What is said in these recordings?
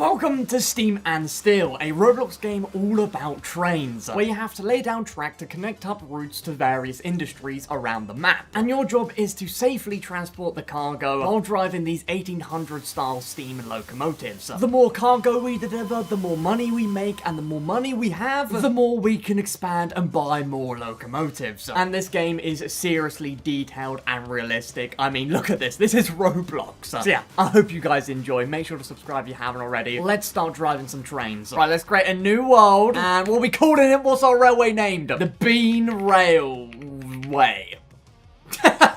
Welcome to Steam and Steel, a Roblox game all about trains, where you have to lay down track to connect up routes to various industries around the map. And your job is to safely transport the cargo while driving these 1800 style steam locomotives. The more cargo we deliver, the more money we make, and the more money we have, the more we can expand and buy more locomotives. And this game is seriously detailed and realistic. I mean, look at this. This is Roblox. So yeah, I hope you guys enjoy. Make sure to subscribe if you haven't already. Let's start driving some trains. Right, let's create a new world. And what are we calling it? What's our railway named? The Bean Railway.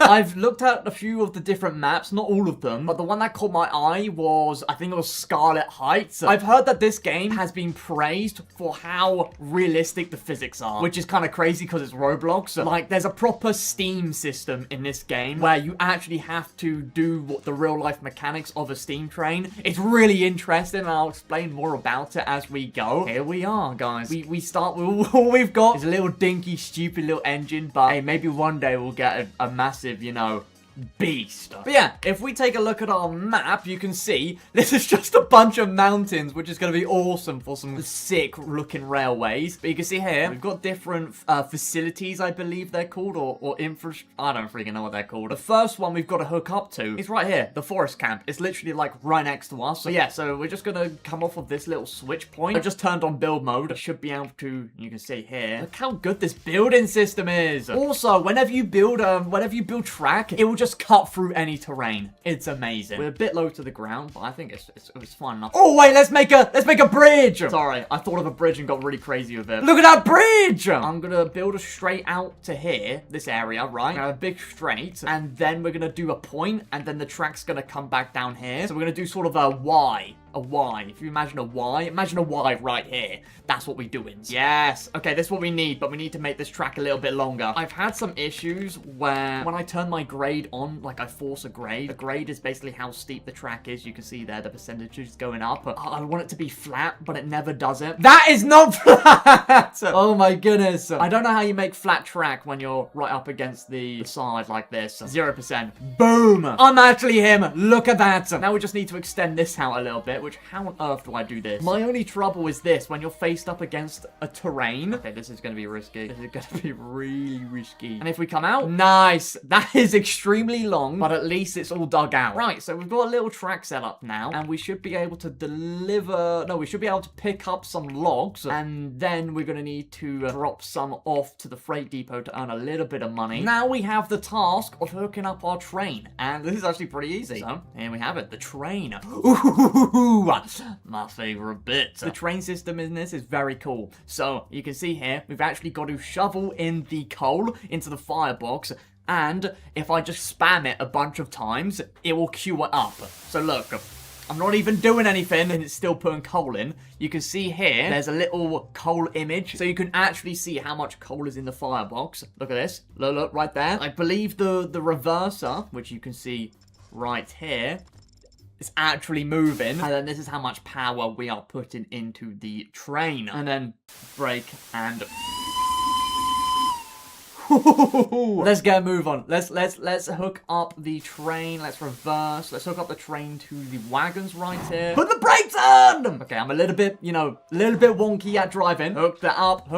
I've looked at a few of the different maps, not all of them, but the one that caught my eye was, I think it was Scarlet Heights. I've heard that this game has been praised for how realistic the physics are, which is kind of crazy because it's Roblox. Like, there's a proper steam system in this game where you actually have to do what the real life mechanics of a steam train. It's really interesting, and I'll explain more about it as we go. Here we are, guys. We start with all we've got is a little dinky, stupid little engine, but hey, maybe one day we'll get a massive, you know, beast. But yeah, if we take a look at our map, you can see this is just a bunch of mountains, which is going to be awesome for some sick looking railways. But you can see here, we've got different facilities, I believe they're called, or I don't freaking know what they're called. The first one we've got to hook up to is right here, the forest camp. It's literally like right next to us. So yeah, so we're just going to come off of this little switch point. I just turned on build mode. I should be able to, you can see here, look how good this building system is. Also, whenever you build track, it will just cut through any terrain. It's amazing. We're a bit low to the ground, but I think it's fine enough. Oh wait, let's make a bridge. Sorry, I thought of a bridge and got really crazy with it. Look at that bridge. I'm gonna build a straight out to here, this area, right? Now a big straight, and then we're gonna do a point, and then the track's gonna come back down here. So we're gonna do sort of a Y. A Y. If you imagine a Y right here. That's what we're doing. Yes. Okay, this is what we need, but we need to make this track a little bit longer. I've had some issues where when I turn my grade on, like I force a grade. The grade is basically how steep the track is. You can see there, the percentage is going up. I want it to be flat, but it never does it. That is not flat! Oh my goodness. I don't know how you make flat track when you're right up against the side like this. 0%. Boom! I'm actually him. Look at that. Now we just need to extend this out a little bit. Which, how on earth do I do this? My only trouble is this, when you're faced up against a terrain. Okay, this is going to be risky. This is going to be really risky. And if we come out, nice. That is extremely long, but at least it's all dug out. Right, so we've got a little track set up now, and we should be able to we should be able to pick up some logs, and then we're going to need to drop some off to the freight depot to earn a little bit of money. Now we have the task of hooking up our train, and this is actually pretty easy. So, here we have it, the train. Ooh. My favorite bit. The train system in this is very cool. So, you can see here, we've actually got to shovel in the coal into the firebox, and if I just spam it a bunch of times, it will queue it up. So look, I'm not even doing anything, and it's still putting coal in. You can see here, there's a little coal image, so you can actually see how much coal is in the firebox. Look at this. Look, right there. I believe the reverser, which you can see right here, it's actually moving, and then this is how much power we are putting into the train. And then brake and let's get a move on. Let's hook up the train. Let's reverse. Let's hook up the train to the wagons right here. Put the brakes on! Okay, I'm a little bit, wonky at driving. Hook that up,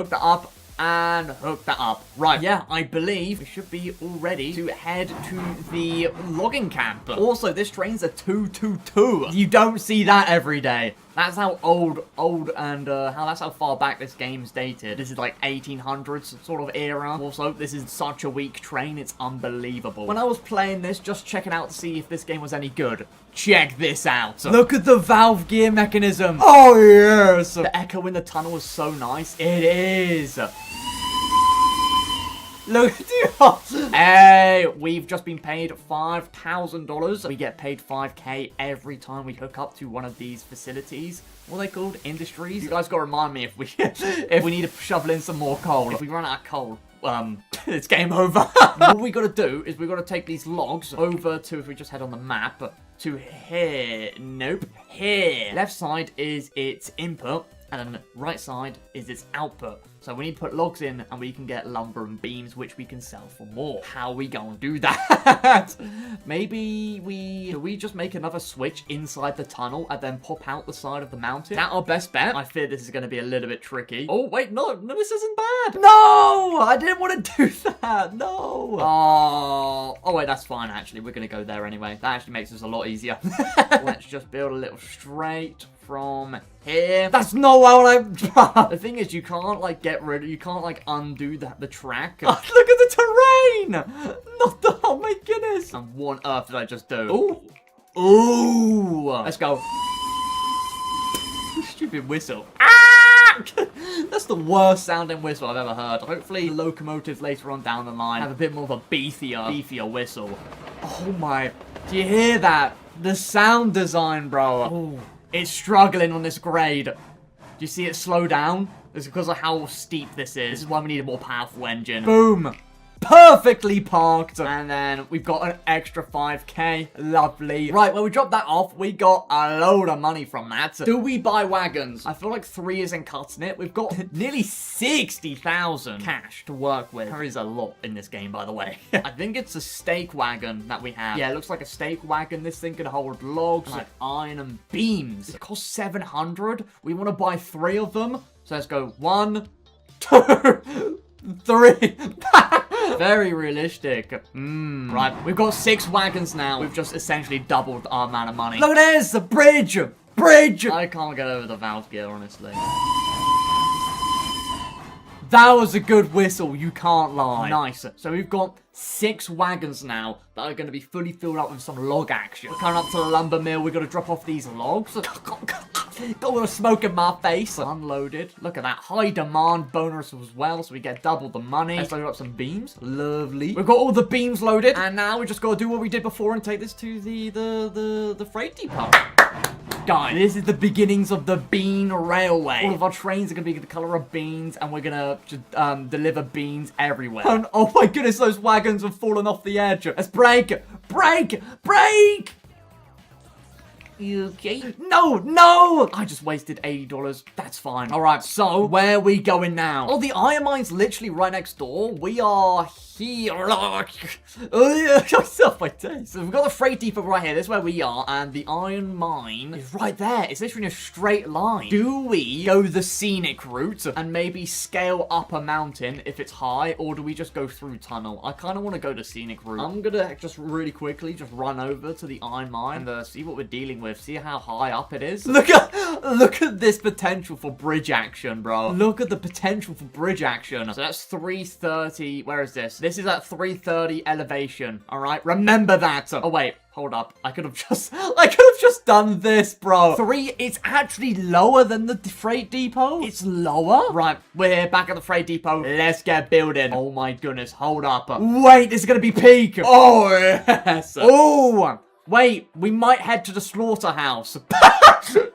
and hook that up. Right, yeah, I believe we should be all ready to head to the logging camp. Also, this train's a 222. You don't see that every day. That's how old and that's how far back this game's dated. This is like 1800s sort of era. Also, this is such a weak train, it's unbelievable. When I was playing this, just checking out to see if this game was any good, check this out. Look at the valve gear mechanism. Oh yes! The echo in the tunnel is so nice. It is. Look at you. Hey, we've just been paid $5,000. We get paid $5K every time we hook up to one of these facilities. What are they called? Industries? You guys gotta remind me if we need to shovel in some more coal. If we run out of coal, it's game over. What we gotta do is we gotta take these logs over to, if we just head on the map, to here. Nope. Here. Left side is its input, and then right side is its output. So we need to put logs in and we can get lumber and beams, which we can sell for more. How are we gonna do that? Maybe we just make another switch inside the tunnel and then pop out the side of the mountain? Is that our best bet? I fear this is going to be a little bit tricky. Oh, wait, no, this isn't bad. No, I didn't want to do that. No. Oh, wait, that's fine, actually. We're going to go there anyway. That actually makes this a lot easier. Let's just build a little straight from here. That's not what I'm... The thing is, you can't, like, you can't, like, undo the track. Oh, look at the terrain! Not the... Oh, my goodness. And what on earth did I just do? Ooh. Ooh. Let's go. Stupid whistle. Ah! That's the worst sounding whistle I've ever heard. Hopefully, the locomotives later on down the line have a bit more of a beefier whistle. Oh, my... Do you hear that? The sound design, bro. Ooh. It's struggling on this grade. Do you see it slow down? It's because of how steep this is. This is why we need a more powerful engine. Boom. Perfectly parked. And then we've got an extra 5k. Lovely. Right, when we drop that off, we got a load of money from that. Do we buy wagons? I feel like 3 isn't cutting it. We've got nearly 60,000 cash to work with. There is a lot in this game, by the way. I think it's a stake wagon that we have. Yeah, it looks like a stake wagon. This thing can hold logs, like iron and beams. It costs 700. We want to buy 3 of them. So let's go 1, 2, 3. Very realistic. Right, we've got 6 wagons now. We've just essentially doubled our amount of money. Look at this, the bridge! Bridge! I can't get over the valve gear, honestly. That was a good whistle, you can't lie. Nice. So we've got 6 wagons now that are going to be fully filled up with some log action. We're coming up to the lumber mill. We've got to drop off these logs. Got a little smoke in my face. Unloaded. Look at that. High demand bonus as well, so we get double the money. Let's load up some beams. Lovely. We've got all the beams loaded. And now we just got to do what we did before and take this to the freight depot. Guys, this is the beginnings of the bean railway. All of our trains are going to be the color of beans, and we're going to just deliver beans everywhere. And, oh my goodness, those wagons have fallen off the edge. Let's brake! Brake! Brake! You okay? No! I just wasted $80. That's fine. All right, so where are we going now? Oh, the iron mine's literally right next door. We are here. Oh, myself, my taste. So we've got the freight depot right here. This is where we are, and the iron mine is right there. It's literally in a straight line. Do we go the scenic route and maybe scale up a mountain if it's high, or do we just go through tunnel? I kind of want to go the scenic route. I'm gonna just really quickly just run over to the iron mine and see what we're dealing with. See how high up it is? Look at this potential for bridge action, bro. Look at the potential for bridge action. So that's 330. Where is this? This is at 330 elevation. All right, remember that. Oh wait, hold up. I could have just done this, bro. 3. It's actually lower than the freight depot. It's lower. Right, we're here back at the freight depot. Let's get building. Oh my goodness, hold up. Wait, this is gonna be peak. Oh yes. Oh. Wait, we might head to the slaughterhouse.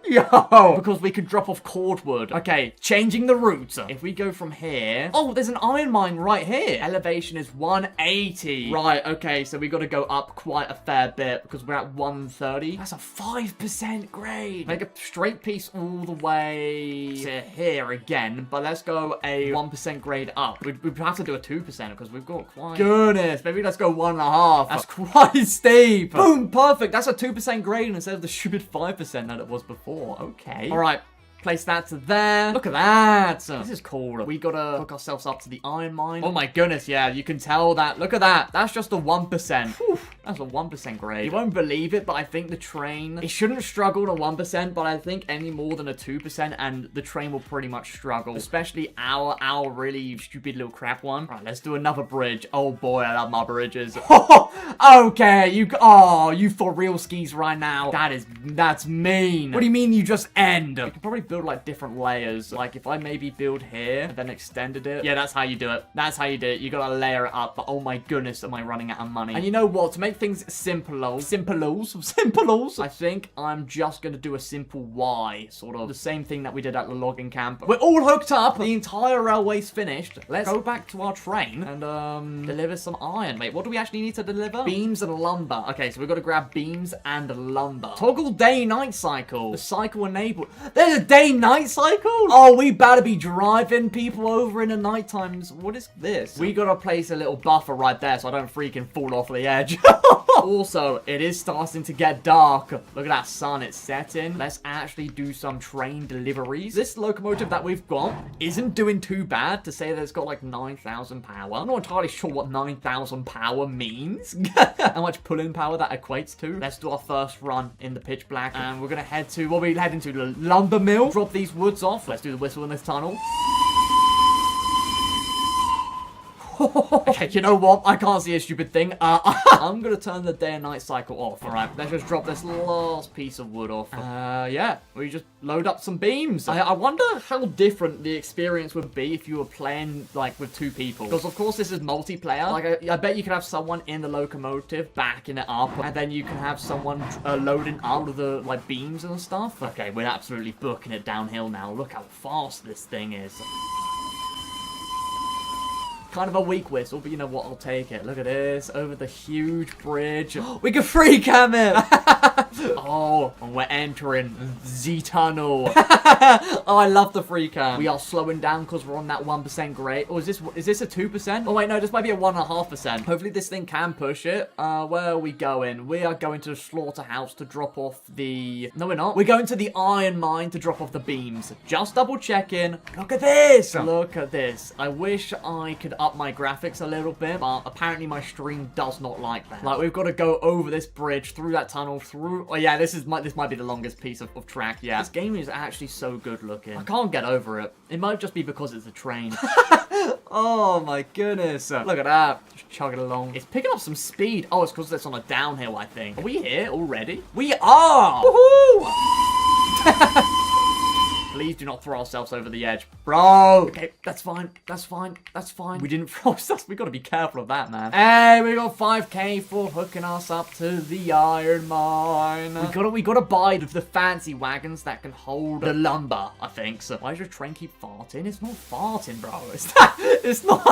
Yo! Because we can drop off cordwood. Okay, changing the route. If we go from here... Oh, there's an iron mine right here. Elevation is 180. Right, okay, so we got to go up quite a fair bit because we're at 130. That's a 5% grade. Make a straight piece all the way to here again, but let's go a 1% grade up. We'd have to do a 2% because we've got quite... Goodness, maybe let's go 1.5. That's quite steep. Boom, perfect. That's a 2% grade instead of the stupid 5% that it was before. Okay. All right. Place that to there. Look at that. This is cool. We gotta hook ourselves up to the iron mine. Oh my goodness, yeah, you can tell that. Look at that. That's just a 1%. Whew, that's a 1% grade. You won't believe it, but I think the train, it shouldn't struggle to 1%, but I think any more than a 2% and the train will pretty much struggle. Especially our really stupid little crap one. All right, let's do another bridge. Oh boy, I love my bridges. Okay, you for real skis right now. That's mean. What do you mean you just end? You can probably build like different layers. Like if I maybe build here and then extended it. Yeah, that's how you do it. That's how you do it. You gotta layer it up. But oh my goodness, am I running out of money? And you know what? To make make things simpler, I think I'm just gonna do a simple Y, sort of the same thing that we did at the logging camp. We're all hooked up. The entire railway's finished. Let's go back to our train and deliver some iron. Wait, what do we actually need to deliver? Beams and lumber. Okay, so we've got to grab beams and lumber. Toggle day-night cycle. The cycle enabled. There's a day-night cycle? Oh, we better be driving people over in the night times. What is this? We gotta place a little buffer right there so I don't freaking fall off the edge. Also, it is starting to get dark. Look at that sun, it's setting. Let's actually do some train deliveries. This locomotive that we've got isn't doing too bad to say that it's got like 9,000 power. I'm not entirely sure what 9,000 power means. How much pull-in power that equates to. Let's do our first run in the pitch black. And we're gonna head to, what are we heading to? The lumber mill. Drop these woods off. Let's do the whistle in this tunnel. Okay, you know what? I can't see a stupid thing. I'm gonna turn the day and night cycle off. Alright, let's just drop this last piece of wood off. Yeah, we just load up some beams. I wonder how different the experience would be if you were playing, like, with two people. Because, of course, this is multiplayer. Like, I bet you could have someone in the locomotive backing it up, and then you can have someone loading out of the, like, beams and stuff. Okay, we're absolutely booking it downhill now. Look how fast this thing is. Kind of a weak whistle, but you know what? I'll take it. Look at this. Over the huge bridge. We can free cam it! Oh, and we're entering the tunnel. Oh, I love the free cam. We are slowing down because we're on that 1% grade. Or is this a 2%? Oh, wait, no, this might be a 1.5%. Hopefully this thing can push it. Where are we going? We are going to the slaughterhouse to drop off the... No, we're not. We're going to the iron mine to drop off the beams. Just double checking. Look at this. Look at this. I wish I could up my graphics a little bit, but apparently my stream does not like that. Like, we've got to go over this bridge, through that tunnel, through... Oh, yeah, this might be the longest piece of track, yeah. This game is actually so good looking. I can't get over it. It might just be because it's a train. Oh, my goodness. Look at that. Just chugging along. It's picking up some speed. Oh, it's because it's on a downhill, I think. Are we here already? We are! Woohoo! Please do not throw ourselves over the edge. Bro! Okay, that's fine. That's fine. That's fine. We didn't throw ourselves. We gotta be careful of that, man. Hey, we got 5k for hooking us up to the iron mine. We gotta buy the fancy wagons that can hold the lumber, I think. So why does your train keep farting? It's not farting, bro. It's not.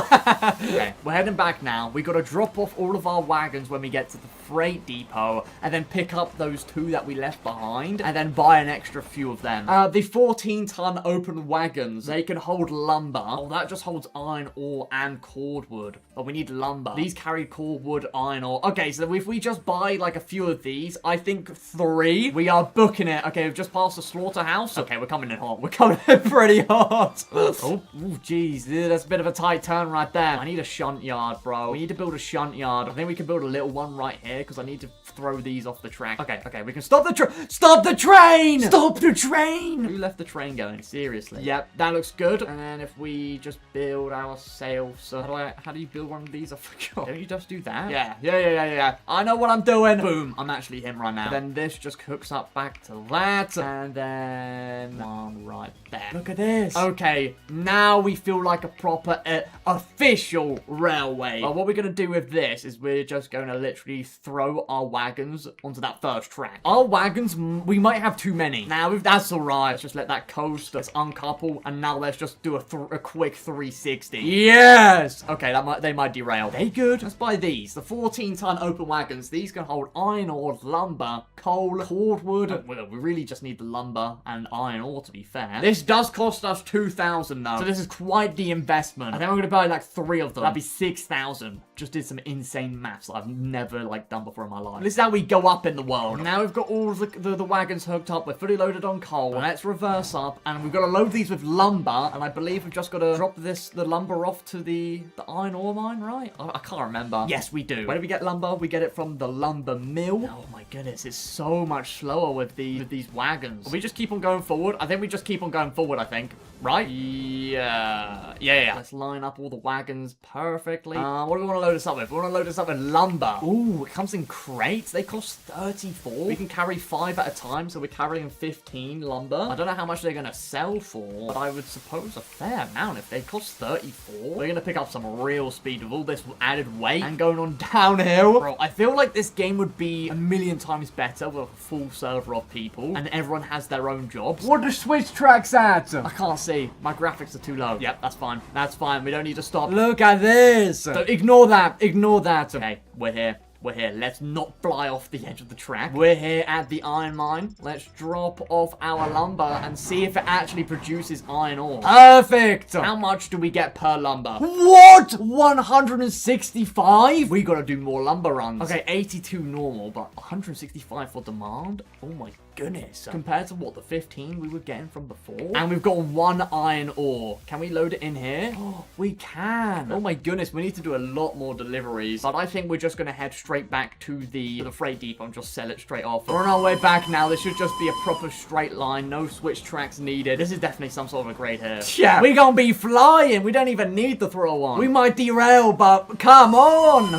Okay, we're heading back now. We gotta drop off all of our wagons when we get to the freight depot, and then pick up those 2 that we left behind, and then buy an extra few of them. The 14-ton open wagons, they can hold lumber. Oh, that just holds iron ore and cordwood. But we need lumber. These carry cordwood, iron ore. Okay, so if we just buy like a few of these, I think 3, we are booking it. Okay, we've just passed the slaughterhouse. Okay, we're coming in hot. We're coming in pretty hot. Oh, jeez, that's a bit of a tight turn right there. I need a shunt yard, bro. We need to build a shunt yard. I think we can build a little one right here because I need to throw these off the track. Okay, we can stop the train. Stop the train! Stop the train! Who left the train going? Seriously. Yep, that looks good. And then if we just build ourselves, so how do you build one of these? I forgot. Don't you just do that? Yeah. I know what I'm doing. Boom. I'm actually him right now. And then this just hooks up back to that. And then one right there. Look at this. Okay, now we feel like a proper official railway. Well, what we're going to do with this is we're just going to literally throw our wagons onto that first track. Our wagons, we might have too many. Now, if that's all right, let's just let that coast. Let's uncouple. And now let's just do a quick 360. Yes! Okay, they might derail. They good. Let's buy these. The 14-ton open wagons. These can hold iron ore, lumber, coal, cordwood. Well, we really just need the lumber and iron ore, to be fair. This does cost us 2,000 though. So this is quite the investment. I think I'm going to buy like 3 of them. That'd be 6,000. Just did some insane maths that I've never like done before in my life. This is how we go up in the world. Now we've got all the wagons hooked up. We're fully loaded on coal. Let's reverse up. And we've got to load these with lumber. And I believe we've just got to drop the lumber off to the iron ore mine, right? I can't remember. Yes, we do. Where do we get lumber? We get it from the lumber mill. Oh my goodness, it's so much slower with these wagons. We just keep on going forward. I think we just keep on going forward, I think. Right? Yeah. Let's line up all the wagons perfectly. What do we want to load this up with? We want to load this up with lumber. Ooh, it comes in crates. They cost 34. We can carry 5 at a time, so we're carrying 15 lumber. I don't know how much they're going to sell for, but I would suppose a fair amount if they cost 34. We're going to pick up some real speed with all this added weight and going on downhill. Bro, I feel like this game would be a million times better with a full server of people and everyone has their own jobs. What are the switch tracks at? I can't see. My graphics are too low. Yep, that's fine. That's fine. We don't need to stop. Look at this. So ignore that. Ignore that. Okay, we're here. We're here. Let's not fly off the edge of the track. We're here at the iron mine. Let's drop off our lumber and see if it actually produces iron ore. Perfect! How much do we get per lumber? What? 165? We gotta do more lumber runs. Okay, 82 normal, but 165 for demand? Oh my goodness. Compared to what, the 15 we were getting from before? And we've got 1 iron ore. Can we load it in here? Oh, we can. Oh my goodness, we need to do a lot more deliveries. But I think we're just gonna head straight back to the freight depot and just sell it straight off. We're on our way back now. This should just be a proper straight line. No switch tracks needed. This is definitely some sort of a grade here. Yeah, we gonna be flying. We don't even need to throw on. We might derail, but come on.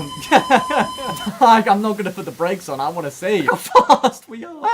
Like, I'm not gonna put the brakes on. I want to see how fast we are.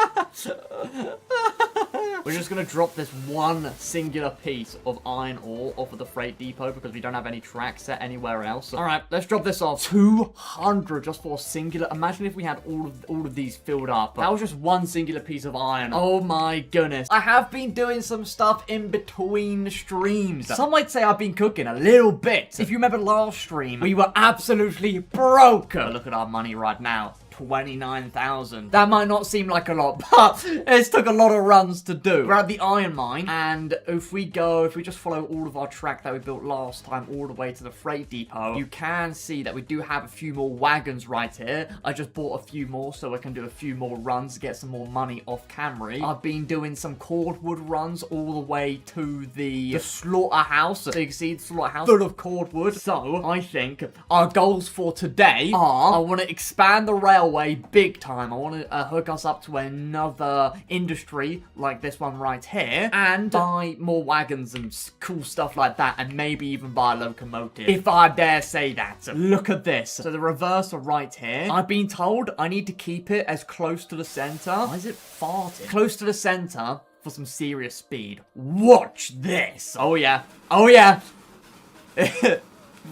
We're just going to drop this one singular piece of iron ore off of the freight depot because we don't have any tracks set anywhere else. All right, let's drop this off. 200 just for a singular. Imagine if we had all of these filled up. That was just one singular piece of iron. Oh my goodness. I have been doing some stuff in between streams. Some might say I've been cooking a little bit. If you remember last stream, we were absolutely broke. Look at our money right now. 29,000. That might not seem like a lot, but it took a lot of runs to do. We're at the iron mine, and if we just follow all of our track that we built last time all the way to the freight depot, you can see that we do have a few more wagons right here. I just bought a few more so I can do a few more runs to get some more money off Camry. I've been doing some cordwood runs all the way to the slaughterhouse. So you can see the slaughterhouse full of cordwood. So I think our goals for today are, I want to expand the railway big time. I want to hook us up to another industry like this one right here and buy more wagons and cool stuff like that, and maybe even buy a locomotive, if I dare say that. Look at this. So the reverser right here, I've been told I need to keep it as close to the center. Why is it farting? Close to the center for some serious speed. Watch this. Oh yeah. Oh yeah.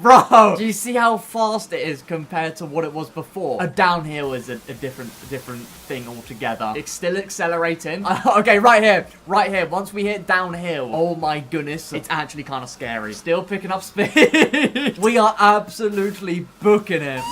Bro, do you see how fast it is compared to what it was before? A downhill is a different thing altogether. It's still accelerating. Okay, right here. Once we hit downhill, oh my goodness, it's actually kind of scary. Still picking up speed. We are absolutely booking it.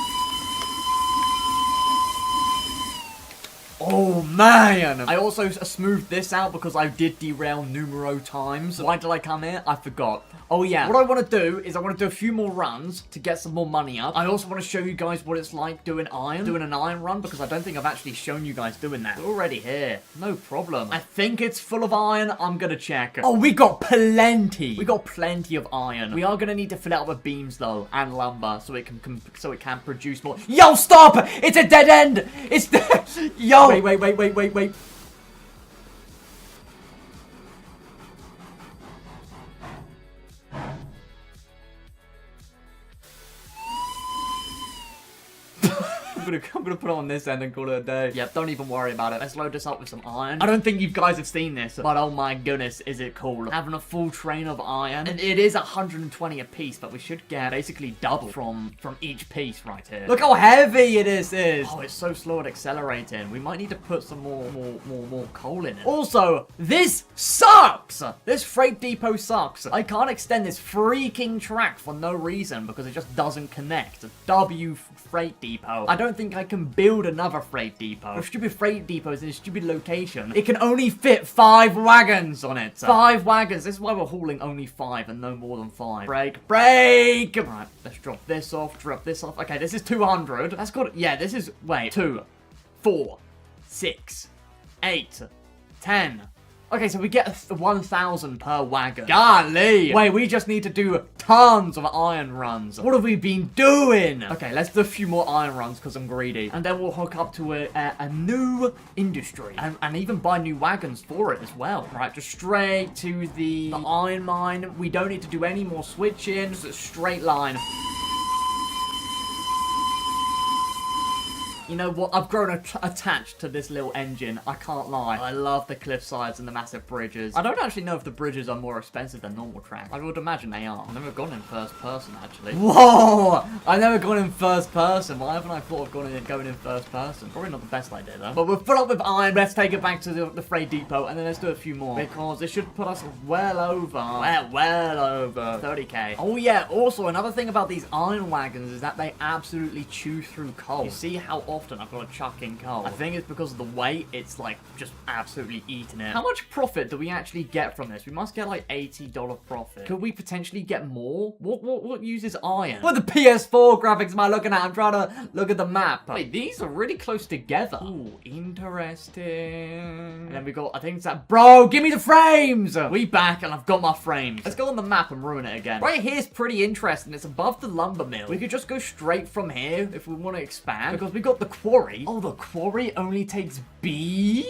Oh man! I also smoothed this out because I did derail numero times. Why did I come here? I forgot. Oh yeah, what I want to do is I want to do a few more runs to get some more money up. I also want to show you guys what it's like doing an iron run, because I don't think I've actually shown you guys doing that. We're already here. No problem. I think it's full of iron. I'm gonna check. Oh, we got plenty. We got plenty of iron. We are gonna need to fill it up with beams though, and lumber, so it can produce more. Yo, stop! It's a dead end! It's yo! Wait. I'm gonna put it on this end and call it a day. Yep, don't even worry about it. Let's load this up with some iron. I don't think you guys have seen this, but oh my goodness, is it cool. Having a full train of iron. And it is 120 a piece, but we should get basically double from each piece right here. Look how heavy it is. Oh, it's so slow at accelerating. We might need to put some more coal in it. Also, this sucks. This freight depot sucks. I can't extend this freaking track for no reason because it just doesn't connect. W freight depot. I don't think I can build another freight depot. The stupid freight depot is in a stupid location. It can only fit 5 wagons on it. 5 wagons. This is why we're hauling only 5 and no more than 5. Break. Alright, let's drop this off. Okay, this is 200. That's good. Yeah, this is, wait, 2, 4, 6, 8, 10. Okay, so we get 1,000 per wagon. Golly! Wait, we just need to do tons of iron runs. What have we been doing? Okay, let's do a few more iron runs because I'm greedy. And then we'll hook up to a new industry. And even buy new wagons for it as well. Right, just straight to the iron mine. We don't need to do any more switching. Just a straight line. You know what? I've grown attached to this little engine. I can't lie. I love the cliff sides and the massive bridges. I don't actually know if the bridges are more expensive than normal tracks. I would imagine they are. I've never gone in first person, actually. Whoa! I've never gone in first person. Why haven't I thought of going in first person? Probably not the best idea, though. But we're full up with iron. Let's take it back to the freight depot, and then let's do a few more. Because it should put us well over 30k. Oh, yeah. Also, another thing about these iron wagons is that they absolutely chew through coal. You see how often I've got to chuck in coal? I think it's because of the weight. It's like just absolutely eating it. How much profit do we actually get from this? We must get like $80 profit. Could we potentially get more? What uses iron? What the PS4 graphics am I looking at? I'm trying to look at the map. Wait, these are really close together. Ooh, interesting. And then we got, I think it's that. Bro, give me the frames! We back and I've got my frames. Let's go on the map and ruin it again. Right here's pretty interesting. It's above the lumber mill. We could just go straight from here if we want to expand. Because we got the quarry. Oh, the quarry only takes beams?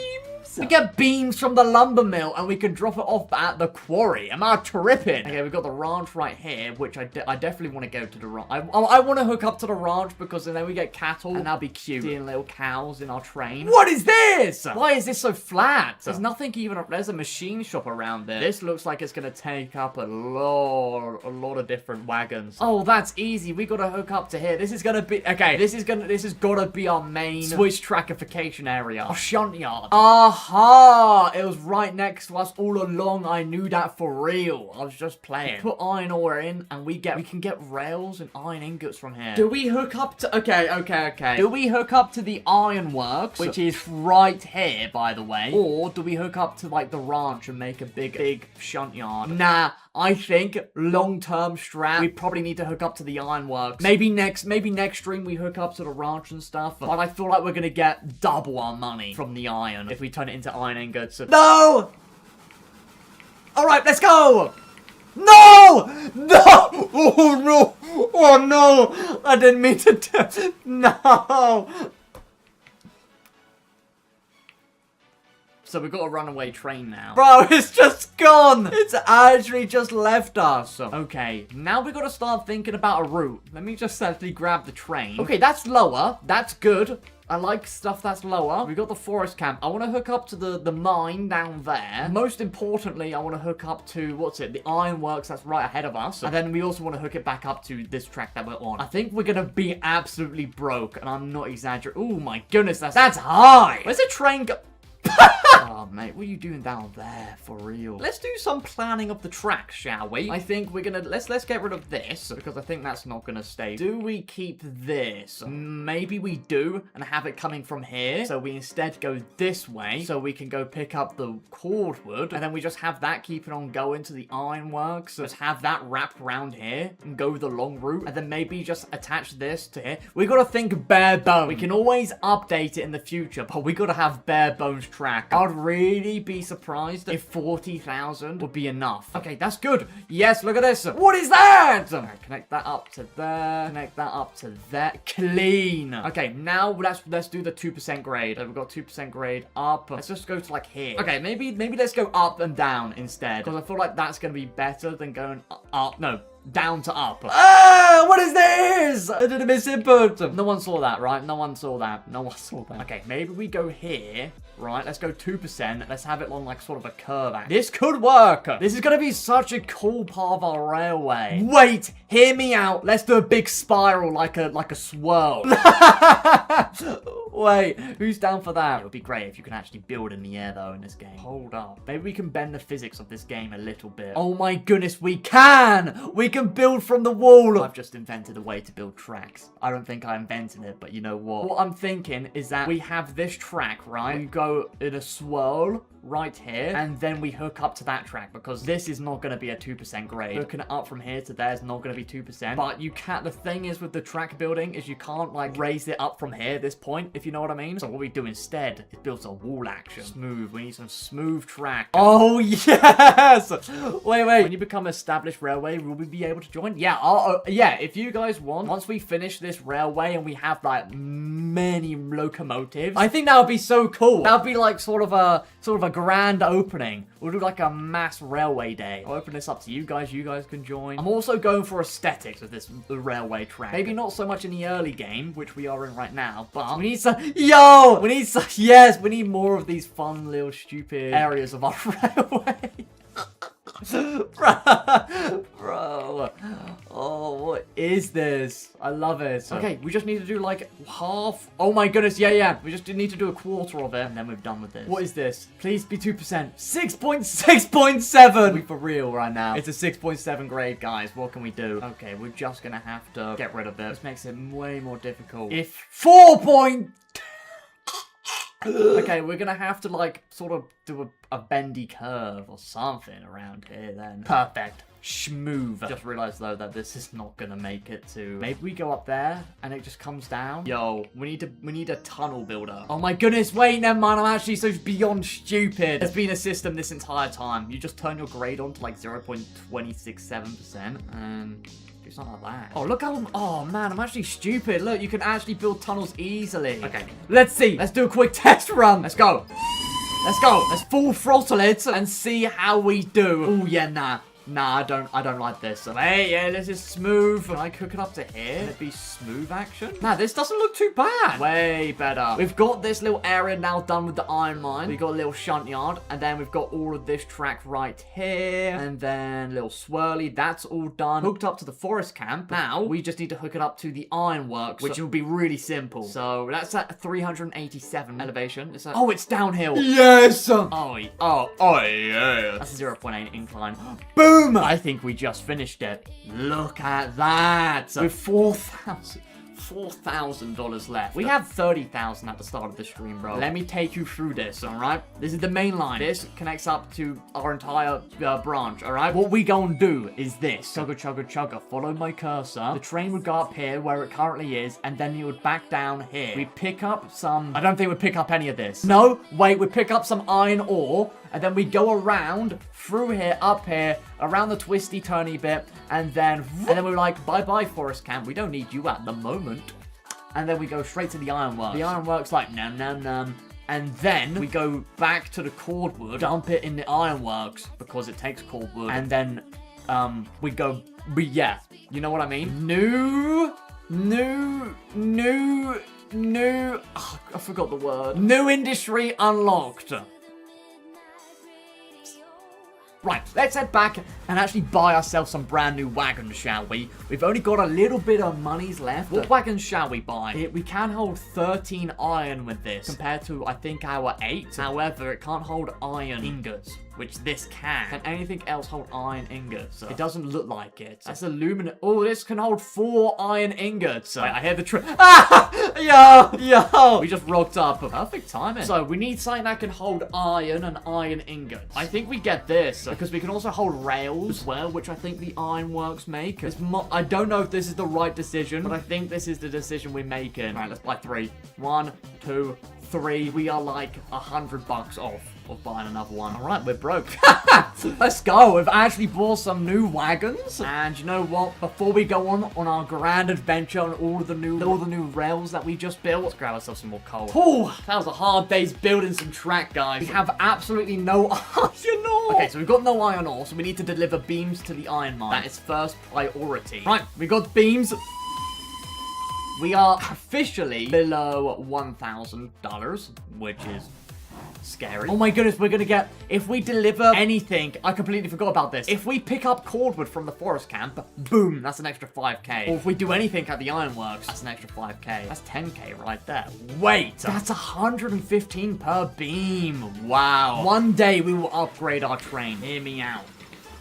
We get beams from the lumber mill and we can drop it off at the quarry. Am I tripping? Okay, we've got the ranch right here, which I definitely want to go to the ranch. I want to hook up to the ranch because then we get cattle and that'll be cute. Seeing little cows in our train. What is this? Why is this so flat? There's nothing even up. There's a machine shop around there. This looks like it's going to take up a lot of different wagons. Oh, that's easy. We got to hook up to here. This is going to be, okay, this has got to be our main switch trackification area. Our shunt yard. Aha! It was right next to us all along. I knew that for real. I was just playing. Put iron ore in and we can get rails and iron ingots from here. Do we hook up to... Okay. Do we hook up to the ironworks, which is right here, by the way? Or do we hook up to, like, the ranch and make a big shunt yard? Nah. I think long-term strat, we probably need to hook up to the ironworks. Maybe next stream we hook up to the ranch and stuff. But I feel like we're gonna get double our money from the iron if we turn it into iron ingots. No! Alright, let's go! No! No! Oh no! Oh no! I didn't mean to do... No! So we've got a runaway train now. Bro, it's just gone. It's actually just left us. Okay, now we've got to start thinking about a route. Let me just actually grab the train. Okay, that's lower. That's good. I like stuff that's lower. We got the forest camp. I want to hook up to the mine down there. Most importantly, I want to hook up to, what's it? The ironworks that's right ahead of us. And then we also want to hook it back up to this track that we're on. I think we're going to be absolutely broke. And I'm not exaggerating. Oh my goodness, that's high. Where's the train go? Oh, mate, what are you doing down there, for real? Let's do some planning of the track, shall we? I think we're gonna, let's get rid of this, because I think that's not gonna stay. Do we keep this? Maybe we do, and have it coming from here, so we instead go this way, so we can go pick up the cordwood, and then we just have that keeping on going to the ironworks, just have that wrapped around here, and go the long route, and then maybe just attach this to here. We gotta think bare bones. We can always update it in the future, but we gotta have bare bones track. I'd really be surprised if 40,000 would be enough. Okay, that's good. Yes, look at this. What is that? Right, connect that up to there. Connect that up to there. Clean. Okay, now let's do the 2% grade. We've got 2% grade up. Let's just go to like here. Okay, maybe let's go up and down instead, because I feel like that's gonna be better than going up. No. Down to up. Ah, what is this? I did a misinput. No one saw that, right? No one saw that. No one saw that. Okay, maybe we go here, right? Let's go 2%. Let's have it on like sort of a curve. This could work. This is going to be such a cool part of our railway. Wait, hear me out. Let's do a big spiral like a swirl. Wait, who's down for that? It would be great if you can actually build in the air though in this game. Hold up. Maybe we can bend the physics of this game a little bit. Oh my goodness, we can! We can build from the wall. I've just invented a way to build tracks. I don't think I invented it, but you know what? What I'm thinking is that we have this track, right? We go in a swirl right here, and then we hook up to that track, because this is not going to be a 2% grade. Hooking it up from here to there is not going to be 2%. But you can't, the thing is with the track building is you can't like raise it up from here at this point. If if you know what I mean. So what we do instead is build a wall action. Smooth. We need some smooth track. Oh, yes! Wait. When you become established railway, will we be able to join? Yeah, yeah, if you guys want, once we finish this railway and we have, like, many locomotives, I think that would be so cool. That would be, like, sort of a grand opening. We'll do, like, a mass railway day. I'll open this up to you guys. You guys can join. I'm also going for aesthetics with this railway track. Maybe not so much in the early game, which we are in right now, but we need some, yes, we need more of these fun little stupid areas of our railway. Bro. Oh, what is this? I love it. Okay, we just need to do like half. Oh my goodness, yeah. We just need to do a quarter of it, and then we're done with this. What is this? Please be 2%. 6.7. We for real right now. It's a 6.7 grade, guys. What can we do? Okay, we're just gonna have to get rid of it. This makes it way more difficult. If 4. Okay, we're gonna have to, like, sort of do a bendy curve or something around here then. Perfect. Smooth. Just realized, though, that this is not gonna make it to... Maybe we go up there and it just comes down. Yo, we need a tunnel builder. Oh my goodness, wait, never mind. I'm actually so beyond stupid. There's been a system this entire time. You just turn your grade on to, like, 0.267% and... do something like that. Oh, look how... Oh, man, I'm actually stupid. Look, you can actually build tunnels easily. Okay, let's see. Let's do a quick test run. Let's go. Let's full throttle it and see how we do. Oh, yeah, nah, I don't like this. So, hey, yeah, this is smooth. Can I cook it up to here? Can it be smooth action? Nah, this doesn't look too bad. Way better. We've got this little area now done with the iron mine. We've got a little shunt yard. And then we've got all of this track right here. And then a little swirly. That's all done. Hooked up to the forest camp. Now, we just need to hook it up to the ironworks, which will be really simple. So, that's at 387 elevation. Is that... Oh, it's downhill. Yes! Oh, yeah. That's a 0.8 incline. Boom! I think we just finished it. Look at that. With $4,000 left. We had $30,000 at the start of the stream, bro. Let me take you through this, all right? This is the main line. This connects up to our entire branch, all right? What we gonna do is this. Chugga. Follow my cursor. The train would go up here where it currently is, and then it would back down here. We pick up some... I don't think we'd pick up any of this. No, wait, we pick up some iron ore, and then we go around, through here, up here, around the twisty turny bit, and then we're like, bye-bye, forest camp. We don't need you at the moment. And then we go straight to the ironworks. The ironworks like, num. And then we go back to the cordwood, dump it in the ironworks, because it takes cordwood. And then, yeah, you know what I mean? New, oh, I forgot the word. New industry unlocked. Right, let's head back and actually buy ourselves some brand new wagons, shall we? We've only got a little bit of monies left. What wagons shall we buy? We can hold 13 iron with this, compared to, I think, our 8. However, it can't hold iron ingots, which this can. Can anything else hold iron ingots? It doesn't look like it. That's aluminum. Oh, this can hold 4 iron ingots. Wait, I hear the Yo! We just rocked up. Perfect timing. So, we need something that can hold iron and iron ingots. I think we get this, because we can also hold rails as well, which I think the ironworks make. I don't know if this is the right decision, but I think this is the decision we're making. All right, let's buy 3. 1, 2, 3. We are like $100 off of buying another one. All right, we're broke. Let's go. We've actually bought some new wagons. And you know what? Before we go on our grand adventure on all the new rails that we just built, let's grab ourselves some more coal. Whew, that was a hard day's building some track, guys. We have absolutely no iron ore. Okay, so we've got no iron ore, so we need to deliver beams to the iron mine. That is first priority. Right, we got beams. We are officially below $1,000, which is scary. Oh my goodness, we're gonna get... If we deliver anything... I completely forgot about this. If we pick up cordwood from the forest camp, boom, that's an extra 5k. Or if we do anything at the ironworks, that's an extra 5k. That's 10k right there. Wait, that's 115 per beam. Wow. One day we will upgrade our train. Hear me out.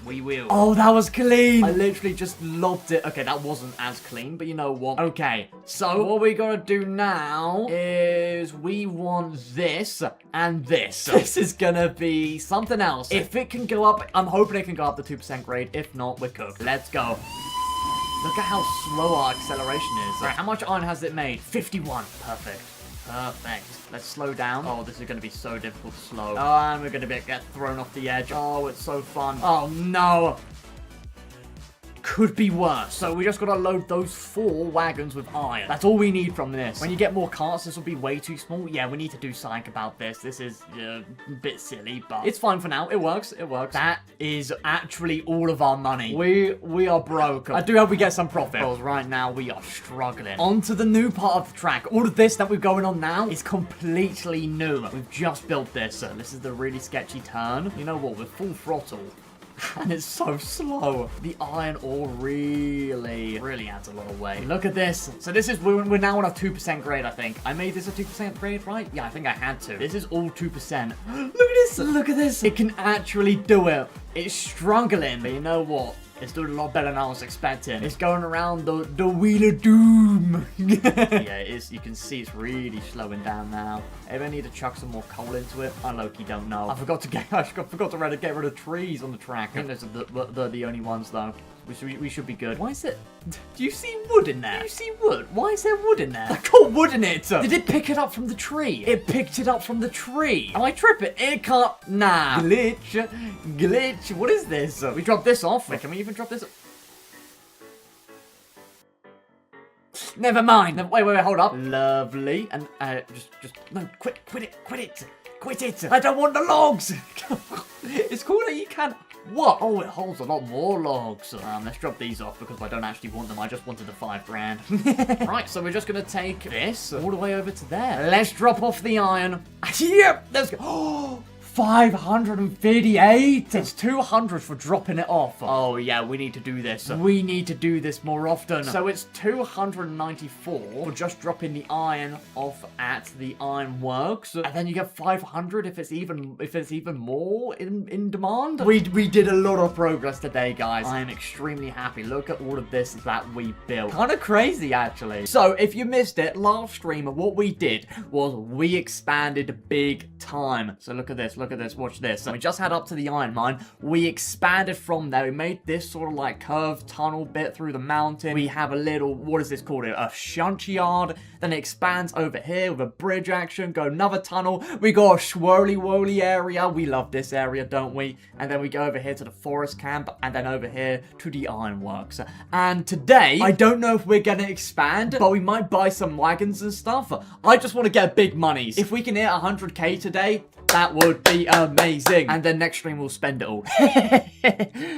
We will. Oh, that was clean. I literally just lobbed it. Okay, that wasn't as clean, but you know what? Okay, so what we gotta do now is we want this and this. This is gonna be something else. If it can go up, I'm hoping it can go up to 2% grade. If not, we're cooked. Let's go. Look at how slow our acceleration is. All right, how much iron has it made? 51. Perfect. Perfect. Let's slow down. Oh, this is going to be so difficult to slow. Oh, and we're going to get thrown off the edge. Oh, it's so fun. Oh, no. Could be worse. So we just gotta load those 4 wagons with iron. That's all we need from this. When you get more carts, this will be way too small. Yeah, we need to do something about this. This is a bit silly, but it's fine for now. It works. It works. That is actually all of our money. We are broke. I do hope we get some profit, because right now we are struggling. On to the new part of the track. All of this that we're going on now is completely new. We've just built this. So this is the really sketchy turn. You know what? We're full throttle. And it's so slow. The iron ore really adds a lot of weight. Look at this. So this is, we're now on a 2% grade, I think. I made this a 2% grade, right? Yeah, I think I had to. This is all 2%. Look at this. Look at this. It can actually do it. It's struggling. But you know what? It's doing a lot better than I was expecting. It's going around the wheel of doom. Yeah, it is. You can see it's really slowing down now. Maybe I need to chuck some more coal into it. I low-key don't know. I forgot to get rid of trees on the track. I think those are the only ones though. We should be good. Why is it? Do you see wood in there? Do you see wood? Why is there wood in there? I got wood in it. Did it pick it up from the tree? It picked it up from the tree. Am I tripping? It can't. Nah. Glitch. What is this? We dropped this off. Wait, can we even drop this? Never mind. Wait, hold up. Lovely. And no, quit it. I don't want the logs. It's cool that you can. What? Oh, it holds a lot more logs. Let's drop these off because I don't actually want them. I just wanted the 5 grand. Right, so we're just going to take this all the way over to there. Let's drop off the iron. Yep, let's go. Oh, 538. It's 200 for dropping it off. Oh, yeah, we need to do this. We need to do this more often. So it's 294 for just dropping the iron off at the iron works. And then you get 500 if it's even more in demand. We did a lot of progress today, guys. I am extremely happy. Look at all of this that we built. Kind of crazy, actually. So if you missed it, last stream, what we did was we expanded big time. So look at this. Look at this, watch this. We just had up to the iron mine. We expanded from there. We made this sort of like curved tunnel bit through the mountain. We have a little, what is this called? A shunt yard. Then it expands over here with a bridge action. Go another tunnel. We got a swirly-woly area. We love this area, don't we? And then we go over here to the forest camp. And then over here to the ironworks. And today, I don't know if we're going to expand, but we might buy some wagons and stuff. I just want to get big monies. If we can hit 100k today, that would be amazing. And then next stream we'll spend it all.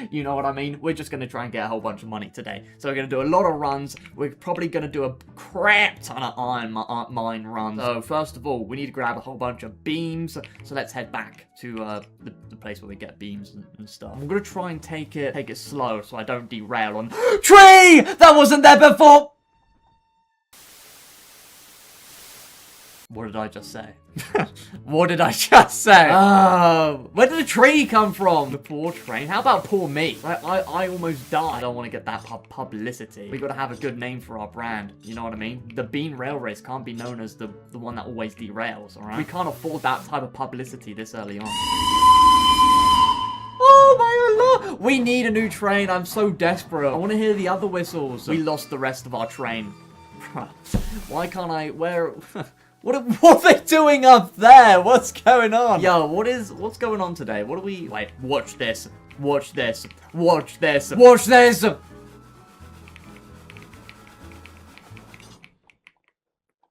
You know what I mean? We're just going to try and get a whole bunch of money today. So we're going to do a lot of runs. We're probably going to do a crap ton of iron mine runs. So first of all, we need to grab a whole bunch of beams. So let's head back to the place where we get beams and stuff. I'm going to try and take it slow so I don't derail on tree that wasn't there before. What did I just say? What did I just say? Where did the tree come from? The poor train? How about poor me? I almost died. I don't want to get that publicity. We got to have a good name for our brand. You know what I mean? The Bean Rail Race can't be known as the one that always derails, alright? We can't afford that type of publicity this early on. Oh my lord! We need a new train. I'm so desperate. I want to hear the other whistles. We lost the rest of our train. Why can't I? Where? What are they doing up there? What's going on? Yo, what's going on today? What are we... Wait, watch this. Watch this. Watch this. Watch this!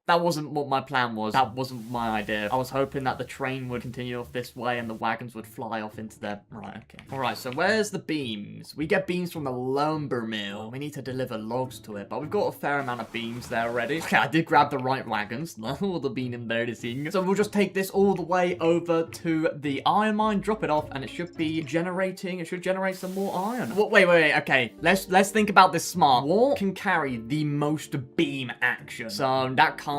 That wasn't what my plan was. That wasn't my idea. I was hoping that the train would continue off this way and the wagons would fly off into their... Right, okay. Alright, so where's the beams? We get beams from the lumber mill. We need to deliver logs to it, but we've got a fair amount of beams there already. Okay, I did grab the right wagons. All the bean in there to see. So we'll just take this all the way over to the iron mine, drop it off, and it should be generating... It should generate some more iron. Wait, okay. Let's think about this smart. What can carry the most beam action? So that can't.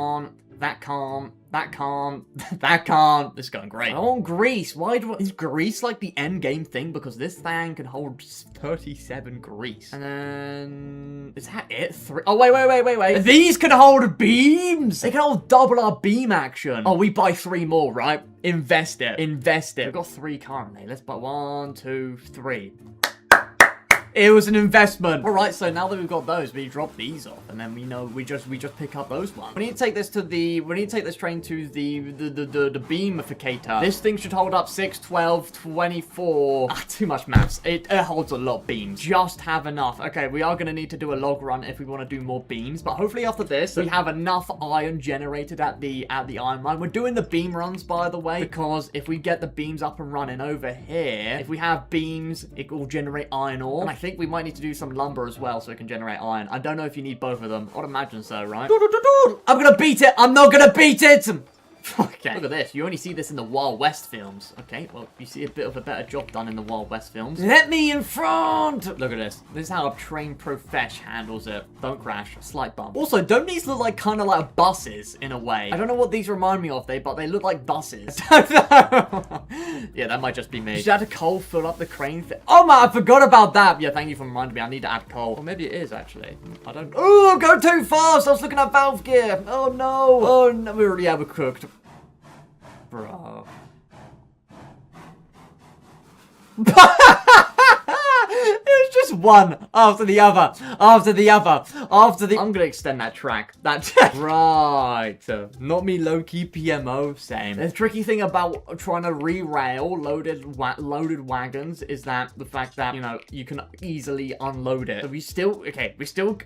It's going great. I want grease. Is grease like the end game thing? Because this thing can hold 37 grease. And then... Is that it? 3... Oh, wait. These can hold beams. They can hold double our beam action. Oh, we buy 3 more, right? Invest it. We've got 3 currently. Let's buy 1, 2, 3. It was an investment. All right, so now that we've got those, we drop these off, and then we just pick up those ones. We need to take this to the. We need to take this train to the beamificator. This thing should hold up 6, 12, 24. Ah, too much maths. It holds a lot of beams. Just have enough. Okay, we are gonna need to do a log run if we want to do more beams, but hopefully after this we have enough iron generated at the iron mine. We're doing the beam runs, by the way, because if we get the beams up and running over here, if we have beams, it will generate iron ore. And I think we might need to do some lumber as well so it can generate iron. I don't know if you need both of them. I'd imagine so, right? I'm gonna beat it. I'm not gonna beat it. Okay, look at this. You only see this in the Wild West films. Okay, well, you see a bit of a better job done in the Wild West films. Let me in front! Look at this. This is how a trained profesh handles it. Don't crash. Slight bump. Also, don't these look like kind of like buses in a way? I don't know what these remind me of, but they look like buses. I don't know. Yeah, that might just be me. Should add a coal, fill up the crane thing. Oh my, I forgot about that. Yeah, thank you for reminding me. I need to add coal. Or maybe it is, actually. I don't... Oh, I'm going too fast. I was looking at valve gear. Oh, no. Oh, no. We're cooked. Bro. It's just one after the other, after the other, after the... I'm gonna extend that track. That right. Not me low-key PMO, same. The tricky thing about trying to re-rail loaded wagons is that the fact that, you know, you can easily unload it. So we still... Okay, we still...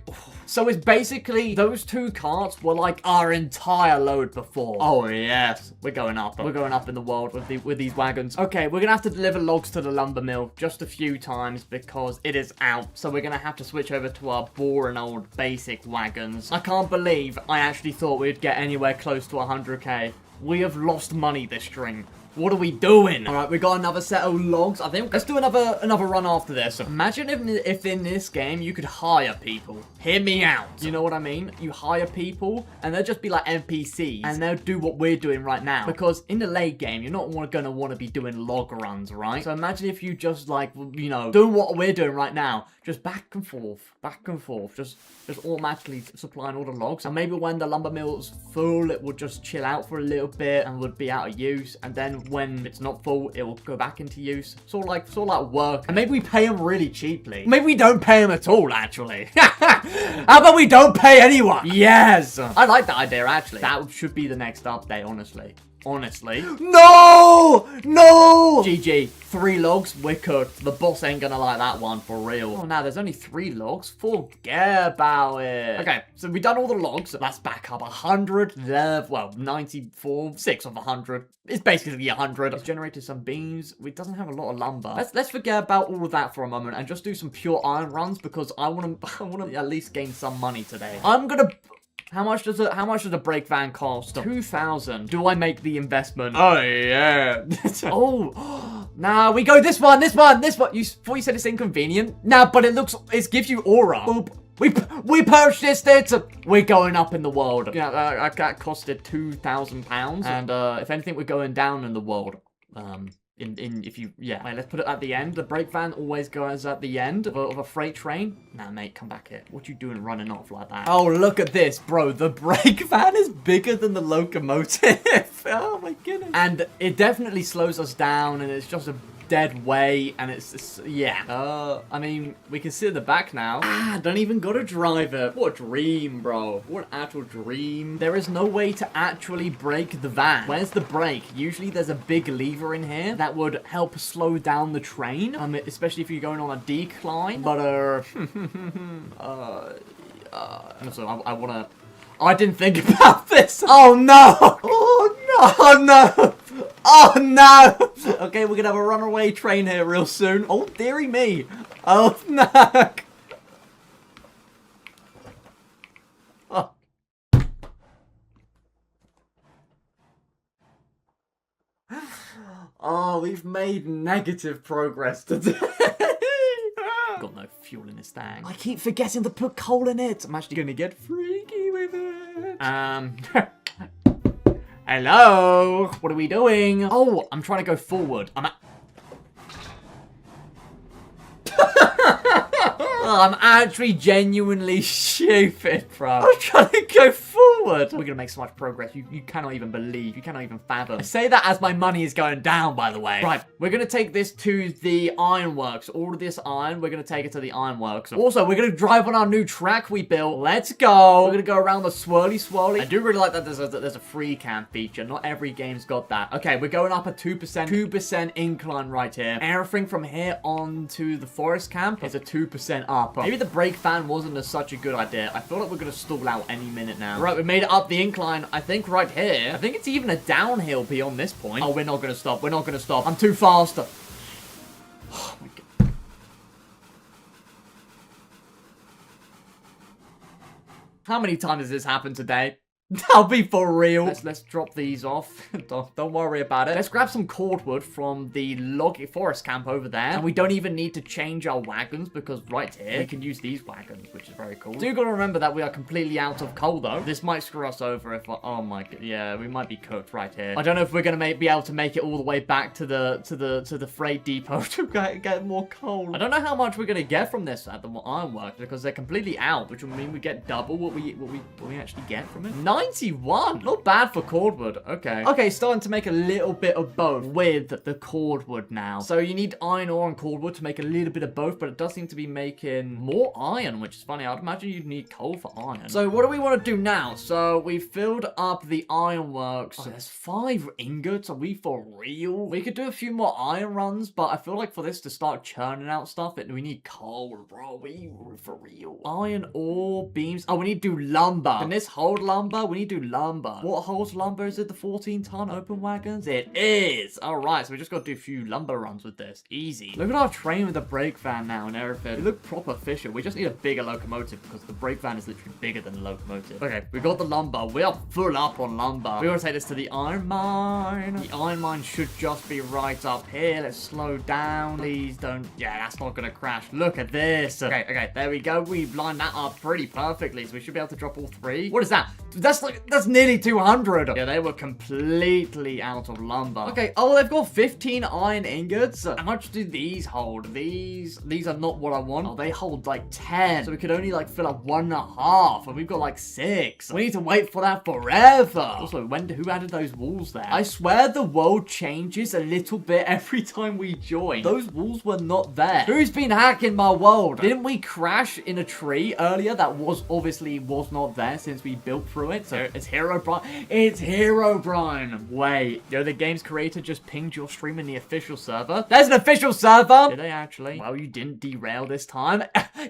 So it's basically... Those two carts were like our entire load before. Oh, yes. We're going up. We're going up in the world with these wagons. Okay, we're gonna have to deliver logs to the lumber mill just a few times because it is out. So we're gonna have to switch over to our boring old basic wagons. I can't believe I actually thought we'd get anywhere close to 100k. We have lost money this string. What are we doing? All right, we got another set of logs. I think let's do another run after this. Imagine if in this game you could hire people. Hear me out. You know what I mean? You hire people and they'll just be like NPCs and they'll do what we're doing right now. Because in the late game, you're not gonna want to be doing log runs, right? So imagine if you just like, you know, doing what we're doing right now. Just back and forth, just automatically supplying all the logs. And maybe when the lumber mill's full, it would just chill out for a little bit and would be out of use. And then when it's not full, it will go back into use. Sort of like work. And maybe we pay them really cheaply. Maybe we don't pay them at all, actually. How about we don't pay anyone? Yes! I like that idea, actually. That should be the next update, honestly. No! No! GG. 3 logs, we're cooked. The boss ain't gonna like that one for real. Oh, now there's only 3 logs. Forget about it. Okay, so we've done all the logs. Let's back up 100. Well, 94. 6 of 100. It's basically 100. It's generated some beams. It doesn't have a lot of lumber. Let's forget about all of that for a moment and just do some pure iron runs because I wanna at least gain some money today. I'm gonna... How much does a brake van cost? 2,000. Do I make the investment? Oh yeah. Oh, nah, we go this one. You thought you said it's inconvenient? Nah, but it gives you aura. Boop. We purchased it. We're going up in the world. Yeah, that costed £2,000. And if anything, we're going down in the world. Wait, let's put it at the end. The brake van always goes at the end of a freight train. Nah, mate, come back here. What you doing running off like that? Oh, look at this, bro. The brake van is bigger than the locomotive. Oh, my goodness. And it definitely slows us down, and it's just a dead way, and yeah. I mean, we can sit in the back now. Don't even gotta drive it. What a dream, bro. What an actual dream. There is no way to actually brake the van. Where's the brake? Usually there's a big lever in here that would help slow down the train, especially if you're going on a decline. But, also, I didn't think about this. Oh, no. Oh, no. Oh, no. Oh, no. Okay, we're going to have a runaway train here real soon. Oh, dearie me. Oh, no. Oh. Oh, we've made negative progress today. Got no fuel in this thing. I keep forgetting to put coal in it. I'm actually going to get freaky with it. Hello? What are we doing? Oh, I'm trying to go forward. I'm actually genuinely stupid, bro. I'm trying to go forward. forward. We're gonna make so much progress. You cannot even believe. You cannot even fathom. I say that as my money is going down, by the way. Right, we're gonna take this to the ironworks. All of this iron, we're gonna take it to the ironworks. Also, we're gonna drive on our new track we built. Let's go. We're gonna go around the swirly. I do really like that there's a free cam feature. Not every game's got that. Okay, we're going up a 2% incline right here. Everything from here on to the forest camp is a 2% up. Maybe the brake fan wasn't such a good idea. I feel like we're gonna stall out any minute now. Right, we made it up the incline. I think right here. I think it's even a downhill beyond this point. Oh, we're not gonna stop. We're not gonna stop. I'm too fast. Oh my god. How many times has this happened today? I'll be for real. Let's drop these off. don't worry about it. Let's grab some cordwood from the log forest camp over there. And we don't even need to change our wagons because right here, we can use these wagons, which is very cool. So you gotta remember that we are completely out of coal though. This might screw us over if oh my god. Yeah, we might be cooked right here. I don't know if we're gonna be able to make it all the way back to the freight depot to get more coal. I don't know how much we're gonna get from this at the ironworks because they're completely out, which will mean we get double what we actually get from it. 91. Not bad for cordwood. Okay. Okay, starting to make a little bit of both with the cordwood now. So you need iron ore and cordwood to make a little bit of both, but it does seem to be making more iron, which is funny. I'd imagine you'd need coal for iron. So what do we want to do now? So we filled up the ironworks. Oh, there's 5 ingots. Are we for real? We could do a few more iron runs, but I feel like for this to start churning out stuff, we need coal, bro. We for real. Iron ore, beams. Oh, we need to do lumber. Can this hold lumber? We need to do lumber. What holds lumber? Is it the 14-ton open wagons? It is. All right, so we just got to do a few lumber runs with this. Easy. Look at our train with the brake van now and everything. We look proper efficient. We just need a bigger locomotive because the brake van is literally bigger than the locomotive. Okay, we got the lumber. We are full up on lumber. We want to take this to the iron mine. The iron mine should just be right up here. Let's slow down. Please don't. Yeah, that's not going to crash. Look at this. Okay, there we go. We've lined that up pretty perfectly, so we should be able to drop all 3. What is that? That's nearly 200. Yeah, they were completely out of lumber. Okay, oh, they've got 15 iron ingots. How much do these hold? These are not what I want. Oh, they hold like 10. So we could only like fill up 1.5, and we've got like 6. We need to wait for that forever. Also, who added those walls there? I swear the world changes a little bit every time we join. Those walls were not there. Who's been hacking my world? Didn't we crash in a tree earlier that obviously was not there since we built through it? So it's Herobrine. It's Herobrine. Wait, the game's creator just pinged your stream in the official server? There's an official server? Did they actually? Well, you didn't derail this time.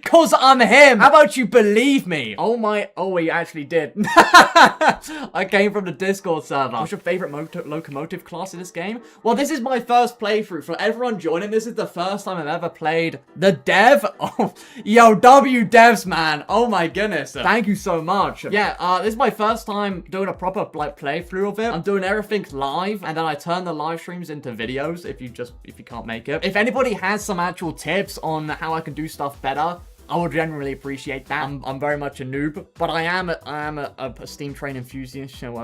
Cause I'm him. How about you believe me? Oh, he actually did. I came from the Discord server. What's your favorite locomotive class in this game? Well, this is my first playthrough. For everyone joining, this is the first time I've ever played the dev. Oh, yo, W devs, man. Oh my goodness. Thank you so much. Yeah, this is my first time doing a proper playthrough of it. I'm doing everything live, and then I turn the live streams into videos if you can't make it. If anybody has some actual tips on how I can do stuff better, I would generally appreciate that. I'm very much a noob, but I am a Steam train enthusiast, so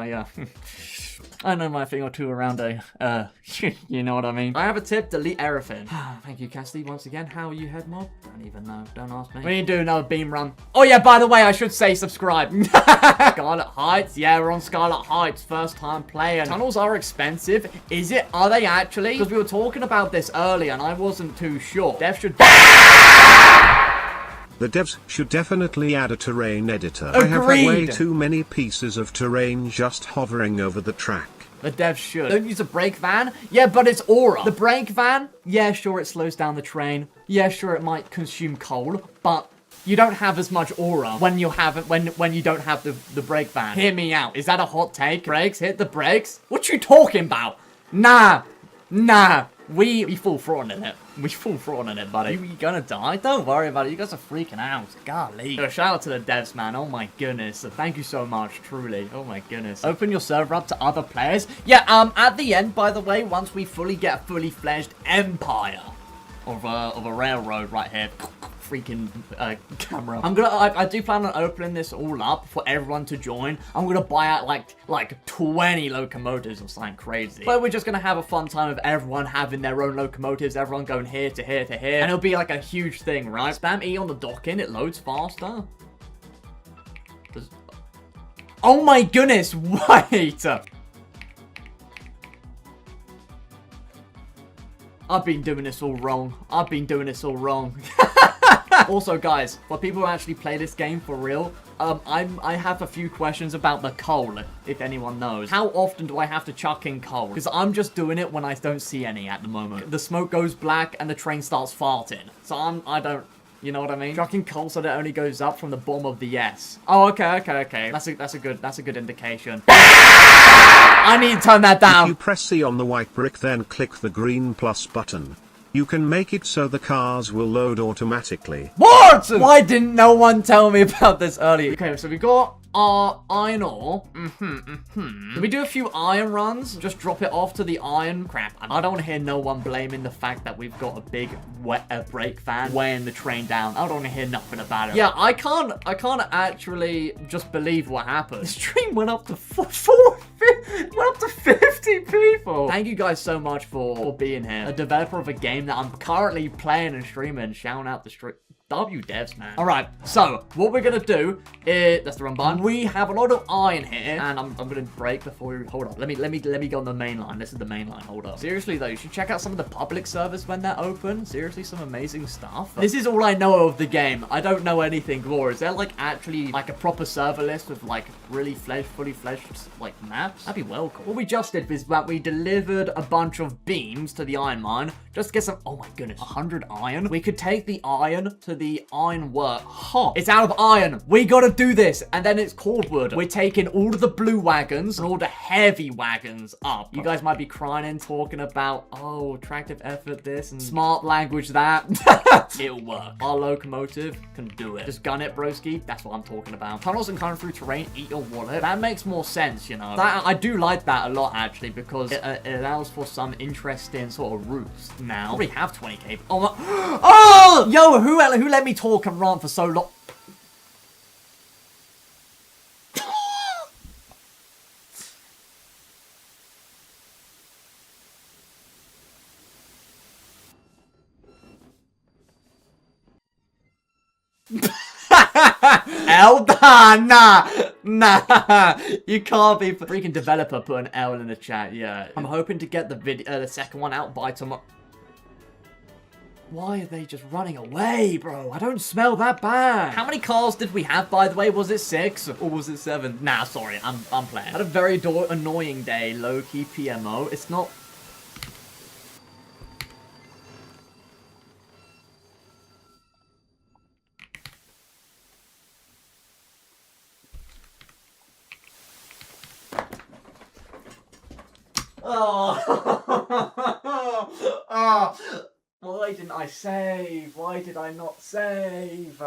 I know my thing or two around you know what I mean. I have a tip: delete everything. Thank you, Cassidy, once again. How are you, head mob? Don't even know. Don't ask me. We need to do another beam run. Oh yeah, by the way, I should say subscribe. Scarlet Heights. Yeah, we're on Scarlet Heights. First time playing. Tunnels are expensive. Is it? Are they actually? Because we were talking about this earlier, and I wasn't too sure. Dev should. The devs should definitely add a terrain editor. Agreed. I have had way too many pieces of terrain just hovering over the track. The devs should. Don't use a brake van. Yeah, but it's aura. The brake van, yeah, sure, it slows down the train. Yeah, sure, it might consume coal, but you don't have as much aura when you don't have the brake van. Hear me out. Is that a hot take? Brakes, hit the brakes. What you talking about? Nah. We full throttling in it. We full throttling in it, buddy. You gonna die? Don't worry about it. You guys are freaking out. Golly. So shout out to the devs, man. Oh my goodness. Thank you so much, truly. Oh my goodness. Open your server up to other players. Yeah, at the end, by the way, once we get a fully fledged empire of a railroad right here. Freaking camera. I do plan on opening this all up for everyone to join. I'm gonna buy out like 20 locomotives or something crazy. But we're just gonna have a fun time of everyone having their own locomotives, everyone going here to here to here, and it'll be like a huge thing, right? Spam E on the docking, it loads faster. Oh my goodness, wait! I've been doing this all wrong. I've been doing this all wrong. Also, guys, for people who actually play this game for real, I have a few questions about the coal, if anyone knows. How often do I have to chuck in coal? Because I'm just doing it when I don't see any at the moment. The smoke goes black and the train starts farting. So I don't... You know what I mean? Chucking coal so that it only goes up from the bottom of the S. Oh, okay. That's a good indication. I need to turn that down. If you press C on the white brick, then click the green plus button. You can make it so the cars will load automatically. What? Why didn't no one tell me about this earlier? Okay, so we got our iron ore. Can we do a few iron runs? Just drop it off to the iron. Crap. I don't want to hear no one blaming the fact that we've got a big brake fan weighing the train down. I don't want to hear nothing about it. Yeah, I can't actually just believe what happened. The stream went up to 50 people. Thank you guys so much for being here. A developer of a game that I'm currently playing and streaming. Shouting out the stream. W devs, man. Alright, so what we're gonna do is that's the wrong button. We have a lot of iron here, and I'm gonna break before we hold up. Let me go on the main line. This is the main line. Hold up. Seriously though, you should check out some of the public servers when they're open. Seriously, some amazing stuff. This is all I know of the game. I don't know anything more. Is there like actually like a proper server list with like really fully fledged like maps? That'd be well cool. What we just did was that we delivered a bunch of beams to the iron mine just to get some. Oh my goodness, 100 iron. We could take the iron to the iron work. It's out of iron. We gotta do this. And then it's cordwood. We're taking all of the blue wagons and all the heavy wagons up. You guys might be crying and talking about, oh, attractive effort this and smart language that. It'll work. Our locomotive can do it. Just gun it, broski. That's what I'm talking about. Tunnels and cutting through terrain, eat your wallet. That makes more sense, you know. I do like that a lot, actually, because it allows for some interesting sort of routes. Now, we have 20k. Oh, my. Oh! Yo, who let me talk and rant for so long? Nah, you can't be freaking developer put an L in the chat. Yeah, I'm hoping to get the second one out by tomorrow. Why are they just running away, bro? I don't smell that bad. How many cars did we have, by the way? Was it 6 or was it 7? Nah, sorry, I'm playing. Had a very annoying day, low-key PMO. It's not. Why didn't I save? Why did I not save?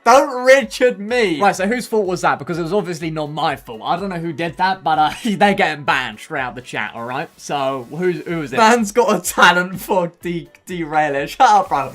Don't Richard me! Right, so whose fault was that? Because it was obviously not my fault. I don't know who did that, but they're getting banned straight out the chat, alright? So, who is it? Man's got a talent for derailing. Shut up, bro.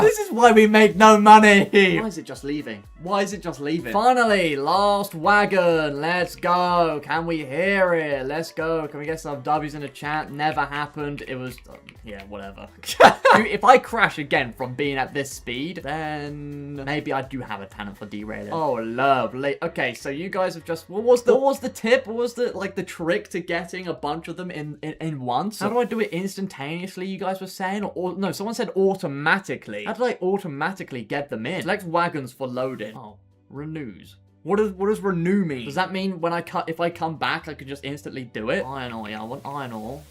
This is why we make no money. Why is it just leaving? Why is it just leaving? Finally, last wagon. Let's go. Can we hear it? Let's go. Can we get some W's in the chat? Never happened. It was... yeah, whatever. Dude, if I crash again from being at this speed, then maybe I do have a talent for derailing. Oh, lovely. Okay, so you guys have just... What was the tip? What was the trick to getting a bunch of them in once? How do I do it instantaneously, you guys were saying? Or no, someone said automatically. How did I automatically get them in? Select wagons for loading. Oh, renews. What does renew mean? Does that mean when if I come back, I could just instantly do it? Iron ore, yeah, I want iron ore.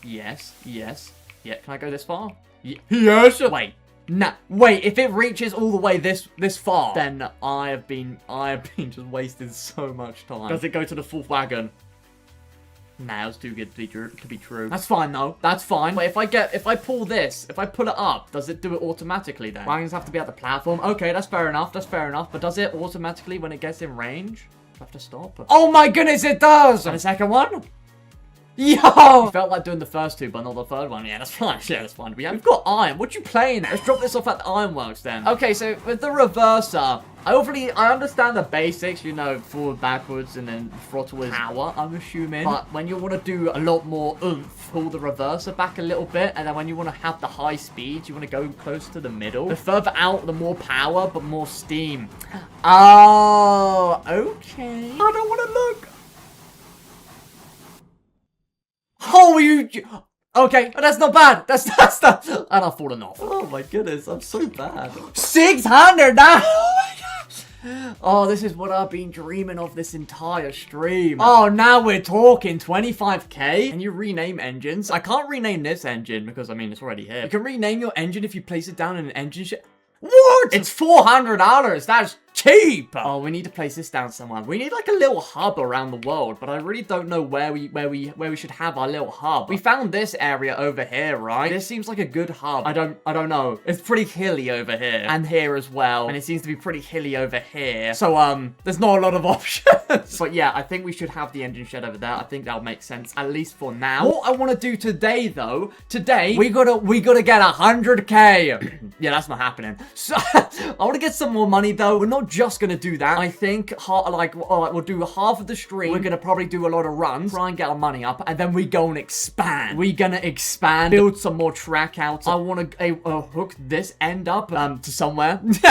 Yes. Yeah, can I go this far? Yes! Wait. Nah, wait, if it reaches all the way this far, then I have been just wasting so much time. Does it go to the fourth wagon? Nah, it's too good to be true. That's fine though. That's fine. But if I pull it up, does it do it automatically then? Wagons have to be at the platform. Okay, that's fair enough. But does it automatically when it gets in range? Do I have to stop? Oh my goodness, it does! And the second one? Yo! Felt like doing the first two, but not the third one. Yeah, that's fine. Yeah, that's fine. We've got iron. What you playing at? Let's drop this off at the ironworks then. Okay, so with the reverser, I understand the basics, you know, forward, backwards, and then throttle is power, I'm assuming. But when you want to do a lot more oomph, pull the reverser back a little bit, and then when you want to have the high speeds, you want to go close to the middle. The further out, the more power, but more steam. Oh, okay. I don't want to look. Oh, you... Okay, that's not bad. That's not... And I've fallen off. Oh my goodness, I'm so bad. 600 now! Oh, this is what I've been dreaming of this entire stream. Oh, now we're talking 25k. Can you rename engines? I can't rename this engine because, I mean, it's already here. You can rename your engine if you place it down in an engine ship. What? It's $400. That's cheap. Oh, we need to place this down somewhere. We need like a little hub around the world, but I really don't know where we should have our little hub. We found this area over here, right? This seems like a good hub. I don't know. It's pretty hilly over here and here as well, and it seems to be pretty hilly over here. So there's not a lot of options. But yeah, I think we should have the engine shed over there. I think that'll make sense at least for now. What I want to do today, though, we gotta get 100k. Yeah, that's not happening. So I want to get some more money though. We're not just gonna do that. I think we'll do half of the stream. We're gonna probably do a lot of runs, try and get our money up, and then we go and expand. We're gonna expand, build some more track out. I want to hook this end up to somewhere. We've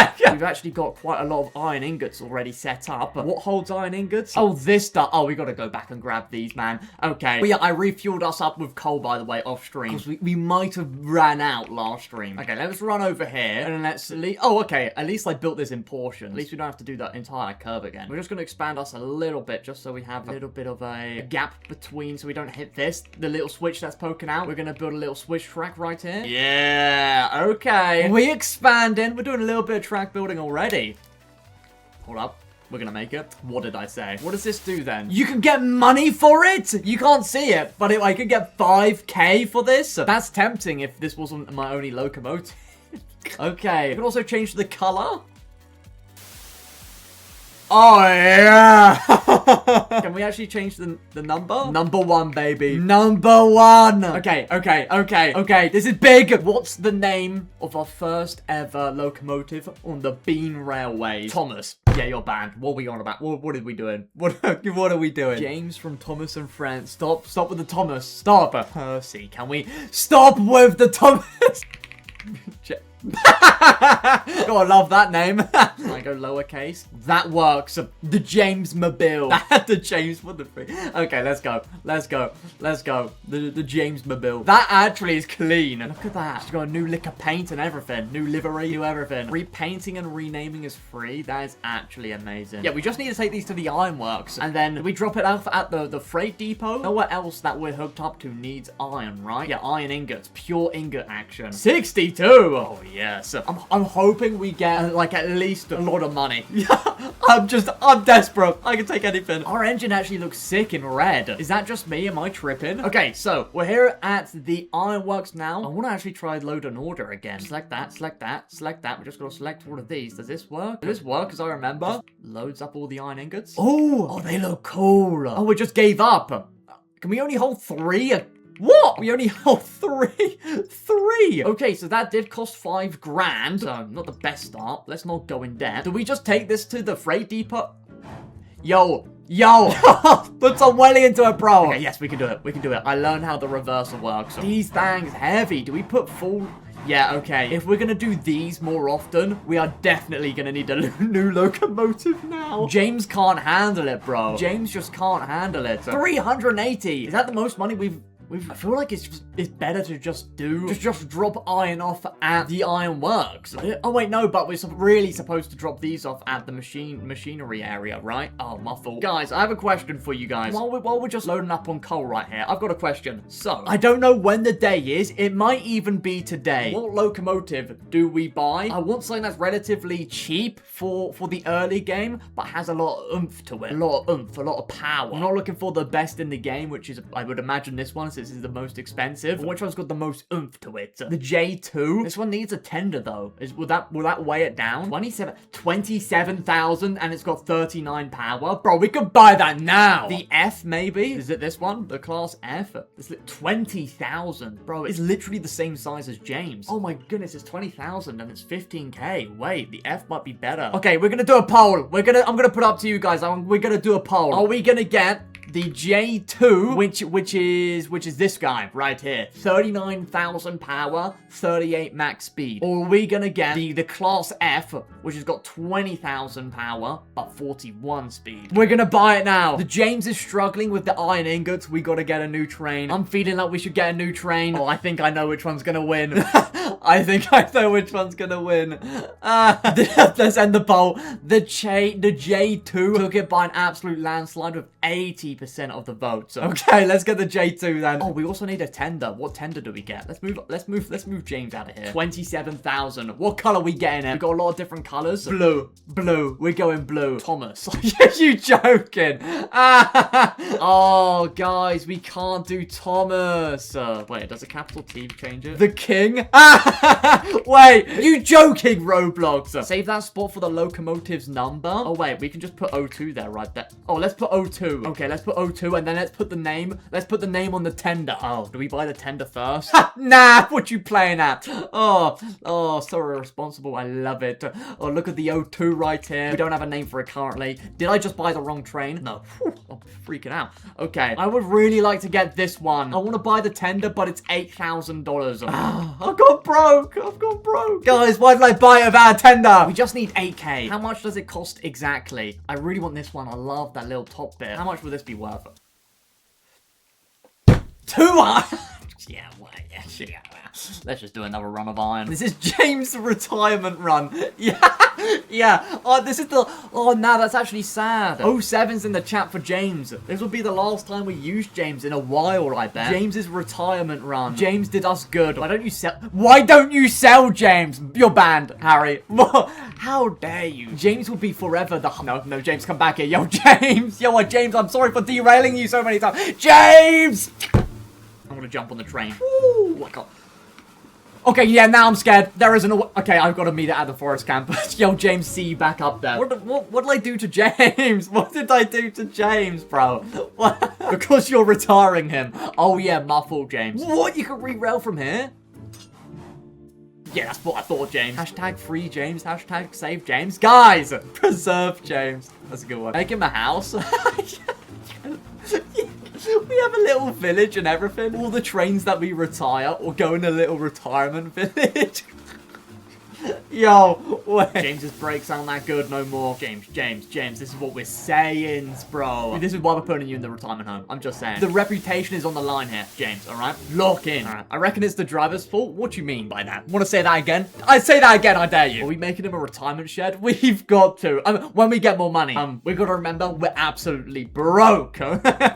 actually got quite a lot of iron ingots already set up. What holds iron ingots? Oh, this stuff. Oh, we gotta go back and grab these, man. Okay. But yeah, I refueled us up with coal, by the way, off stream, because we might have ran out last stream. Okay, let's run over here and then let's leave. Oh, okay. At least I built this in portions. At least we don't have to do that entire curve again. We're just going to expand us a little bit just so we have a little bit of a gap between so we don't hit the little switch that's poking out. We're going to build a little switch track right here. Yeah, okay. We're expanding. We're doing a little bit of track building already. Hold up. We're gonna make it. What did I say? What does this do then? You can get money for it? You can't see it, but I could get 5k for this? That's tempting if this wasn't my only locomotive. Okay. You can also change the color. Oh, yeah. Can we actually change the number? Number 1, baby. Number 1. Okay. This is big. What's the name of our first ever locomotive on the Bean Railway? Thomas. Yeah, you're banned. What are we on about? What are we doing? What are we doing? James from Thomas and Friends. Stop with the Thomas. Stop. Percy, can we stop with the Thomas? Gotta love that name. I go lowercase. That works. The James Mobile. The James, what the freak? Okay, let's go. The James Mobile. That actually is clean. Look at that. She's got a new lick of paint and everything. New livery, new everything. Repainting and renaming is free. That is actually amazing. Yeah, we just need to take these to the ironworks. And then we drop it off at the freight depot. Nowhere else that we're hooked up to needs iron, right? Yeah, iron ingots. Pure ingot action. 62. Oh, yes. I'm hoping we get, like, at least a lot of money. I'm desperate. I can take anything. Our engine actually looks sick in red. Is that just me? Am I tripping? Okay, so we're here at the ironworks now. I want to actually try load and order again. Select that, select that, select that. We're just going to select all of these. Does this work? Does this work, as I remember? Just loads up all the iron ingots. Oh, they look cool. Oh, we just gave up. Can we only hold 3? What? We only hold 3. 3. Okay, so that did cost 5 grand. So, not the best start. Let's not go in debt. Do we just take this to the freight depot? Yo. Put some welly into it, bro. Okay, yes, we can do it. I learned how the reverser works. These things heavy. Do we put full... Yeah, okay. If we're gonna do these more often, we are definitely gonna need a new locomotive now. James can't handle it, bro. James just can't handle it. 380. Is that the most money we've... I feel like it's better to just drop iron off at the ironworks. Oh wait, no, but we're really supposed to drop these off at the machinery area, right? Oh, my fault. Guys, I have a question for you guys. While we're just loading up on coal right here, I've got a question. So, I don't know when the day is. It might even be today. What locomotive do we buy? I want something that's relatively cheap for the early game, but has a lot of oomph to it. A lot of oomph, a lot of power. I'm not looking for the best in the game, which is, I would imagine this one, this is the most expensive. Which one's got the most oomph to it? The J2. This one needs a tender though. Will that weigh it down? 27,000 and it's got 39 power. Bro, we could buy that now. The F maybe? Is it this one? The class F? It's 20,000. Bro, it's literally the same size as James. Oh my goodness, it's 20,000 and it's 15k. Wait, the F might be better. Okay, we're gonna do a poll. I'm gonna put up to you guys. We're gonna do a poll. Are we gonna get the J2, which is this guy right here, 39,000 power, 38 max speed, or are we gonna get the class F, which has got 20,000 power but 41 speed? We're gonna buy it now. The James is struggling with the iron ingots. We gotta get a new train. I'm feeling like we should get a new train. Oh, I think I know which one's gonna win. I think I know which one's gonna win. Let's end the poll. The J2 took it by an absolute landslide with 80% of the votes. Okay, let's get the J2 then. Oh, we also need a tender. What tender do we get? Let's move James out of here. 27,000. What color we getting in? We got a lot of different colors. Blue. We're going blue. Thomas. Are you joking? Oh, guys, we can't do Thomas. Wait, does a capital T change it? The King? Wait, you joking, Roblox? Save that spot for the locomotive's number. Oh, wait, we can just put 02 there, right there. Oh, let's put 02. Okay, let's put 02, and then let's put the name. Let's put the name on the tender. Oh, do we buy the tender first? Nah, what you playing at? Oh, so irresponsible. I love it. Oh, look at the 02 right here. We don't have a name for it currently. Did I just buy the wrong train? No. Whew, I'm freaking out. Okay, I would really like to get this one. I want to buy the tender, but it's $8,000. I've gone broke. Guys, why did I buy it without a tender? We just need 8k. How much does it cost exactly? I really want this one. I love that little top bit. How much will this be worth? 200. Yeah, well, yeah. Let's just do another run of iron. This is James' retirement run. Yeah. Oh, this is the... Oh, no, that's actually sad. 07's in the chat for James. This will be the last time we use James in a while, I bet. James's retirement run. James did us good. Why don't you sell James? You're banned, Harry. How dare you? James will be forever the... No, James, come back here. Yo, James. James, I'm sorry for derailing you so many times. James! I'm gonna jump on the train. Ooh, I can't. Okay, yeah, now I'm scared. There isn't a... Okay, I've got to meet it at the forest camp. Yo, James, see you back up there. What did I do to James? What did I do to James, bro? What? Because you're retiring him. Oh, yeah, my fault, James. What? You can re-rail from here? Yeah, that's what I thought, James. Hashtag free James. Hashtag save James. Guys, preserve James. That's a good one. Make him a house. We have a little village and everything. All the trains that we retire will go in a little retirement village. Yo, wait. James's brakes aren't that good no more. James, this is what we're saying, bro. This is why we're putting you in the retirement home. I'm just saying. The reputation is on the line here, James, alright? Lock in. Alright, I reckon it's the driver's fault. What do you mean by that? Want to say that again? I say that again, I dare you. Are we making him a retirement shed? We've got to. When we get more money. We've got to remember we're absolutely broke.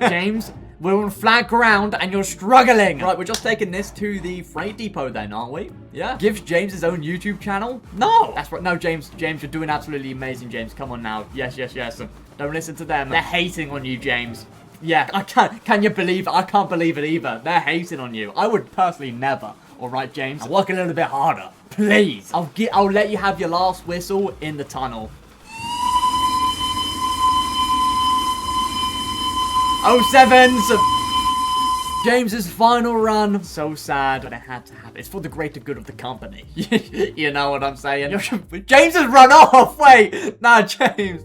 James, we're on flat ground and you're struggling. Right, we're just taking this to the freight depot then, aren't we? Yeah? Gives James his own YouTube channel? No! That's right. No, James, you're doing absolutely amazing, James. Come on now. Yes. Don't listen to them. They're hating on you, James. Yeah, I can't. Can you believe it? I can't believe it either. They're hating on you. I would personally never. All right, James? Now work a little bit harder. Please. I'll let you have your last whistle in the tunnel. 07's James's final run. So sad, but it had to happen. It's for the greater good of the company. You know what I'm saying? James has run off. Wait, nah, James.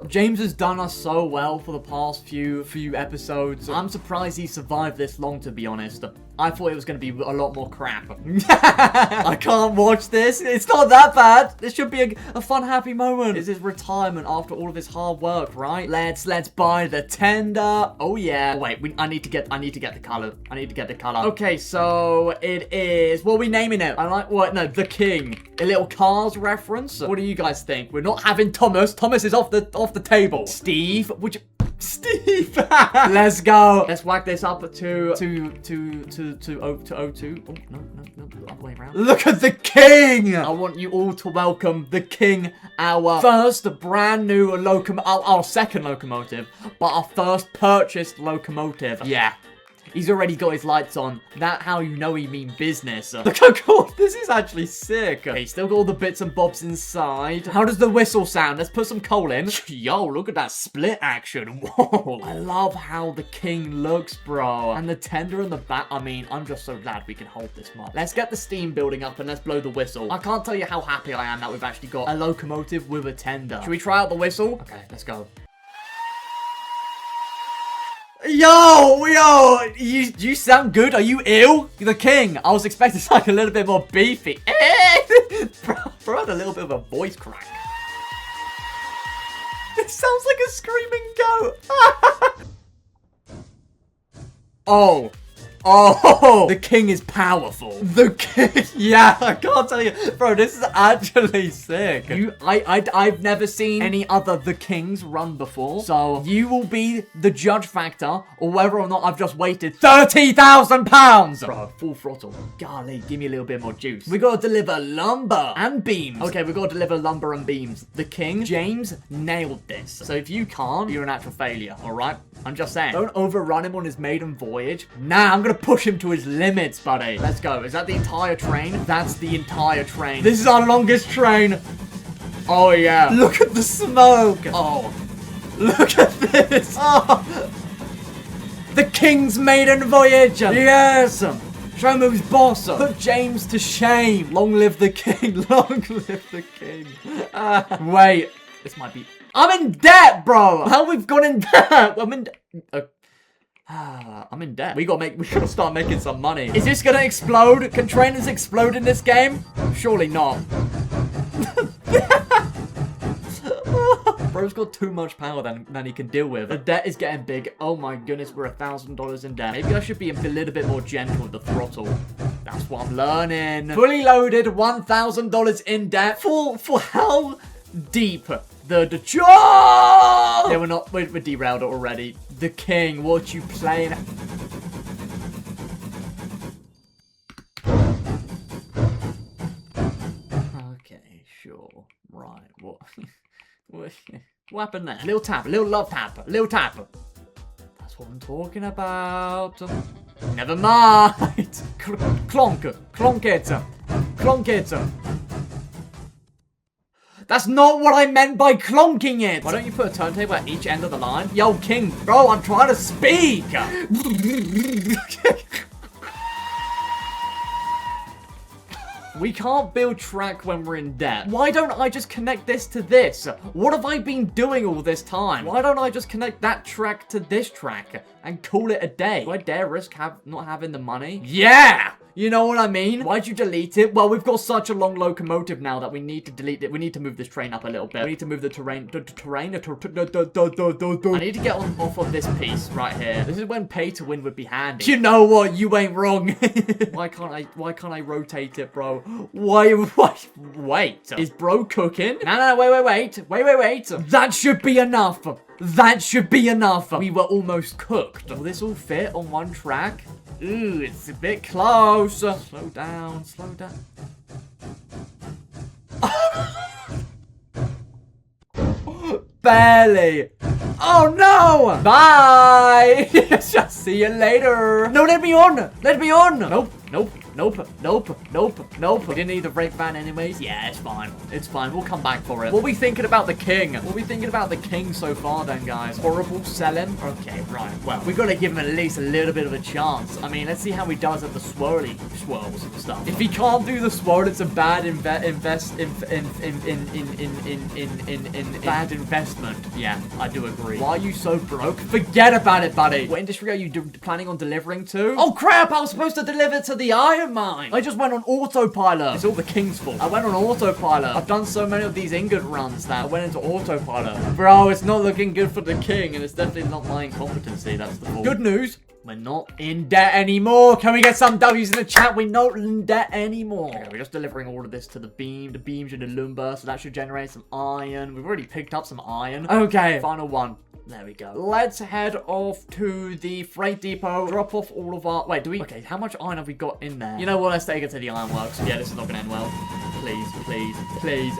James has done us so well for the past few episodes. I'm surprised he survived this long, to be honest. I thought it was going to be a lot more crap. I can't watch this. It's not that bad. This should be a fun, happy moment. It's his retirement after all of his hard work, right? Let's buy the tender. Oh yeah. Oh, wait, I need to get the color. Okay, so it is. What are we naming it? No, the King. A little Cars reference. What do you guys think? We're not having Thomas. Thomas is off the table. Steve, Steve! Let's go. Let's whack this up to 02. Oh, no, other way around. Look at the King! I want you all to welcome the King, our first brand new our second locomotive, but our first purchased locomotive. Yeah. He's already got his lights on. That's how you know he mean business. Look how cool. This is actually sick. Okay, still got all the bits and bobs inside. How does the whistle sound? Let's put some coal in. Yo, look at that split action. Whoa. I love how the king looks, bro. And the tender in the back. I mean, I'm just so glad we can hold this much. Let's get the steam building up and let's blow the whistle. I can't tell you how happy I am that we've actually got a locomotive with a tender. Should we try out the whistle? Okay, let's go. Yo, you sound good. Are you ill? You're the king. I was expecting something a little bit more beefy. Bro had a little bit of a voice crack. It sounds like a screaming goat. Oh, the king is powerful. The king, yeah, I can't tell you, bro. This is actually sick. I've never seen any other the kings run before, so you will be the judge factor, or whether or not I've just wasted £30,000. Bro, full throttle. Golly, give me a little bit more juice. We gotta deliver lumber and beams. Okay, we gotta deliver lumber and beams. The king, James, nailed this. So if you can't, you're an actual failure. All right, I'm just saying. Don't overrun him on his maiden voyage. Nah, I'm gonna push him to his limits, buddy. Let's go. Is that the entire train? That's the entire train. This is our longest train. Oh, yeah. Look at the smoke. Oh, look at this. Oh. The king's maiden voyage. Yes. Show him who's boss. Put James to shame. Long live the king. Long live the king. Wait. This might be... I'm in debt, bro. How we've gone in debt? I'm in... I'm in debt. We gotta start making some money. Is this gonna explode? Can trainers explode in this game? Surely not. Bro's got too much power than he can deal with. The debt is getting big. Oh my goodness, we're $1,000 in debt. Maybe I should be a little bit more gentle with the throttle. That's what I'm learning. Fully loaded, $1,000 in debt. For how deep? The job! Yeah, we're derailed already. The king, what you playing? Okay, sure. Right, what? What happened there? Little tap, little love tap, little tap. That's what I'm talking about. Never mind. Clonk it, clonk it. That's not what I meant by clonking it! Why don't you put a turntable at each end of the line? Yo, king, bro, I'm trying to speak! We can't build track when we're in debt. Why don't I just connect this to this? What have I been doing all this time? Why don't I just connect that track to this track and call it a day? Do I dare risk not having the money? Yeah! You know what I mean? Why'd you delete it? Well, we've got such a long locomotive now that we need to delete it. We need to move this train up a little bit. We need to move the terrain. I need to get off of this piece right here. This is when pay to win would be handy. You know what? You ain't wrong. Why can't I rotate it, bro? Wait. Is bro cooking? No, wait. That should be enough. That should be enough. We were almost cooked. Will this all fit on one track? Ooh, it's a bit close. Slow down. Barely. Oh no! Bye! Just see you later. No, let me on! Nope. We didn't need the brake van anyways. Yeah, it's fine. We'll come back for it. What are we thinking about the king? So far then, guys? Horrible selling? Okay, right. Well, we gotta give him at least a little bit of a chance. I mean, let's see how he does at the swirls and stuff. If he can't do the swirl, it's a bad bad investment. Yeah, I do agree. Why are you so broke? Forget about it, buddy. What industry are you planning on delivering to? Oh crap, I was supposed to deliver to the iron mine. I just went on autopilot. It's all the king's fault. I went on autopilot. I've done so many of these ingot runs that I went into autopilot. Bro, it's not looking good for the king, and it's definitely not my incompetency. That's the fault. Good news. We're not in debt anymore. Can we get some W's in the chat? We're not in debt anymore. Okay, we're just delivering all of this to the beams and the lumber, so that should generate some iron. We've already picked up some iron. Okay, final one. There we go. Let's head off to the freight depot. Drop off all of our... Wait, do we... Okay, how much iron have we got in there? You know what? Let's take it to the ironworks. Yeah, this is not going to end well. Please.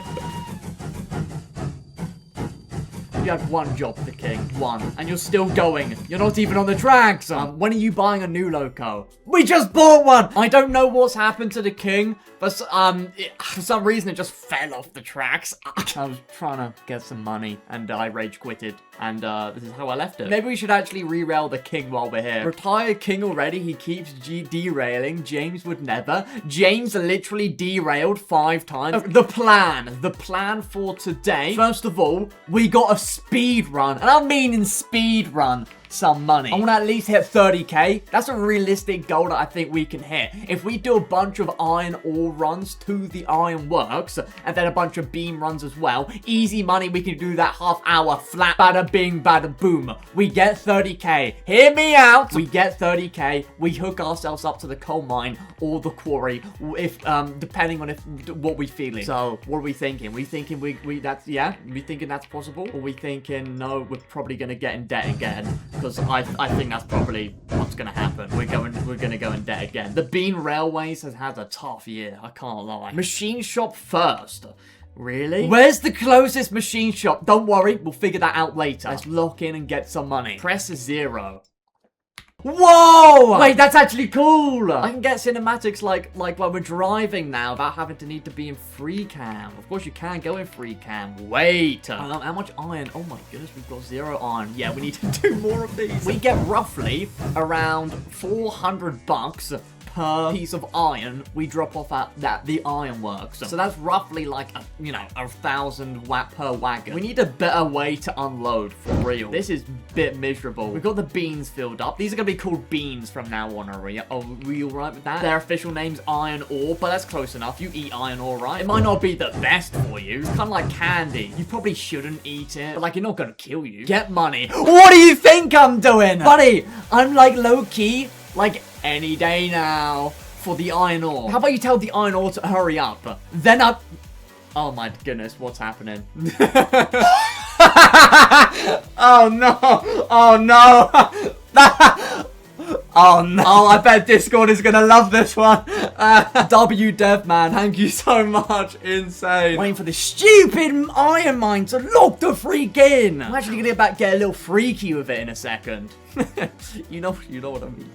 You had one job, the king. One. And you're still going. You're not even on the tracks. When are you buying a new loco? We just bought one! I don't know what's happened to the king, but for some reason it just fell off the tracks. I was trying to get some money, and I rage quitted. And this is how I left it. Maybe we should actually re-rail the king while we're here. Retired king already. He keeps derailing. James would never. James literally derailed 5 times. The plan for today. First of all, we got a speed run. And I'm meaning speed run. Some money. I want to at least hit 30k. That's a realistic goal that I think we can hit. If we do a bunch of iron ore runs to the iron works, and then a bunch of beam runs as well, easy money, we can do that half hour flat. Bada bing, bada boom. We get 30k. Hear me out. We get 30k. We hook ourselves up to the coal mine or the quarry, if depending on what we feeling. So what are we thinking? We thinking we thinking that's possible? Or we thinking no, we're probably gonna get in debt again? Because I think that's probably what's gonna happen. We're gonna go in debt again. The Bean Railways has had a tough year, I can't lie. Machine shop first. Really? Where's the closest machine shop? Don't worry, we'll figure that out later. Let's lock in and get some money. Press 0. Whoa! Wait, that's actually cool! I can get cinematics like when we're driving now without having to need to be in free cam. Of course you can go in free cam. Wait! How much iron? Oh my goodness, we've got 0 iron. Yeah, we need to do more of these. We get roughly around $400 per piece of iron we drop off at the ironworks. So that's roughly like a 1,000 watt per wagon. We need a better way to unload for real. This is a bit miserable. We've got the beans filled up. These are gonna be called beans from now on, are we all right with that? Their official name's iron ore, but that's close enough. You eat iron ore, right? It might not be the best for you. It's kind of like candy. You probably shouldn't eat it, but like, you're not gonna kill you. Get money. What do you think I'm doing? Buddy, I'm like low-key, like any day now for the iron ore. How about you tell the iron ore to hurry up? Then up. Oh my goodness, what's happening? Oh no! Oh no! Oh no! Oh, I bet Discord is gonna love this one. WDev man, thank you so much. Insane. Waiting for this stupid iron mine to lock the freak in. I'm actually gonna get a little freaky with it in a second. you know what I mean.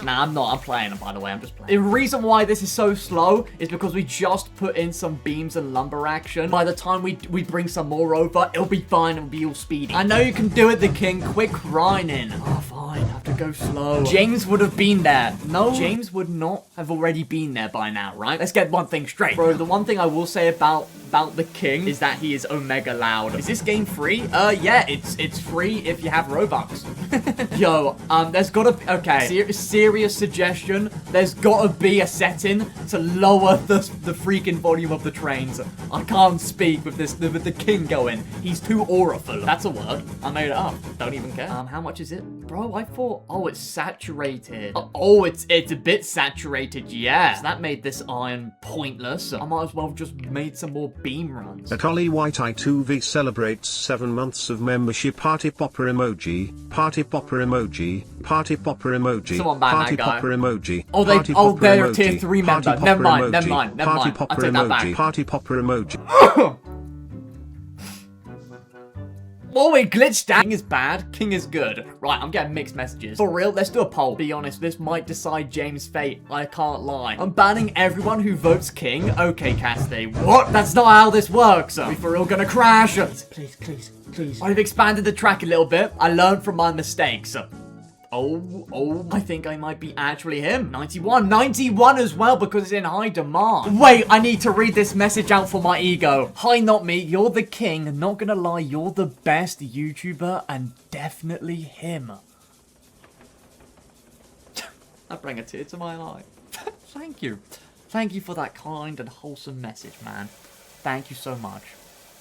Nah, I'm not. I'm playing, by the way. I'm just playing. The reason why this is so slow is because we just put in some beams and lumber action. By the time we bring some more over, it'll be fine. It'll be all speedy. I know you can do it, the king. Quick grinding. Oh, fine. Have to go slow. James would have been there. No, James would not have already been there by now, right? Let's get one thing straight. Bro, the one thing I will say about the king is that he is omega loud. Is this game free? Yeah, it's free if you have Robux. Yo, there's gotta be, okay, serious suggestion, there's gotta be a setting to lower the freaking volume of the trains. I can't speak with the king going. He's too auriful. That's a word. I made it up. Don't even care. How much is it? Bro, I thought, oh, it's saturated. Oh, it's a bit saturated, yeah. So that made this iron pointless. I might as well have just made some more beam runs. Akali White I2V celebrates 7 months of membership. Party popper emoji. Party popper emoji. Party popper emoji. Someone ban party that guy. Popper emoji. Oh, they're a tier 3 member. Never mind. Party popper I'll take that emoji. back. Party popper emoji. Oh, it glitched out. King is bad, king is good. Right, I'm getting mixed messages. For real, let's do a poll. Be honest, this might decide James' fate. I can't lie. I'm banning everyone who votes king. Okay, Casti. What? That's not how this works. Are we for real gonna crash? Please. I've expanded the track a little bit. I learned from my mistakes. Oh, I think I might be actually him. 91 as well, because it's in high demand. Wait, I need to read this message out for my ego. Hi, Notme, you're the king. Not gonna lie, you're the best YouTuber and definitely him. I bring a tear to my eye. Thank you. Thank you for that kind and wholesome message, man. Thank you so much.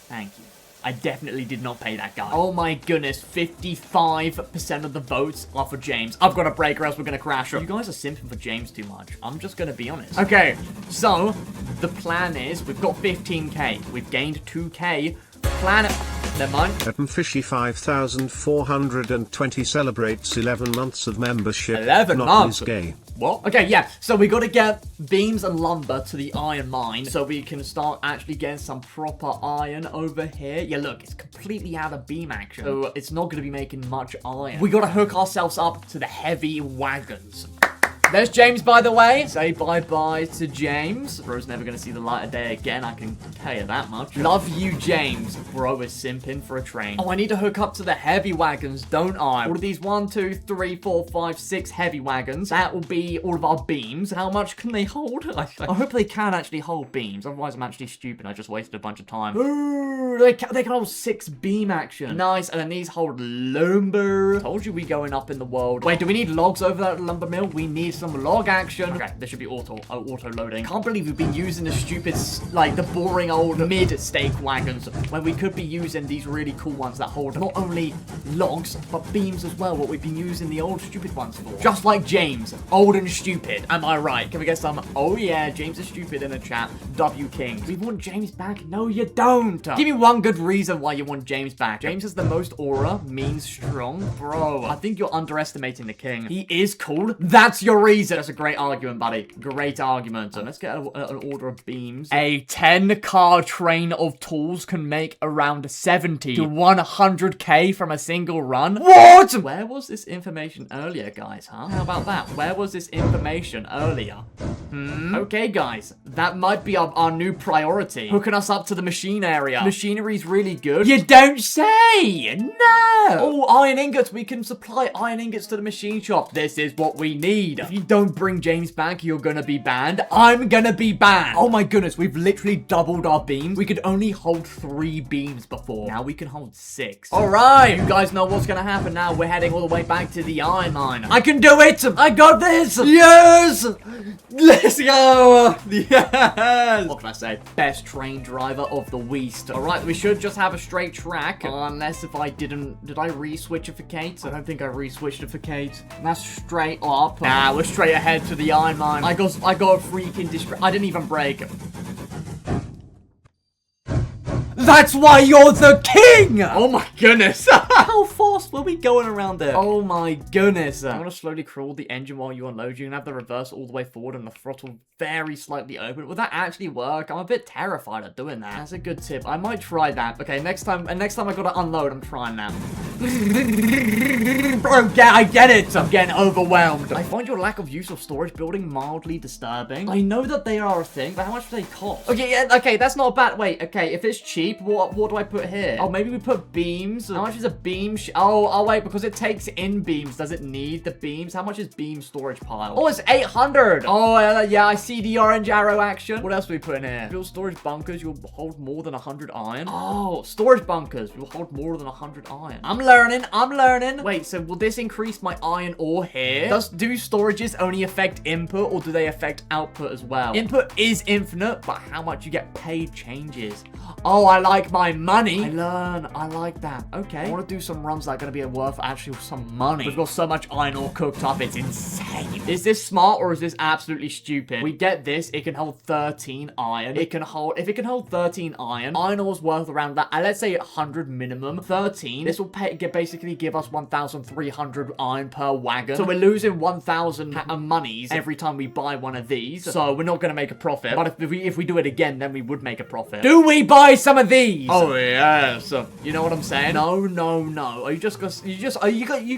Thank you. I definitely did not pay that guy. Oh my goodness, 55% of the votes are for James. I've got a break or else we're gonna crash. You guys are simping for James too much. I'm just gonna be honest. Okay, so the plan is we've got 15k. We've gained 2k. Plan it. Never mind. Fishy 5420 celebrates 11 months of membership. 11 months. Gay. What? Okay, yeah, so we gotta get beams and lumber to the iron mine so we can start actually getting some proper iron over here. Yeah, look, it's completely out of beam action, so it's not gonna be making much iron. We gotta hook ourselves up to the heavy wagons. There's James, by the way. Say bye-bye to James. Bro's never gonna see the light of day again, I can tell you that much. Love you, James. Bro is simping for a train. Oh, I need to hook up to the heavy wagons, don't I? All of these 1, 2, 3, 4, 5, 6 heavy wagons. That will be all of our beams. How much can they hold? I hope they can actually hold beams. Otherwise, I'm actually stupid. I just wasted a bunch of time. Ooh, they can hold 6 beam action. Nice, and then these hold lumber. Told you we going up in the world. Wait, do we need logs over that lumber mill? We need some log action. Okay, this should be auto loading. Can't believe we've been using the stupid, like, the boring old mid-stake wagons when we could be using these really cool ones that hold not only logs, but beams as well, what we've been using the old stupid ones for. Just like James, old and stupid. Am I right? Can we get some, oh yeah, James is stupid in a chat. W King. We want James back? No, you don't. Give me one good reason why you want James back. James has the most aura, means strong. Bro, I think you're underestimating the king. He is cool. That's your reason. That's a great argument, buddy. Great argument. So let's get an order of beams. A 10-car train of tools can make around 70 to 100k from a single run. What? Where was this information earlier, guys, huh? How about that? Where was this information earlier? Okay, guys. That might be our new priority. Hooking us up to the machine area. Machinery's really good. You don't say! No! Oh, iron ingots. We can supply iron ingots to the machine shop. This is what we need. If you don't bring James back, you're gonna be banned. I'm gonna be banned. Oh my goodness, we've literally doubled our beams. We could only hold 3 beams before. Now we can hold 6. All right, you guys know what's gonna happen now. We're heading all the way back to the iron mine. I can do it. I got this. Yes. Let's go. Yes. What can I say? Best train driver of the West. All right, we should just have a straight track. Unless if I didn't, did I re-switchificate? I don't think I re-switchificate. That's straight up. Nah, we're straight ahead to the iron mine. I got a freaking I didn't even break. That's why you're the king! Oh my goodness. How fast were we going around there? Oh my goodness. I'm gonna slowly crawl the engine while you unload. You can have the reverse all the way forward and the throttle very slightly open. Will that actually work? I'm a bit terrified of doing that. That's a good tip. I might try that. Okay, next time I gotta unload, I'm trying that. Bro, I get it. I'm getting overwhelmed. I find your lack of use of storage building mildly disturbing. I know that they are a thing, but how much do they cost? Okay, yeah, okay, that's not a bad. Wait, okay, if it's cheap, what do I put here? Oh, maybe we put beams. How much is a beam? Oh, wait, because it takes in beams. Does it need the beams? How much is beam storage pile? Oh, it's 800. Oh, yeah, I see the orange arrow action. What else do we put in here? Build storage bunkers. You'll hold more than 100 iron. Oh, storage bunkers. You'll hold more than 100 iron. I'm learning. Wait, so will this increase my iron ore here? Do storages only affect input or do they affect output as well? Input is infinite, but how much you get paid changes. Oh, I like my money. I like that. Okay. I want to do some runs that are going to be worth actually some money. We've got so much iron ore cooked up. It's insane. Is this smart or is this absolutely stupid? We get this. It can hold 13 iron. If it can hold 13 iron ore's worth around that. Let's say 100 minimum. 13. This will basically give us 1,300 iron per wagon. So we're losing 1,000 monies every time we buy one of these. So we're not going to make a profit. But if we do it again, then we would make a profit. Do we buy some of these? Oh yes. You know what I'm saying? No. Are you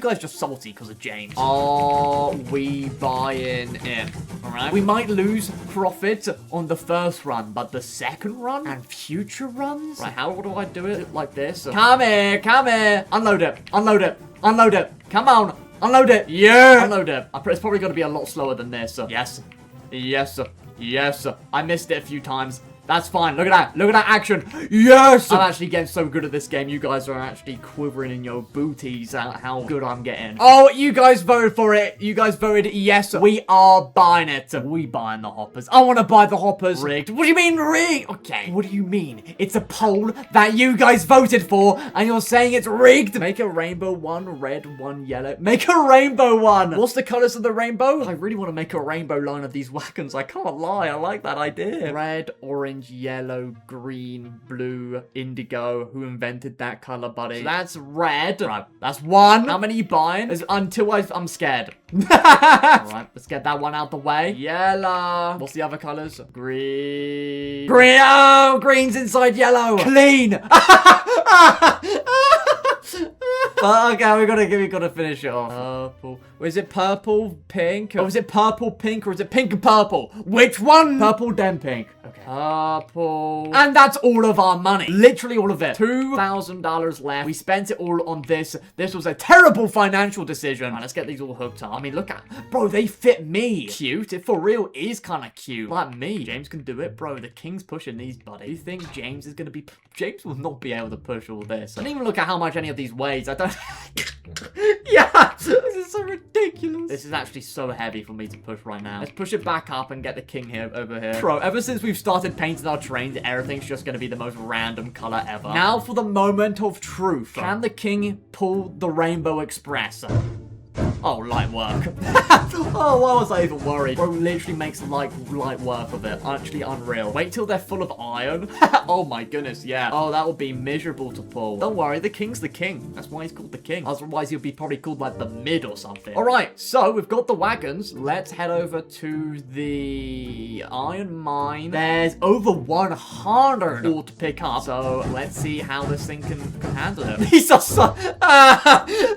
guys just salty because of James? Are we buying it? Alright. We might lose profit on the first run, but the second run and future runs? Right, how do I do it? Like this? Come here. Unload it. Come on. Unload it. Yeah. Unload it. It's probably going to be a lot slower than this. Yes. I missed it a few times. That's fine. Look at that action. Yes! I'm actually getting so good at this game. You guys are actually quivering in your booties at how good I'm getting. Oh, you guys voted for it. You guys voted yes. We are buying it. We buying the hoppers. I want to buy the hoppers. Rigged. What do you mean rigged? Okay. What do you mean? It's a poll that you guys voted for and you're saying it's rigged. Make a rainbow one, red, one yellow. Make a rainbow one. What's the colors of the rainbow? I really want to make a rainbow line of these wagons. I can't lie. I like that idea. Red, orange, orange, yellow, green, blue, indigo. Who invented that color, buddy? So that's red. Right, that's one. How many are you buying? Until I'm scared. Alright, let's get that one out the way. Yellow. What's the other colors? Green. Green. Oh, green's inside yellow. Clean. Okay, we gotta finish it off. Purple. Is it purple, pink? Oh, is it purple, pink, or is it pink and purple? Which one? Purple, then pink. Okay. Purple. And that's all of our money. Literally all of it. $2,000 left. We spent it all on this. This was a terrible financial decision. Right, let's get these all hooked up. I mean, look at... Bro, they fit me. Cute. It for real is kind of cute. Like me. James can do it. Bro, the king's pushing these, buddy. You think James is gonna be... James will not be able to push all this. I didn't even look at how much any of these weighs. I don't... Yeah! This is so ridiculous. This is actually so heavy for me to push right now. Let's push it back up and get the king here over here. Bro, ever since we've started painting our trains, everything's just gonna be the most random color ever. Now for the moment of truth. Can the king pull the Rainbow Express? Oh, light work. Oh, why was I even worried? Bro literally makes light work of it. Actually unreal. Wait till they're full of iron. Oh my goodness, yeah. Oh, that would be miserable to pull. Don't worry, the king's the king. That's why he's called the king. Otherwise, he'll be probably called like the mid or something. All right, so we've got the wagons. Let's head over to the iron mine. There's over 100 ore to pick up. So let's see how this thing can handle it. These are so...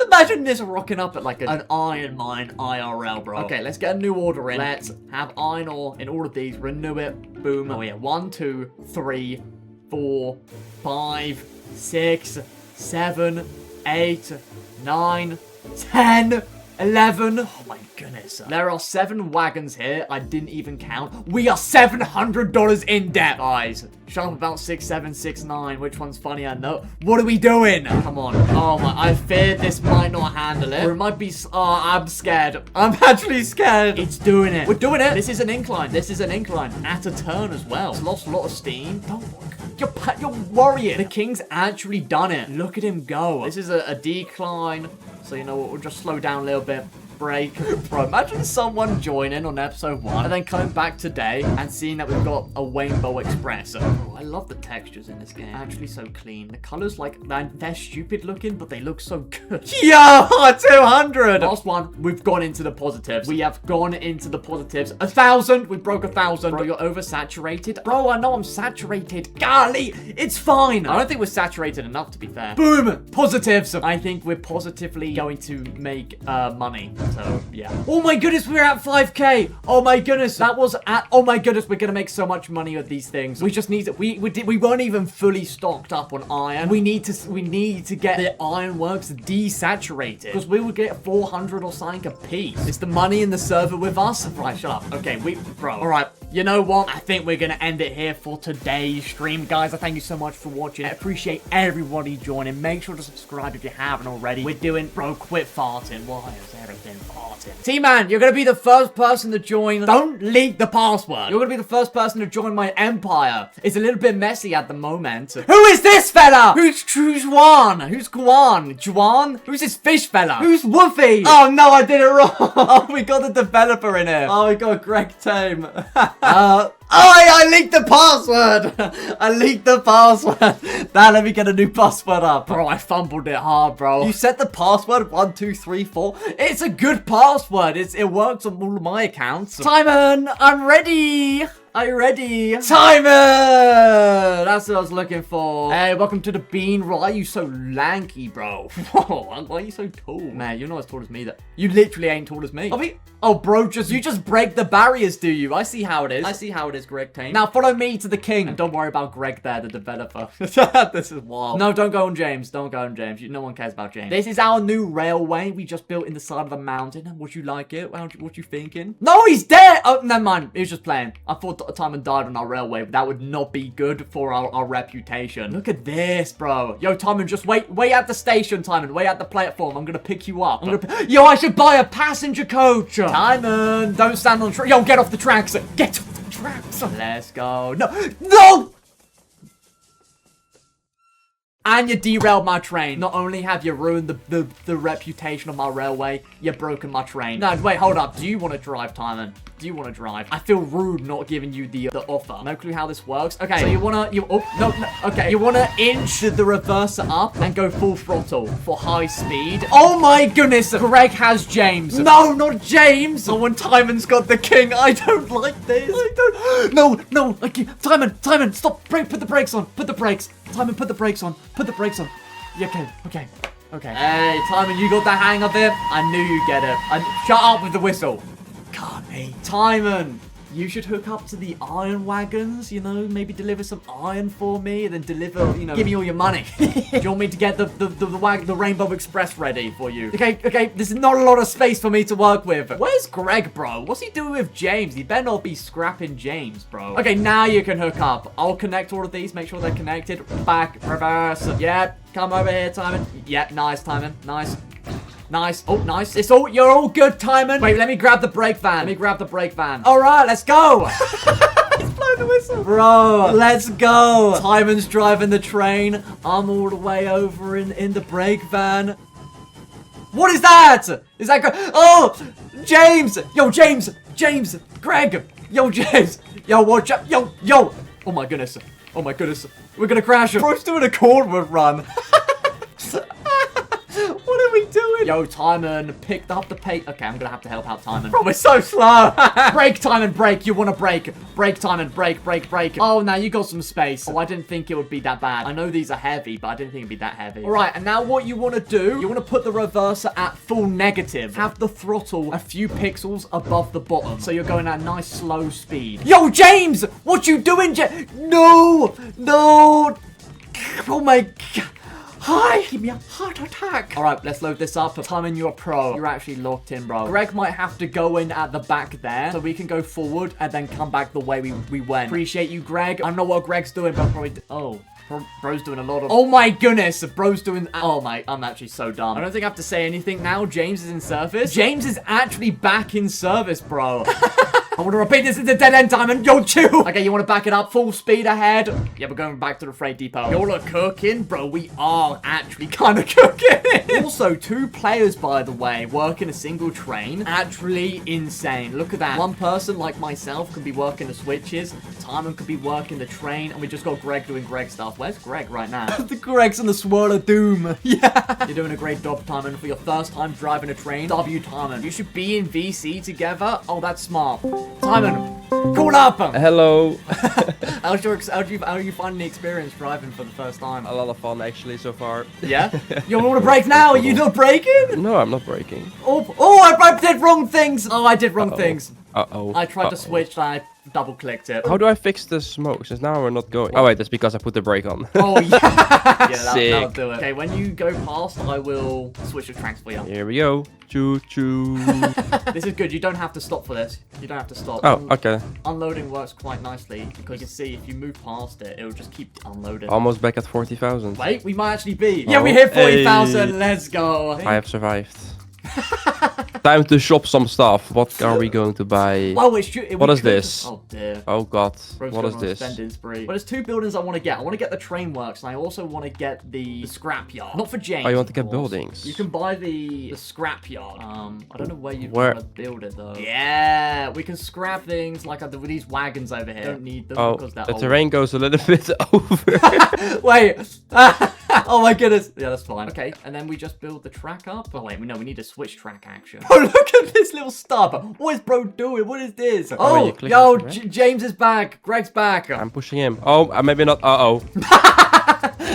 Imagine this rocking up at like an iron mine IRL, bro. Okay, let's get a new order in. Let's have iron ore in all of these. Renew it. Boom. Oh yeah. 1, 2, 3, 4, 5, 6, 7, 8, 9, 10, 11. Oh my goodness. There are 7 wagons here. I didn't even count. We are $700 in debt, guys. Shut up about 6, 7, 6, 9. Which one's funnier? No. What are we doing? Come on. Oh my. I fear this might not handle it. Or it might be... Oh, I'm scared. I'm actually scared. It's doing it. We're doing it. This is an incline. This is an incline. At a turn as well. It's lost a lot of steam. Don't worry. You're worrying. The king's actually done it. Look at him go. This is a decline. So, you know what? We'll just slow down a little bit. Break. Bro, imagine someone joining on episode 1 and then coming back today and seeing that we've got a Rainbow Express. Oh, I love the textures in this game. Actually so clean. The colors, like, they're stupid looking, but they look so good. Yo, 200! Last one, we've gone into the positives. We have gone into the positives. 1,000! We broke 1,000. Bro, you're oversaturated. Bro, I know I'm saturated. Golly, it's fine. I don't think we're saturated enough, to be fair. Boom! Positives. I think we're positively going to make money. So, yeah. Oh my goodness, we're at 5K. Oh my goodness, that was at... Oh my goodness, we're gonna make so much money with these things. We just need to... We weren't even fully stocked up on iron. We need to get the ironworks desaturated. Because we would get 400 or something a piece. Is the money in the server with us? Right, shut up. Okay, bro. All right. You know what? I think we're going to end it here for today's stream. Guys, I thank you so much for watching. I appreciate everybody joining. Make sure to subscribe if you haven't already. We're doing... Bro, quit farting. Why is everything farting? T-Man, you're going to be the first person to join. Don't leak the password. You're going to be the first person to join my empire. It's a little bit messy at the moment. Who is this fella? Who's Juan? Who's Guan? Juan? Who's this fish fella? Who's Woofy? Oh, no, I did it wrong. Oh, we got the developer in here. Oh, we got Greg Tame. I leaked the password. I leaked the password. Now let me get a new password up. Bro, I fumbled it hard, bro. You set the password 1, 2, 3, 4. It's a good password. It works on all of my accounts. Simon, I'm ready. Are you ready? Simon! That's what I was looking for. Hey, welcome to the bean. Why are you so lanky, bro? Whoa, why are you so tall? Man, you're not as tall as me. You literally ain't tall as me. Oh, bro, you just break the barriers, do you? I see how it is. I see how it is, Greg Tame. Now, follow me to the king. And don't worry about Greg there, the developer. This is wild. No, don't go on James. Don't go on James. No one cares about James. This is our new railway we just built in the side of a mountain. Would you like it? What you thinking? No, he's dead! Oh, never mind. He was just playing. I thought Timon died on our railway, but that would not be good for our reputation. Look at this, bro. Yo, Timon, just wait at the station, Timon. Wait at the platform. I'm gonna pick you up. Yo, I should buy a passenger coach. Timon, don't stand on the track. Yo, get off the tracks. Get off the tracks. Let's go. No! And you derailed my train. Not only have you ruined the reputation of my railway, you've broken my train. No, wait, hold up. Do you want to drive, Timon? do you want to drive? I feel rude not giving you the offer. No clue how this works. Okay, so you wanna, okay. You wanna inch the reverser up and go full throttle for high speed. Oh my goodness, Greg has James. No, not James. Oh, and Timon's got the king. I don't like this. I don't. No, like Timon, stop. Put the brakes on. Put the brakes. Timon, put the brakes on. Put the brakes on. Yeah, okay. Hey, Timon, you got the hang of it? I knew you'd get it. Shut up with the whistle. Can't me. Timon, you should hook up to the iron wagons, you know, maybe deliver some iron for me, and then deliver, you know, give me all your money. Do you want me to get the Rainbow Express ready for you? Okay, there's not a lot of space for me to work with. Where's Greg, bro? What's he doing with James? He better not be scrapping James, bro. Okay, now you can hook up. I'll connect all of these, make sure they're connected. Back, reverse. Yep, come over here, Timon. Yep, nice, Timon. Nice. Oh, nice. You're all good, Timon. Wait, let me grab the brake van. All right, let's go. He's blowing the whistle. Bro, let's go. Timon's driving the train. I'm all the way over in the brake van. What is that? Is that oh, James. Yo, James. Greg. Yo, James. Yo, watch out. Yo. Oh my goodness. We're gonna crash. Bro's doing a cornward run. What are we doing? Yo, Timon, picked up the pace. Okay, I'm gonna have to help out Timon. Bro, we're so slow. Brake, Timon, brake. You wanna brake. Brake, Timon, brake. Oh, now you got some space. Oh, I didn't think it would be that bad. I know these are heavy, but I didn't think it'd be that heavy. All right, and now what you wanna do, you wanna put the reverser at full negative. Have the throttle a few pixels above the bottom. So you're going at a nice slow speed. Yo, James, what you doing, No. Oh my God. Hi! Give me a heart attack! Alright, let's load this up. Timon, you're a pro. You're actually locked in, bro. Greg might have to go in at the back there, so we can go forward and then come back the way we went. Appreciate you, Greg. I don't know what Greg's doing, but probably... Bro's doing a lot of... Oh my goodness! Bro's doing... Oh my... I'm actually so dumb. I don't think I have to say anything now. James is in service. James is actually back in service, bro. I want to repeat this. It's a dead end, Timon. Yo, chill. Okay, you want to back it up? Full speed ahead. Yeah, we're going back to the freight depot. Y'all are cooking? Bro, we are actually kind of cooking. Also, 2 players, by the way, working a single train. Actually insane. Look at that. One person, like myself, can be working the switches. Timon could be working the train. And we just got Greg doing Greg stuff. Where's Greg right now? The Greg's in the swirl of doom. Yeah. You're doing a great job, Timon, for your first time driving a train. W, Timon. You should be in VC together. Oh, that's smart. Timon, call up! Hello. How are you finding the experience driving for the first time? A lot of fun actually so far. Yeah? You want to brake now? Are you not braking? No, I'm not braking. Oh, I did wrong things! Oh, I did wrong things. Uh-oh. I tried to switch and I double-clicked it. How do I fix the smoke? Since now we're not going. Oh wait, that's because I put the brake on. Oh yeah! That'll Sick. do it. Okay, when you go past, I will switch the tracks for you. Here we go. Choo-choo. This is good. You don't have to stop for this. You don't have to stop. Oh, okay. Unloading works quite nicely because you can see if you move past it, it'll just keep unloading. Almost back at 40,000. Wait, we might actually be. Yeah, we hit 40,000. Hey. Let's go. I have survived. Time to shop some stuff. What are we going to buy? Well, what is this? Oh dear. Oh god. Bro's what is going on a this? spending spree. But there's 2 buildings I want to get. I want to get the train works, and I also want to get the scrapyard. Not for James. Oh, you want to get of course. buildings? You can buy the scrapyard. I don't know where you Where? want to build it though. Yeah, we can scrap things like these wagons over here. Don't need them because they're the old. terrain goes a little bit over. Wait. Oh my goodness. Yeah, that's fine. Okay, and then we just build the track up. Oh wait, no, we need a switch track action. Oh, look at this little stub. What is bro doing? What is this? Oh, yo, James is back. Greg's back. I'm pushing him. Oh, maybe not. Uh-oh.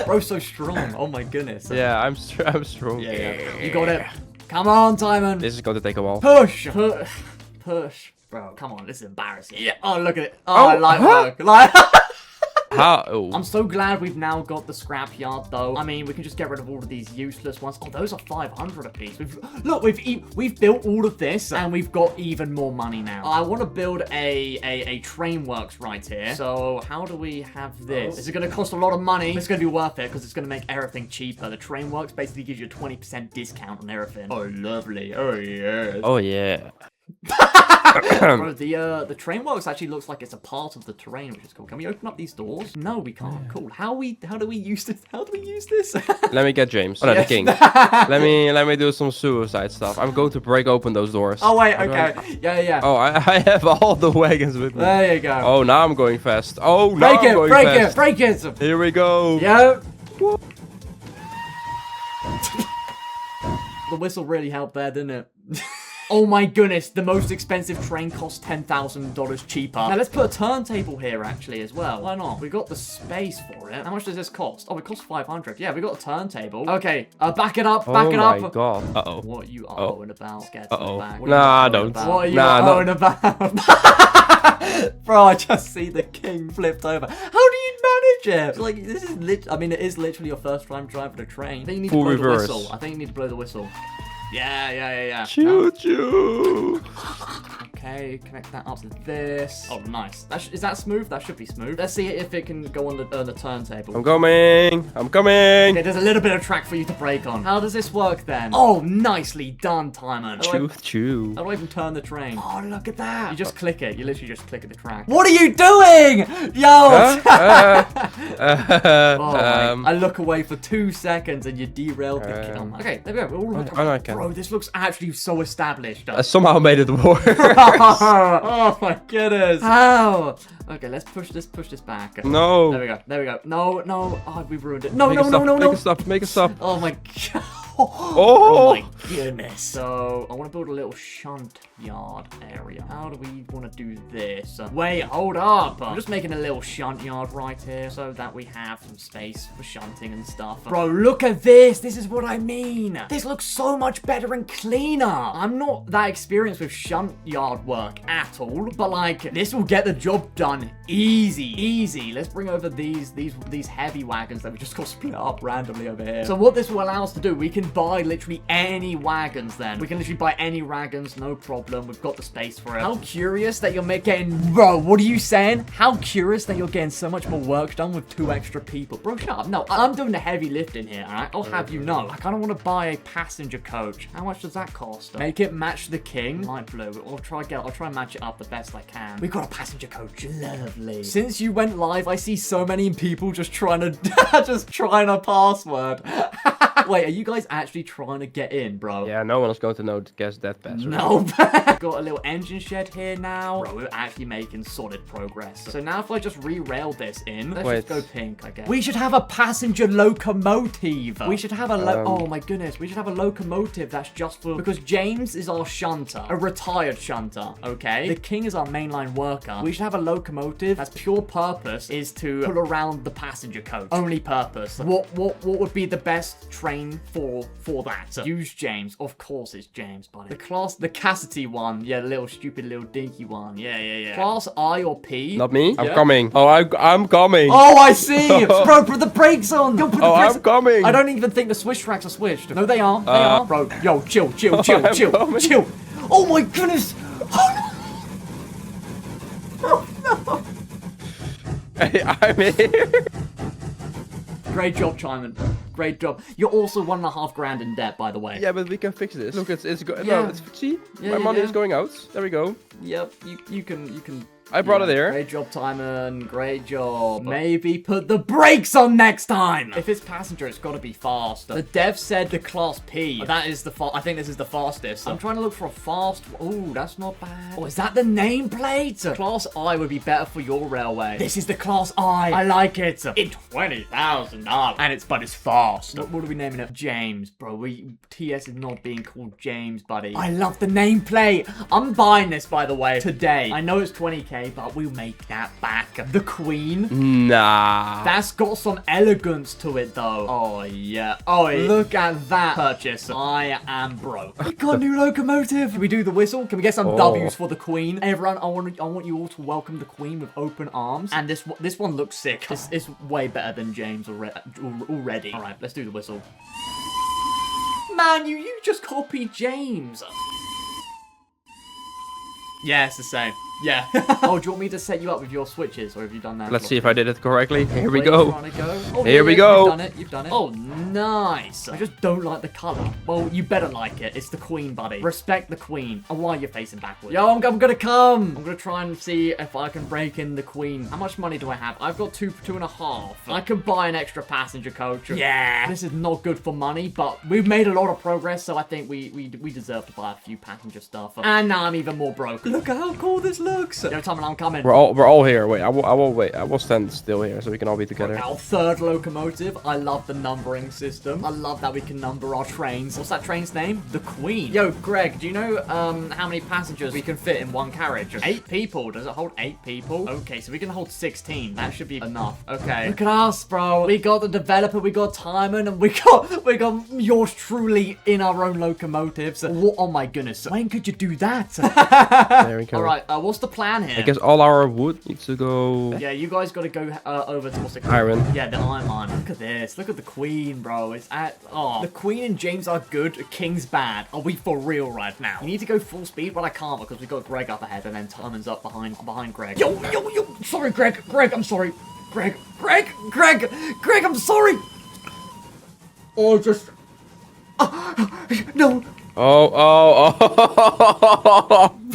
Bro's so strong. Oh my goodness. Yeah, I'm strong. Yeah. You got it. Come on, Timon. This is going to take a while. Push. Push. Bro, come on. This is embarrassing. Yeah. Oh, look at it. Oh, light work. How? Oh. I'm so glad we've now got the scrapyard, though. I mean, we can just get rid of all of these useless ones. Oh, those are 500 apiece. We've built all of this, and we've got even more money now. I want to build a train works right here. So how do we have this? Is it going to cost a lot of money? It's going to be worth it because it's going to make everything cheaper. The train works basically gives you a 20% discount on everything. Oh, lovely. Oh, yeah. Oh, yeah. Bro, the train works actually looks like it's a part of the terrain, which is cool. Can we open up these doors? No, we can't. Cool. How do we use this? How do we use this? Let me get James. Oh, no, the king. let me do some suicide stuff. I'm going to break open those doors. Oh wait, okay. Yeah. Oh, I have all the wagons with me. There you go. Oh, now I'm going fast. Oh, now I'm going fast. Break it. Here we go. Yep. The whistle really helped there, didn't it? Oh my goodness, the most expensive train costs $10,000 cheaper. Now let's put a turntable here actually as well. Why not? We got the space for it. How much does this cost? Oh, it costs 500. Yeah, we got a turntable. Okay, back it up, back it up. Oh my god. Uh-oh. What you are owing about? Scared to the back. Nah, don't. What are you owing about? Bro, I just see the king flipped over. How do you manage it? Like, this is I mean, it is literally your first time driving a train. I think you need to blow the whistle. I think you need to blow the whistle. Yeah. Choo choo. Okay, connect that up to this. Oh, nice. Is that smooth? That should be smooth. Let's see if it can go on the turntable. I'm coming. Okay, there's a little bit of track for you to break on. How does this work then? Oh, nicely done, Timon. Choo. How do I even turn the train? Oh, look at that. You just click it. You literally just click at the track. What are you doing? Yo! I look away for 2 seconds and you derailed the king. Okay, there we go. We're all Bro, this looks actually so established. I somehow made it work. Oh my goodness. How? Okay, let's push this back. No. There we go. No. Oh, we ruined it. No. Make it stop. Oh my god. Oh my goodness. So, I want to build a little shunt yard area. How do we want to do this? Wait, hold up. I'm just making a little shunt yard right here so that we have some space for shunting and stuff. Bro, look at this. This is what I mean. This looks so much better and cleaner. I'm not that experienced with shunt yard work at all, but like, this will get the job done easy. Let's bring over these heavy wagons that we just got split up randomly over here. So what this will allow us to do, we can buy literally any wagons then. We can literally buy any wagons, no problem. We've got the space for it. How curious that you're getting... Bro, what are you saying? How curious that you're getting so much more work done with 2 extra people. Bro, shut up. No, I'm doing the heavy lifting here, alright? I'll have you know. I kind of want to buy a passenger coach. How much does that cost? Make it match the king. Light blue. I'll try and match it up the best I can. We got a passenger coach. Lovely. Since you went live, I see so many people just trying a password. Wait, are you guys actually trying to get in, bro? Yeah, no one is going to know to guess that password. No. Got a little engine shed here now. Bro, we're actually making solid progress. So now if I just re-rail this in, let's just go pink, I guess. We should have a passenger locomotive. We should have a oh my goodness. We should have a locomotive that's just for... Because James is our shunter. A retired shunter, okay? The king is our mainline worker. We should have a locomotive that's pure purpose is to pull around the passenger coach. Only purpose. What would be the best train for that? Use James. Of course it's James, buddy. The Kosii one. Yeah, the little stupid little dinky one. Yeah. Class I or P. Not me. I'm coming. Oh, I'm coming. Oh, I see. Bro, put the brakes on. Yo, put the brakes I'm coming. I don't even think the switch tracks are switched. No, they are. They are. Bro, yo, chill. Oh my goodness. Oh no. Hey, I'm here. Great job, Timon. Great job. You're also $1.5 grand in debt, by the way. Yeah, but we can fix this. Look, see, my money is going out. There we go. Yep, you can. I brought it there. Great job, Timon. Great job. Maybe put the brakes on next time. If it's passenger, it's got to be fast. The dev said the class P. That is I think this is the fastest. I'm trying to look for a fast... Oh, that's not bad. Oh, is that the nameplate? Class I would be better for your railway. This is the class I. I like it. It's $20,000. But it's fast. What are we naming it? James, bro. TS is not being called James, buddy. I love the nameplate. I'm buying this, by the way, today. I know it's 20k. But we'll make that back. The Queen? Nah. That's got some elegance to it, though. Oh, yeah. Oh, look at that purchase. I am broke. We got a new locomotive. Can we do the whistle? Can we get some W's for the Queen? Everyone, I want you all to welcome the Queen with open arms. And this one looks sick. This is way better than James already. All right, let's do the whistle. Man, you just copied James. Yeah, it's the same. Yeah. Oh, do you want me to set you up with your switches, or have you done that? Let's see if I did it correctly. Here we Where go. you trying to go? Oh, Here we go. You've done it. You've done it. Oh, nice. I just don't like the color. Well, you better like it. It's the queen, buddy. Respect the queen. And why you're facing backwards? Yo, I'm gonna come. I'm gonna try and see if I can break in the queen. How much money do I have? I've got two and a half. I can buy an extra passenger coach. Yeah. This is not good for money, but we've made a lot of progress, so I think we deserve to buy a few passenger stuff. And now I'm even more broke. Look at how cool this looks. Yo, Tom, I'm coming. We're all here. Wait, I will wait. I will stand still here so we can all be together. Our third locomotive. I love the numbering system. I love that we can number our trains. What's that train's name? The Queen. Yo, Greg, do you know how many passengers we can fit in one carriage? 8 people. Does it hold 8 people? Okay, so we can hold 16. That should be enough. Okay. Look at us, bro. We got the developer, we got Timon, and we got yours truly in our own locomotives. Oh my goodness. When could you do that? There we go. All right, what's the plan here? I guess all our wood needs to go. Yeah, you guys got to go over to what's it called? Iron. Yeah, the iron mine. Look at this. Look at the queen, bro. It's at... Oh, the queen and James are good. King's bad. Are we for real right now? We need to go full speed, but I can't because we got Greg up ahead and then Timon's up behind Greg. Yo. Sorry, Greg. Greg, I'm sorry. Greg, I'm sorry. Oh, just... no. Oh.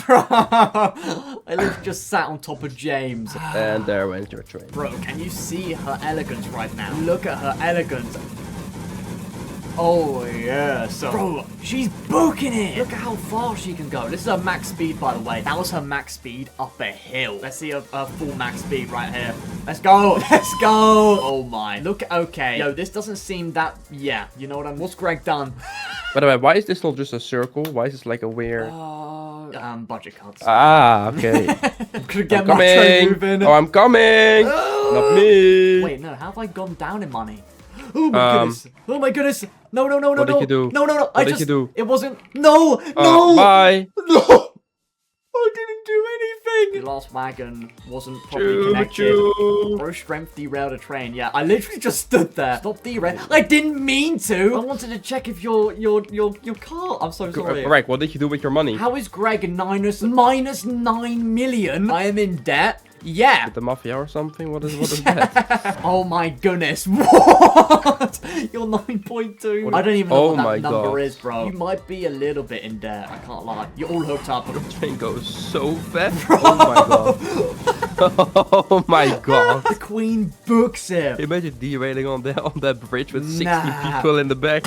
Bro, I literally just sat on top of James. And there went your train. Bro, can you see her elegance right now? Look at her elegance. Oh, yes. Bro, she's booking it. Look at how far she can go. This is her max speed, by the way. That was her max speed up a hill. Let's see her full max speed right here. Let's go. Let's go. Oh, my. Look, okay. Yo, this doesn't seem that... Yeah, you know what what's Greg done? By the way, why is this not just a circle? Why is this like a weird... Budget cuts. Ah, okay. I'm gonna get my train moving. Oh, I'm coming. Not me. Wait, no. How have I gone down in money? Oh my goodness! Oh my goodness! No! What did you do? No! What did you do? It wasn't. No! Bye. No! I didn't do anything. The last wagon wasn't properly connected. Bro, strength derailed a train. Yeah, I literally just stood there. Stop derail. I didn't mean to. I wanted to check if your car. I'm so sorry. Greg, what did you do with your money? How is Greg minus 9 million? I am in debt. Yeah. With the mafia or something? What is that? Oh my goodness. What? You're 9.2. I don't even know what that number is, bro. You might be a little bit in debt. I can't lie. You're all hooked up. The train goes so fast. Oh my god. Oh my god. The queen books him. Imagine derailing on that bridge with 60 people in the back.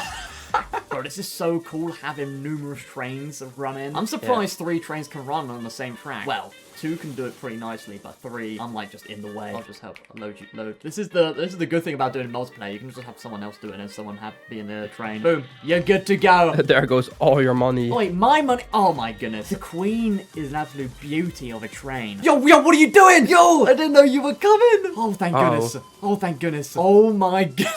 Bro, this is so cool having numerous trains running. I'm surprised 3 trains can run on the same track. Well, 2 can do it pretty nicely, but 3, I'm like just in the way. I'll just help load. This is the good thing about doing multiplayer. You can just have someone else do it and someone be in the train. Boom, you're good to go. There goes all your money. Oh, wait, my money. Oh my goodness. The queen is an absolute beauty of a train. Yo, what are you doing? Yo, I didn't know you were coming. Oh, thank goodness. Oh, thank goodness. Oh my god.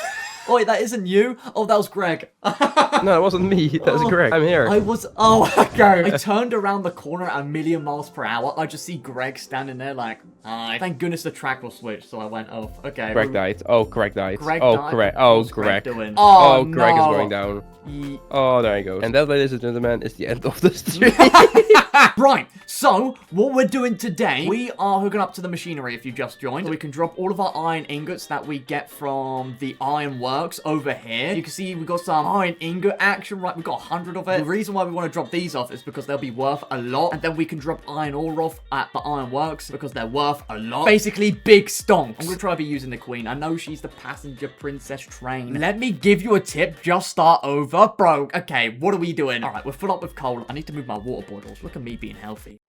Oh, wait, that isn't you? Oh, that was Greg. No, it wasn't me. That was Greg. I'm here. Okay. I turned around the corner at 1,000,000 miles per hour. I just see Greg standing there like, hi. Thank goodness the track was switched, so I went, oh, okay. Greg died. Oh, Greg died. Greg died? Greg. Oh, Greg. Doing? Oh, Greg is going down. Oh, there he goes. And that, ladies and gentlemen, is the end of the stream. Right, so what we're doing today, we are hooking up to the machinery if you just joined. So we can drop all of our iron ingots that we get from the iron works over here. You can see we've got some iron ingot action, right? We've got 100 of it. The reason why we want to drop these off is because they'll be worth a lot. And then we can drop iron ore off at the iron works because they're worth a lot. Basically, big stonks. I'm going to try to be using the queen. I know she's the passenger princess train. Let me give you a tip. Just start over. Bro, okay, what are we doing? All right, we're full up with coal. I need to move my water bottles. Look at me being healthy.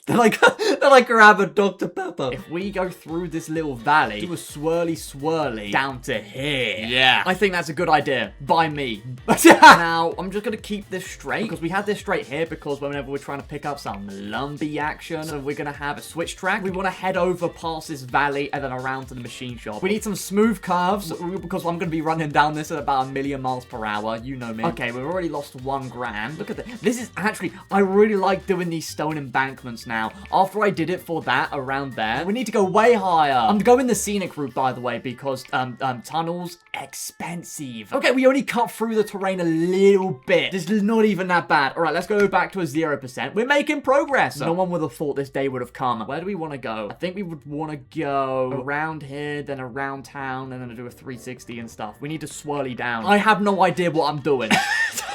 They're like grab a Dr. Pepper. If we go through this little valley, do a swirly down to here. Yeah. I think that's a good idea. By me. Now, I'm just going to keep this straight because we had this straight here because whenever we're trying to pick up some lumpy action, so we're going to have a switch track. We want to head over past this valley and then around to the machine shop. We need some smooth curves because I'm going to be running down this at about 1,000,000 miles per hour. You know me. Okay, we've already lost 1 grand. Look at this. This is actually, I really like doing these stone embankments now. now. After I did it for that around there, we need to go way higher. I'm going the scenic route, by the way, because tunnels expensive. Okay, we only cut through the terrain a little bit. This is not even that bad. All right, let's go back to a 0%. We're making progress. No one would have thought this day would have come. Where do we want to go? I think we would want to go around here, then around town, and then do a 360 and stuff. We need to swirly down. I have no idea what I'm doing.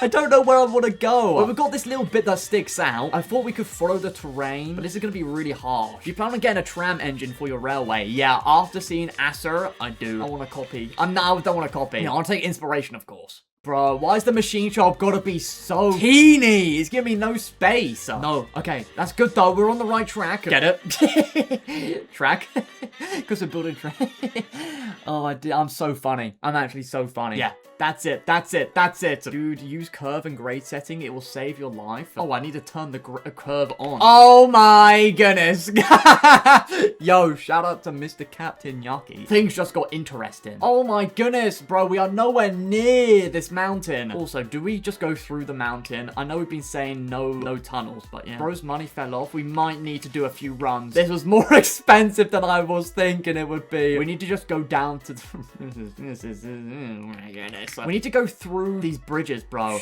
I don't know where I want to go. But we've got this little bit that sticks out. I thought we could follow the terrain, but this is going to be really harsh. Do you plan on getting a tram engine for your railway? Yeah, after seeing Acer, I do. I want to copy. I don't want to copy. You know, I'll take inspiration, of course. Bro, why is the machine shop gotta be so teeny? It's giving me no space. No, okay, that's good though. We're on the right track. Get it? Track? Because we're building track. Oh, I'm so funny. I'm actually so funny. Yeah, that's it. That's it. That's it. Dude, use curve and grade setting. It will save your life. Oh, I need to turn the curve on. Oh my goodness. Yo, shout out to Mr. Captain Yucky. Things just got interesting. Oh my goodness, bro. We are nowhere near this mountain. Also, do we just go through the mountain? I know we've been saying no tunnels, but yeah. Bro's money fell off. We might need to do a few runs. This was more expensive than I was thinking it would be. We need to just go down to this is oh my goodness. We need to go through these bridges, bro.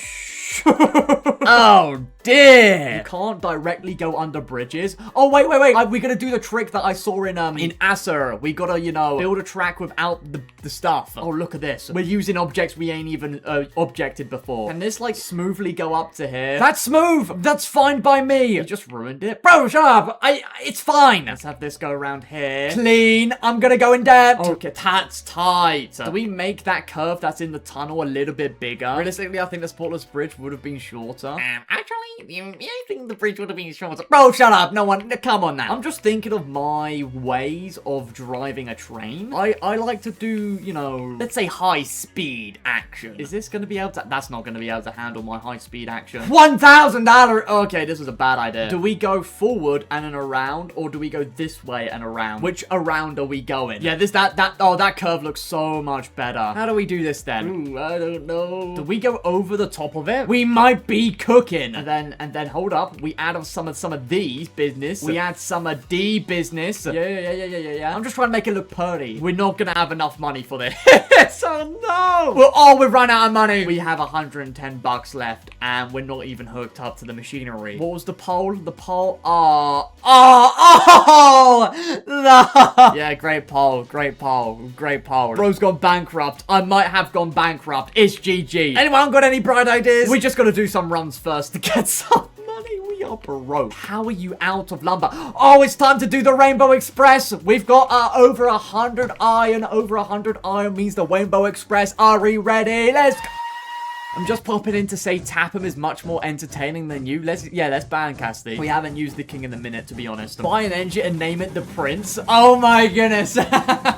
Oh dear. You can't directly go under bridges. Oh wait. We're gonna do the trick that I saw in Acer. We gotta, you know, build a track without the stuff. Oh, look at this. We're using objects we ain't even objected before. Can this like smoothly go up to here? That's smooth. That's fine by me. You just ruined it. Bro, shut up. It's fine. Let's have this go around here. Clean. I'm gonna go in depth. Okay, that's tight. Do we make that curve that's in the tunnel a little bit bigger? Realistically, I think the Sportless Bridge would have been shorter. Actually, I think the bridge would have been shorter. Bro, shut up. No one, come on now. I'm just thinking of my ways of driving a train. I like to do, you know, let's say high speed action. Is this going to be able to, that's not going to be able to handle my high speed action. $1,000. Okay, this is a bad idea. Do we go forward and then around, or do we go this way and around? Which around are we going? Yeah, that curve looks so much better. How do we do this then? Ooh, I don't know. Do we go over the top of it? We might be cooking. And then hold up. We add some of these business. We add some of the business. Yeah. I'm just trying to make it look pretty. We're not gonna have enough money for this. Oh no. We've run out of money. We have 110 bucks left, and we're not even hooked up to the machinery. What was the pole? The pole. Oh, no. Yeah, great pole. Bro's gone bankrupt. I might have gone bankrupt. It's GG. Anyone got any bright ideas? We just gotta do some runs first to get some money. We are broke. How are you out of lumber? Oh, it's time to do the Rainbow Express. We've got over 100 iron. Over 100 iron means the Rainbow Express. Are we ready? Let's go. I'm just popping in to say Tapham is much more entertaining than you. Let's ban Kosii. We haven't used the king in a minute, to be honest. Buy an engine and name it the Prince. Oh my goodness.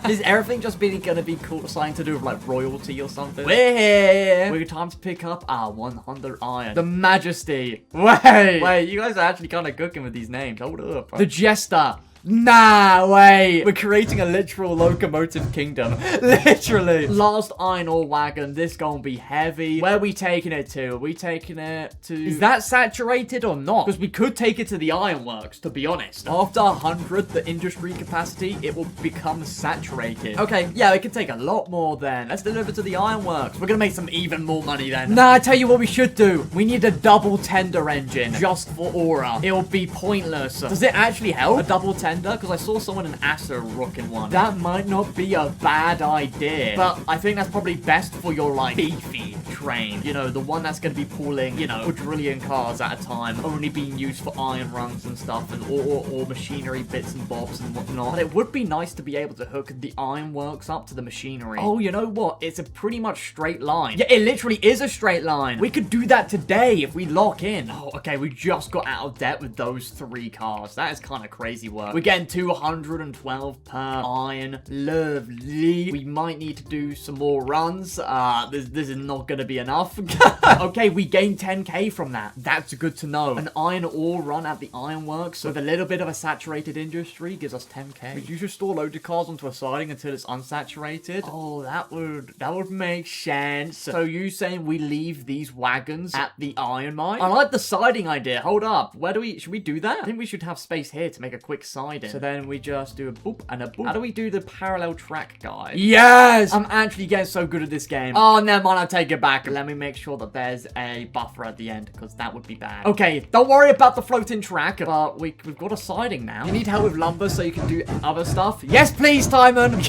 Is everything just gonna be cool, something to do with like royalty or something? We're here. We're time to pick up our 100 iron. The Majesty. Wait, you guys are actually kind of cooking with these names. Hold up. The Jester. Nah, wait. We're creating a literal locomotive kingdom. Literally. Last iron ore wagon. This gonna be heavy. Where are we taking it to? Are we taking it to... Is that saturated or not? Because we could take it to the ironworks, to be honest. After 100, the industry capacity, it will become saturated. Okay, yeah, we can take a lot more then. Let's deliver to the ironworks. We're gonna make some even more money then. Nah, I tell you what we should do. We need a double tender engine just for aura. It'll be pointless. Does it actually help? A double tender? Because I saw someone in Acer rocking one. That might not be a bad idea. But I think that's probably best for your, like, beefy train. You know, the one that's going to be pulling, you know, quadrillion cars at a time. Only being used for iron runs and stuff. And or machinery bits and bobs and whatnot. But it would be nice to be able to hook the ironworks up to the machinery. Oh, you know what? It's a pretty much straight line. Yeah, it literally is a straight line. We could do that today if we lock in. Oh, okay. We just got out of debt with those 3 cars. That is kind of crazy work. We're getting 212 per iron. Lovely. We might need to do some more runs. This is not going to be be enough. Okay, we gained 10k from that. That's good to know. An iron ore run at the ironworks with a little bit of a saturated industry gives us 10k. Would you just store loads of cars onto a siding until it's unsaturated? Oh, that would make sense. So you saying we leave these wagons at the iron mine? I like the siding idea. Hold up. Should we do that? I think we should have space here to make a quick siding. So then we just do a boop and a boop. How do we do the parallel track, guys? Yes! I'm actually getting so good at this game. Oh, never mind. I'll take it back. Let me make sure that there's a buffer at the end, because that would be bad. Okay, don't worry about the floating track, but we've got a siding now. You need help with lumber so you can do other stuff? Yes, please, Timon.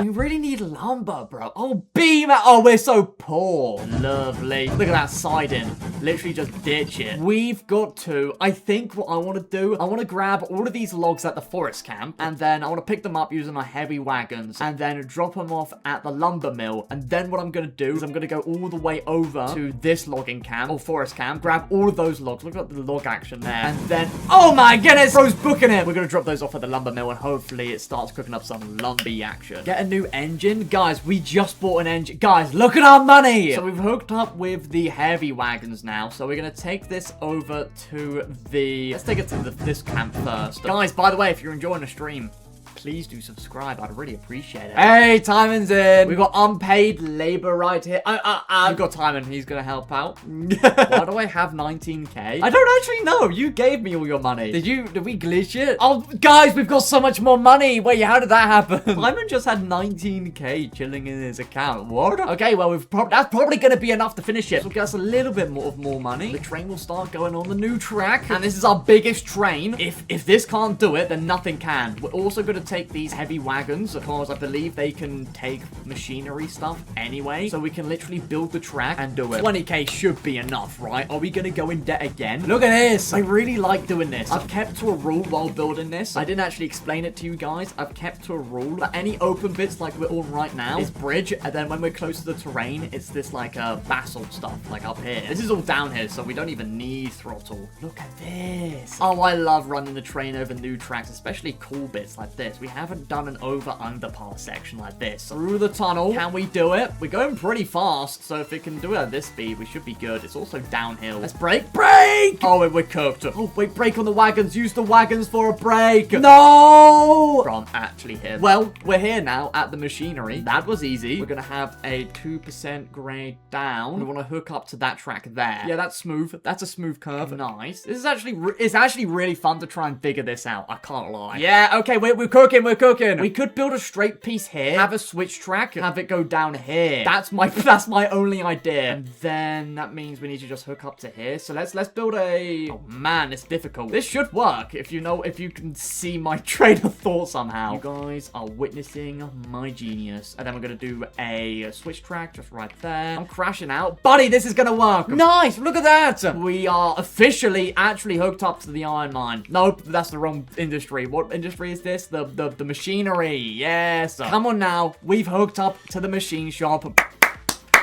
We really need lumber, bro. Oh, beam. Oh, we're so poor. Lovely. Look at that siding. Literally just ditch it. We've got to, I think what I want to do, I want to grab all of these logs at the forest camp, and then I want to pick them up using my heavy wagons, and then drop them off at the lumber mill. And then what I'm going to do is I'm going to go all the way over to this logging camp, or forest camp, grab all of those logs. Look at the log action there. And then, oh my goodness, bro's booking it. We're going to drop those off at the lumber mill, and hopefully it starts cooking up some lumby action. Get a new engine. Guys, we just bought an engine. Guys, look at our money. So we've hooked up with the heavy wagons now. So we're going to take this over to let's take it to this camp first. Guys, by the way, if you're enjoying the stream, please do subscribe. I'd really appreciate it. Hey, Timon's in. We've got unpaid labor right here. I've got Timon. He's going to help out. Why do I have 19k? I don't actually know. You gave me all your money. Did we glitch it? Oh, guys, we've got so much more money. Wait, how did that happen? Timon just had 19k chilling in his account. What? Okay, well, that's probably going to be enough to finish it. So we'll get us a little bit more money. The train will start going on the new track. And this is our biggest train. If this can't do it, then nothing can. We're also going to take these heavy wagons, because I believe they can take machinery stuff anyway, so we can literally build the track and do it. 20k should be enough, right? Are we gonna go in debt again? Look at this. I really like doing this. I've kept to a rule while building this. I didn't actually explain it to you guys. I've kept to a rule that any open bits like we're on right now is bridge, and then when we're close to the terrain, it's this like basalt stuff like up here. This is all down here, so we don't even need throttle. Look at this. Oh, I love running the train over new tracks, especially cool bits like this. We haven't done an over-underpass section like this. Through the tunnel. Can we do it? We're going pretty fast, so if it can do it at this speed, we should be good. It's also downhill. Let's brake. Brake! Oh, we're cooked. Oh, wait, brake on the wagons. Use the wagons for a brake. No! Bro, I'm actually here. Well, we're here now at the machinery. That was easy. We're going to have a 2% grade down. We want to hook up to that track there. Yeah, that's smooth. That's a smooth curve. Nice. This is actually, it's actually really fun to try and figure this out. I can't lie. Yeah, okay, we're cooking. We're cooking. We could build a straight piece here, have a switch track, have it go down here. That's my only idea. And then that means we need to just hook up to here. So let's build a... Oh man, it's difficult. This should work if you can see my train of thought somehow. You guys are witnessing my genius. And then we're gonna do a switch track just right there. I'm crashing out. Buddy, this is gonna work. Nice, look at that. We are officially actually hooked up to the iron mine. Nope, that's the wrong industry. What industry is this? The machinery. Yes. Come on now. We've hooked up to the machine shop.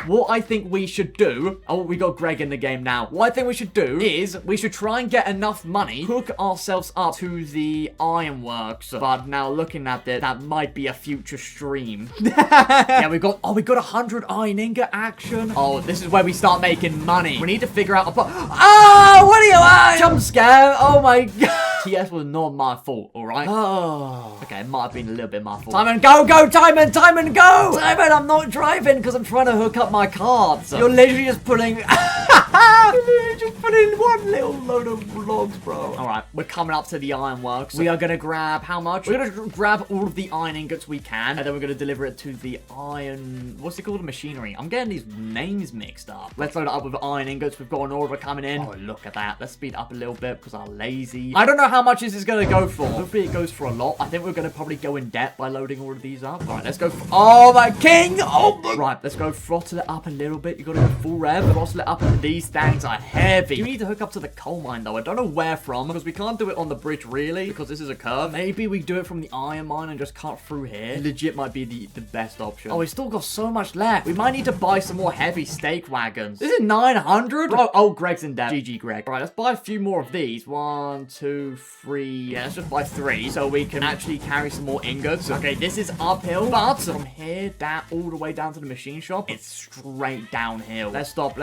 What I think we should do... Oh, we got Greg in the game now. What I think we should do is we should try and get enough money, hook ourselves up to the ironworks. But now looking at it, that might be a future stream. Yeah, we got 100 iron ingot action. Oh, this is where we start making money. We need to figure out a... Oh, what are you... Jump scare. Oh my god. TS was not my fault, alright? Oh. Okay, it might have been a little bit my fault. Timon, go, Timon, go! Timon, I'm not driving because I'm trying to hook up my cards. You're literally just putting... You're literally just putting one little load of logs, bro. Alright, we're coming up to the ironworks. We are going to grab how much? We're going to grab all of the iron ingots we can, and then we're going to deliver it to the iron... What's it called? Machinery. I'm getting these names mixed up. Let's load it up with iron ingots. We've got an order coming in. Oh, look at that. Let's speed up a little bit because I'm lazy. I don't know how much this is going to go for. Hopefully it goes for a lot. I think we're going to probably go in debt by loading all of these up. Alright, let's go. Oh, my king! Oh, my... Right, let's go throttle it up a little bit. You got to go full rev. Throttle it up, and these things are heavy. You need to hook up to the coal mine, though. I don't know where from, because we can't do it on the bridge, really, because this is a curve. Maybe we do it from the iron mine and just cut through here. Legit might be the best option. Oh, we still got so much left. We might need to buy some more heavy stake wagons. This is 900? Bro, oh, Greg's in debt. GG, Greg. All right, let's buy a few more of these. 1, 2, 3. Yeah, let's just buy 3 so we can actually carry some more ingots. Okay, this is uphill, but from here down all the way down to the machine shop, it's straight downhill. Let's stop.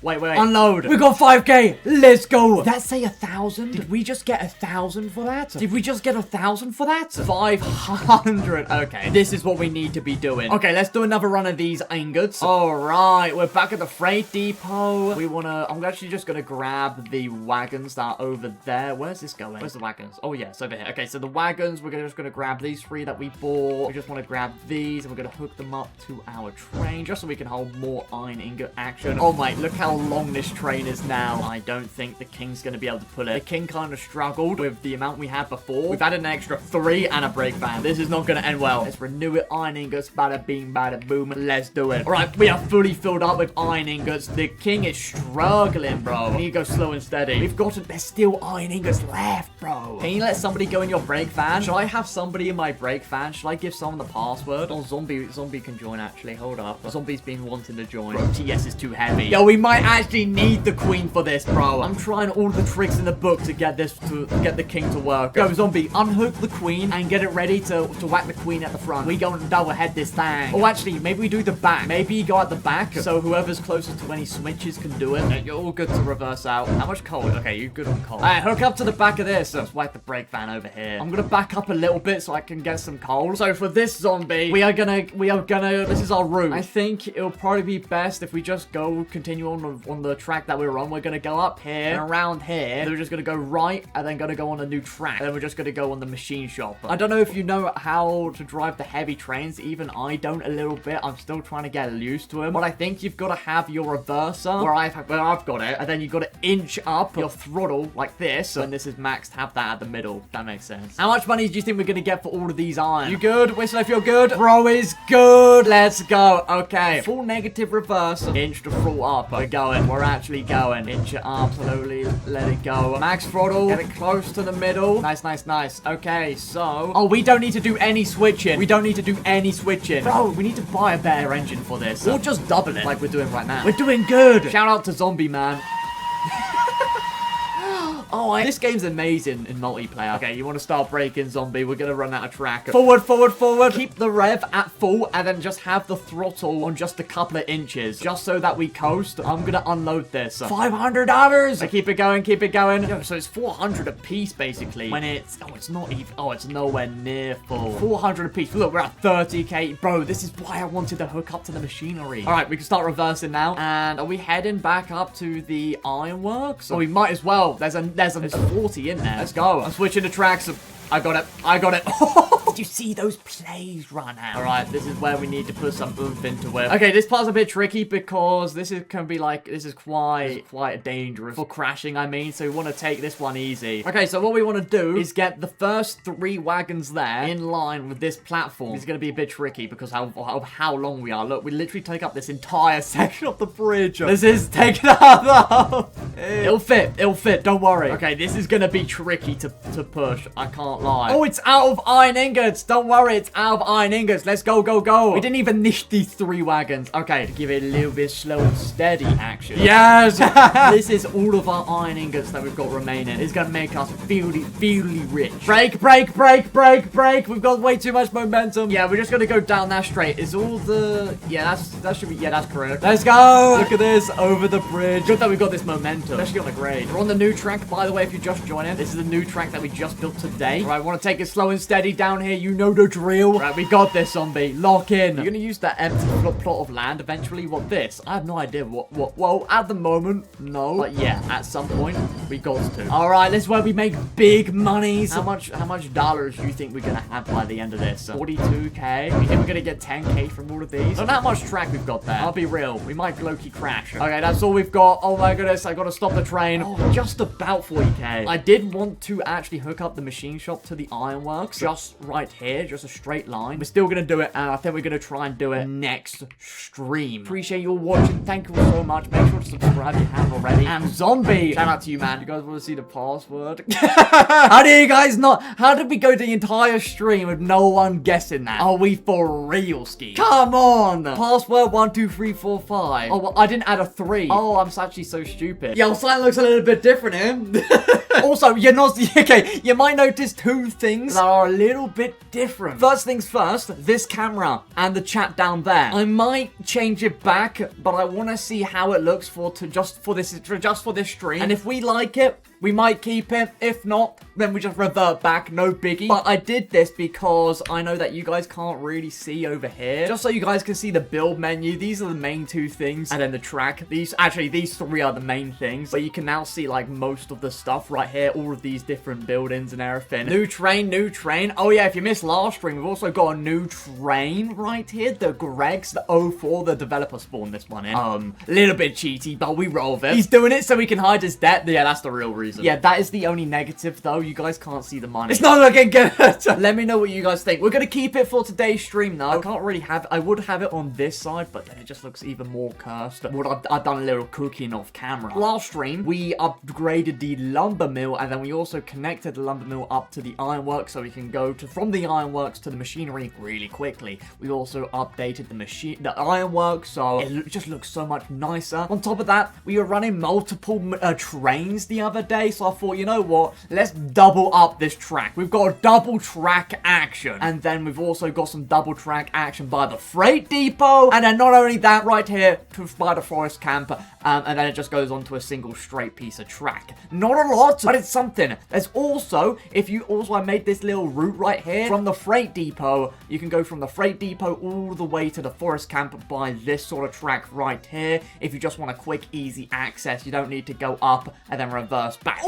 Wait. Unload. We got 5k. Let's go. Let's say 1,000. Did we just get 1,000 for that? 500. Okay, this is what we need to be doing. Okay, let's do another run of these ingots. All right, we're back at the freight depot. I'm actually just gonna grab the wagons that are over there. Where's this going? Where's the wagons? Oh yeah, it's over here. Okay, so the wagons, we're just gonna grab these 3 that we bought. We just want to grab these and we're gonna hook them up to our train just so we can hold more iron ingot action. Oh my, look how long this train is now. I don't think the king's gonna be able to pull it. The king kind of struggled with the amount we had before. We've had an extra 3 and a brake van. This is not gonna end well. Let's renew it. Iron ingots, bada bing, bada boom. Let's do it. All right, we are fully filled up with iron ingots. The king is struggling, bro. We need to go slow and steady. There's still iron ingots left, bro. Can you let somebody go in your brake van? Should I have somebody in my brake van? Should I give someone the password? Oh, zombie can join, actually. Hold up. Zombie's been wanting to join. Bro, TS is too heavy. Yo, we might actually need the queen for this, bro. I'm trying all the tricks in the book to get the king to work. Go, zombie, unhook the queen and get it ready to whack the queen at the front. We go and double head this thing. Oh, actually, maybe we do the back. Maybe you go at the back so whoever's closest to any switches can do it. You're all good to reverse out. How much coal? Okay, you're good on coal. All right, hook up to the back of this. Let's whack the brake van over here. I'm gonna back up a little bit so I can get some coal. So for this zombie, we are gonna, this is our route. I think it'll probably be best if we just continue on the track that we're on. We're gonna go up here and around here. Then we're just gonna go right and then gonna go on a new track. And then we're just gonna go on the machine shop. I don't know if you know how to drive the heavy trains. Even I don't a little bit. I'm still trying to get used to them. But I think you've got to have your reverser where I've got it. And then you've got to inch up your throttle like this. When this is maxed, have that at the middle. That makes sense. How much money do you think we're gonna get for all of these iron? You good? Whistle if you're good. Bro is good. Let's go. Okay. Full negative reverse. Inch the throttle up. We're going. We're actually going. Inch it up. Slowly let it go. Max throttle. Get it close to the middle. Nice. Okay, so... Oh, we don't need to do any switching. Bro, we need to buy a better engine for this. Or just double it like we're doing right now. We're doing good. Shout out to Zombie Man. Oh, this game's amazing in multiplayer. Okay, you want to start braking, zombie. We're going to run out of track. Forward. Keep the rev at full and then just have the throttle on just a couple of inches. Just so that we coast. I'm going to unload this. $500. Keep it going. Yo, so it's 400 a piece, basically. When it's... Oh, it's not even... Oh, it's nowhere near full. 400 a piece. Look, we're at 30k. Bro, this is why I wanted to hook up to the machinery. All right, we can start reversing now. And are we heading back up to the ironworks? Oh, we might as well. There's 40 in there. Let's go. I'm switching the tracks. I got it. Did you see those plays run out? All right, this is where we need to put some oomph into it. Okay, this part's a bit tricky because this is quite dangerous for crashing, I mean. So we want to take this one easy. Okay, so what we want to do is get the first 3 wagons there in line with this platform. It's going to be a bit tricky because of how long we are. Look, we literally take up this entire section of the bridge. This is taking up. It'll fit. Don't worry. Okay, this is going to be tricky to push. I can't lie. Oh, it's out of iron ingots. Don't worry, it's out of iron ingots. Let's go. We didn't even niche these 3 wagons. Okay, to give it a little bit slow and steady action. Yes! This is all of our iron ingots that we've got remaining. It's gonna make us feely rich. Brake. We've got way too much momentum. Yeah, we're just gonna go down that straight. Is all the... Yeah, that should be... Yeah, that's correct. Let's go! Look at this, over the bridge. Good that we've got this momentum, especially on the grade. We're on the new track, by the way, if you're just joining. This is the new track that we just built today. Right, want to take it slow and steady down here. You know the drill. Right, we got this, zombie. Lock in. You're gonna use that empty plot of land eventually. What this? I have no idea what. Well, at the moment, no. But yeah, at some point, we got to. All right, this is where we make big monies. How much dollars do you think we're gonna have by the end of this? 42k. You think we're gonna get 10k from all of these? Not that much track we've got there. I'll be real. We might low-key crash. Okay, that's all we've got. Oh my goodness, I gotta stop the train. Oh, just about 40k. I did want to actually hook up the machine shop to the ironworks. Just right here, just a straight line. We're still gonna do it, and I think we're gonna try and do it next stream. Appreciate you all watching. Thank you so much. Make sure to subscribe if you haven't already. And zombie, shout out to you, man. You guys want to see the password? How do you guys not? How did we go the entire stream with no one guessing that? Are we for real, Ski? Come on! Password 12345. Oh, well, I didn't add a 3. Oh, I'm actually so stupid. Your sign looks a little bit different here. Also, you might notice two things that are a little bit different. First things first, this camera and the chat down there. I might change it back, but I want to see how it looks just for this stream. And if we like it, we might keep it. If not, then we just revert back. No biggie. But I did this because I know that you guys can't really see over here. Just so you guys can see the build menu. These are the main two things. And then the track. These three are the main things. But you can now see like most of the stuff right here. All of these different buildings and everything. New train. Oh yeah, if you missed last stream, we've also got a new train right here. The Greg's, the 04, the developer spawned this one in. A little bit cheaty, but we roll with it. He's doing it so he can hide his debt. Yeah, that's the real reason. Yeah, that is the only negative, though. You guys can't see the money. It's not looking good. Let me know what you guys think. We're going to keep it for today's stream, though. I can't really have... I would have it on this side, but then it just looks even more cursed. I've done a little cooking off camera. Last stream, we upgraded the lumber mill, and then we also connected the lumber mill up to the ironworks, so we can go from the ironworks to the machinery really quickly. We also updated the ironworks, so it just looks so much nicer. On top of that, we were running multiple trains the other day, so I thought, you know what? Let's double up this track. We've got a double track action. And then we've also got some double track action by the freight depot. And then not only that, right here by the forest camp. And then it just goes on to a single straight piece of track. Not a lot, but it's something. There's also, I made this little route right here from the freight depot. You can go from the freight depot all the way to the forest camp by this sort of track right here. If you just want a quick, easy access, you don't need to go up and then reverse back.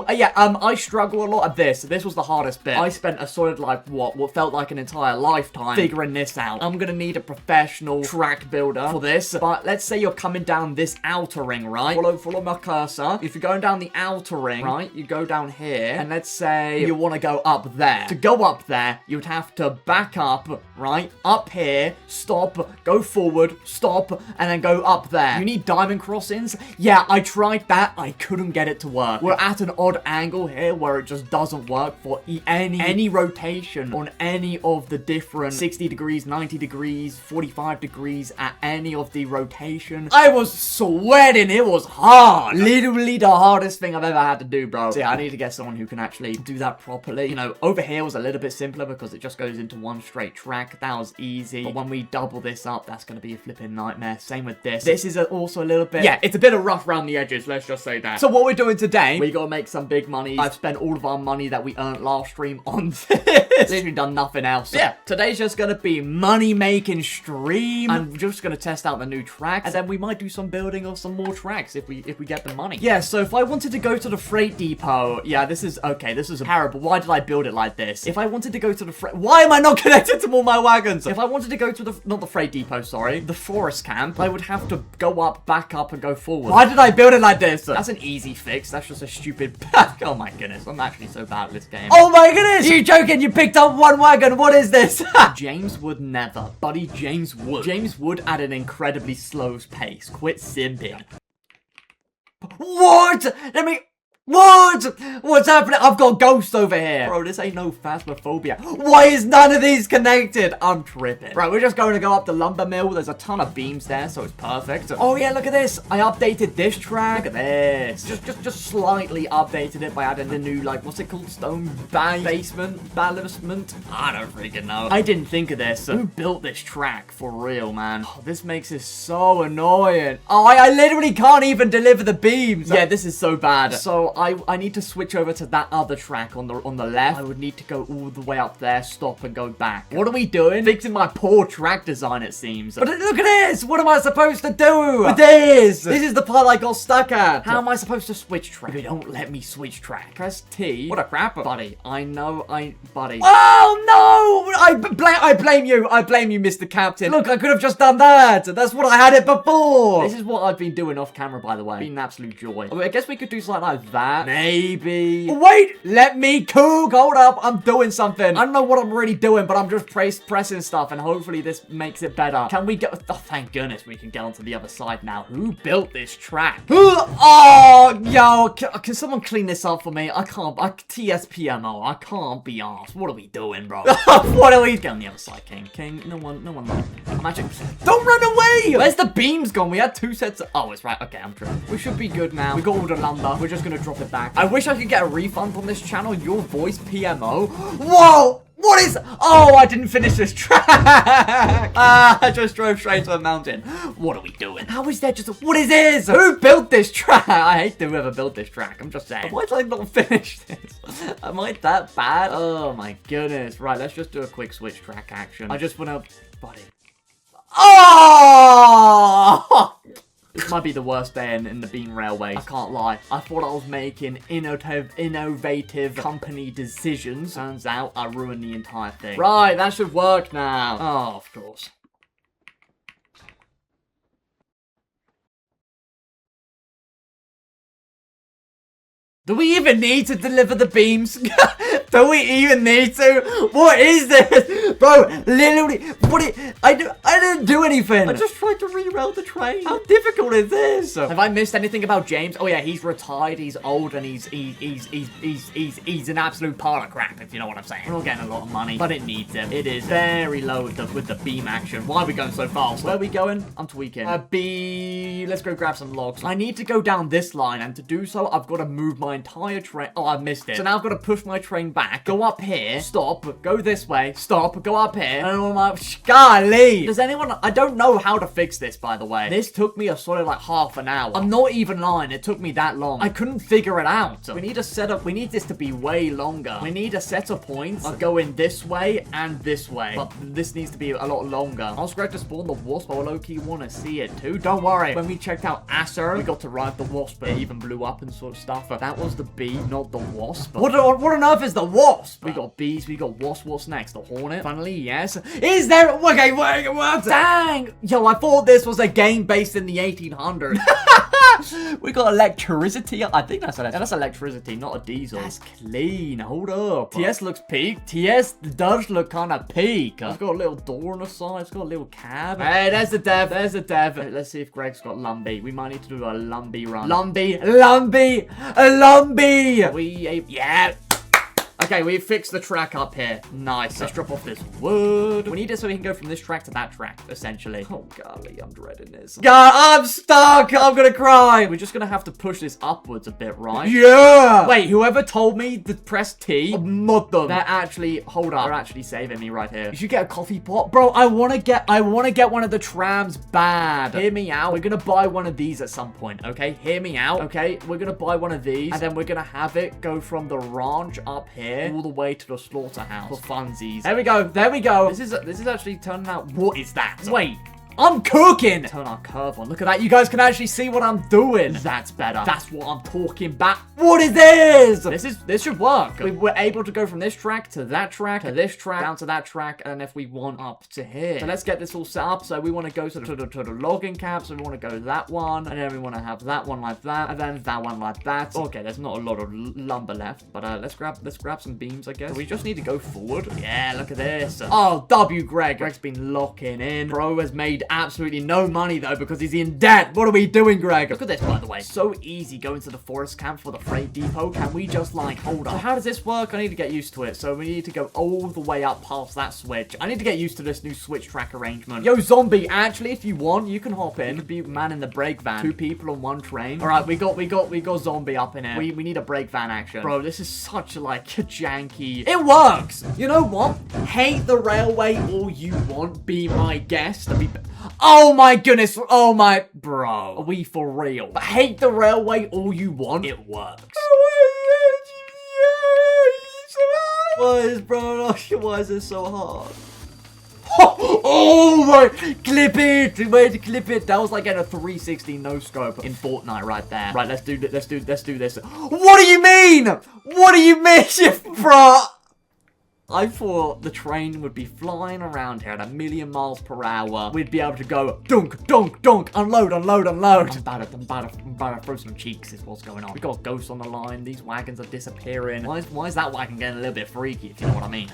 Yeah, I struggle a lot at this. This was the hardest bit. I spent a solid, like, what felt like an entire lifetime figuring this out. I'm gonna need a professional track builder for this, but let's say you're coming down this outer ring, right? Follow my cursor. If you're going down the outer ring, right, you go down here, and let's say you want to go up there. To go up there, you'd have to back up, right, up here, stop, go forward, stop, and then go up there. You need diamond crossings? Yeah, I tried that. I couldn't get it to work. We're at an odd angle here where it just doesn't work for any rotation on any of the different 60 degrees, 90 degrees, 45 degrees at any of the rotation. I was sweating. It was hard. Literally the hardest thing I've ever had to do, bro. So yeah, I need to get someone who can actually do that properly. You know, over here was a little bit simpler because it just goes into one straight track. That was easy. But when we double this up, that's going to be a flipping nightmare. Same with this. This is also a little bit... Yeah, it's a bit of rough around the edges. Let's just say that. So what we're doing today, we got to make some big money. I've spent all of our money that we earned last stream on this. Literally done nothing else. So yeah, today's just going to be money-making stream. I'm just going to test out the new tracks. And then we might do some building of some more tracks if we get the money. Yeah, so if I wanted to go to the freight depot... Yeah, this is terrible. Why did I build it like this? If I wanted to go to the freight... Why am I not connected to all my wagons? If I wanted to go to not the freight depot, sorry, the forest camp, I would have to go up, back up, and go forward. Why did I build it like this? That's an easy fix. That's just a stupid... Oh my goodness, I'm actually so bad at this game. Oh my goodness! You joking? You picked up one wagon. What is this? James would never. Buddy, James would. James would at an incredibly slow pace. Quit simping. What? What's happening? I've got ghosts over here. Bro, this ain't no phasmophobia. Why is none of these connected? I'm tripping. Bro, we're just going to go up the lumber mill. There's a ton of beams there, so it's perfect. Oh, yeah, look at this. I updated this track. Look at this. Just slightly updated it by adding the new, like, what's it called? Stone basement? I don't freaking know. I didn't think of this. Who built this track? For real, man. Oh, this makes it so annoying. Oh, I literally can't even deliver the beams. Yeah, this is so bad. So I need to switch over to that other track on the left. I would need to go all the way up there, stop, and go back. What are we doing? Fixing my poor track design, it seems. But look at this! What am I supposed to do with this? This is the part I got stuck at. How am I supposed to switch track? They don't let me switch track. Press T. What a crap. Buddy, buddy. Oh, no! I blame you. I blame you, Mr. Captain. Look, I could have just done that. That's what I had it before. This is what I've been doing off camera, by the way. Been an absolute joy. I guess we could do something like that. that. Maybe. Wait, let me cook. Hold up. I'm doing something. I don't know what I'm really doing, but I'm just pressing stuff, and hopefully this makes it better. Can we get... Oh, thank goodness we can get onto the other side now. Who built this track? Oh, yo. Can someone clean this up for me? I can't. TSPMO. I can't be arsed. What are we doing, bro? What are we... Get on the other side, King. King, no one Magic. Don't run away! Where's the beams gone? We had 2 sets of... Oh, it's right. Okay, I'm true. We should be good now. We got all the lumber. We're just gonna drop it back. I wish I could get a refund on this channel. Your voice PMO. Whoa! What is... Oh, I didn't finish this track. I just drove straight to a mountain. What are we doing? How is there just... What is this? Who built this track? I hate whoever built this track. I'm just saying. Why did I not finish this? Am I that bad? Oh, my goodness. Right, let's just do a quick switch track action. I just want to... Buddy. Oh! This might be the worst day in the Beam Railways. I can't lie. I thought I was making innovative company decisions. Turns out I ruined the entire thing. Right, that should work now. Oh, of course. Do we even need to deliver the beams? Do we even need to? What is this? Bro, literally, I didn't do anything. I just tried to reroute the train. How difficult is this? Have I missed anything about James? Oh yeah, he's retired, he's old, and he's an absolute pile of crap, if you know what I'm saying. We're not getting a lot of money, but it needs him. It is very low with the beam action. Why are we going so fast? Where are we going? I'm tweaking. Let's go grab some logs. I need to go down this line, and to do so, I've got to move my entire train. Oh, I missed it. So now I've got to push my train back, go up here, stop, go this way, stop, go up here, and I'm like, golly. Does anyone... I don't know how to fix this, by the way. This took me a solid, like, half an hour. I'm not even lying. It took me that long. I couldn't figure it out. We need a setup. We need this to be way longer. We need a set of points going this way and this way. But this needs to be a lot longer. I was going to spawn the wasp. I low-key want to see it, too. Don't worry. When we checked out Acer, we got to ride the wasp. It even blew up and sort of stuff. But that was the bee, not the wasp. What on earth is the wasp? We got bees, we got wasp. What's next? The hornet? Finally, yes. Is there... Okay, wait, what? Dang! Yo, I thought this was a game based in the 1800s. We got electricity. I think that's electricity, not a diesel. That's clean. Hold up. TS looks peak. TS does look kind of peak. It's got a little door on the side. It's got a little cab. Hey, there's the dev. There's the dev. Let's see if Greg's got Lumbee. We might need to do a Lumbee run. Lumbee. Yeah. Okay, we fixed the track up here. Nice. Let's drop off this wood. We need it so we can go from this track to that track, essentially. Oh, golly, I'm dreading this. God, I'm stuck. I'm gonna cry. We're just gonna have to push this upwards a bit, right? Yeah. Wait, whoever told me to press T, mod them. They're actually, hold up. They're actually saving me right here. You should get a coffee pot. Bro, I wanna get one of the trams bad. Hear me out. We're gonna buy one of these at some point, okay? Hear me out, okay? We're gonna buy one of these, and then we're gonna have it go from the ranch up here all the way to the slaughterhouse for funsies. There we go. There we go. This is actually turning out... What is that? Wait. I'm cooking! Turn our curve on. Look at that. You guys can actually see what I'm doing. That's better. That's what I'm talking about. What is this? This should work. We were able to go from this track to that track to this track down to that track, and if we want up to here. So let's get this all set up. So we want to go to the logging cap. So we want to go that one, and then we want to have that one like that, and then that one like that. Okay, there's not a lot of lumber left, but let's grab some beams, I guess. We just need to go forward. Yeah, look at this. Oh, Greg. Greg's been locking in. Bro has made absolutely no money though because he's in debt. What are we doing, Greg? Look at this, by the way. So easy going to the forest camp for the freight depot. Can we just like hold up? So how does this work? I need to get used to it. So we need to go all the way up past that switch. I need to get used to this new switch track arrangement. Yo, zombie, actually, if you want, you can hop in. You can be man in the brake van. 2 people on 1 train. All right, we got zombie up in here. We need a brake van action. Bro, this is such like a janky. It works. You know what? Hate the railway all you want. Be my guest. Oh my goodness. Oh my... Bro. Are we for real? But hate the railway all you want. It works. Why is it so hard? Oh my... Clip it. Where'd you clip it? That was like at a 360 no scope in Fortnite right there. Right, let's do this. What do you mean? What do you mean, bro? I thought the train would be flying around here at 1,000,000 miles per hour. We'd be able to go dunk, dunk, dunk, unload, unload, unload. I'm about to throw some cheeks is what's going on. We got ghosts on the line. These wagons are disappearing. Why is that wagon getting a little bit freaky, if you know what I mean?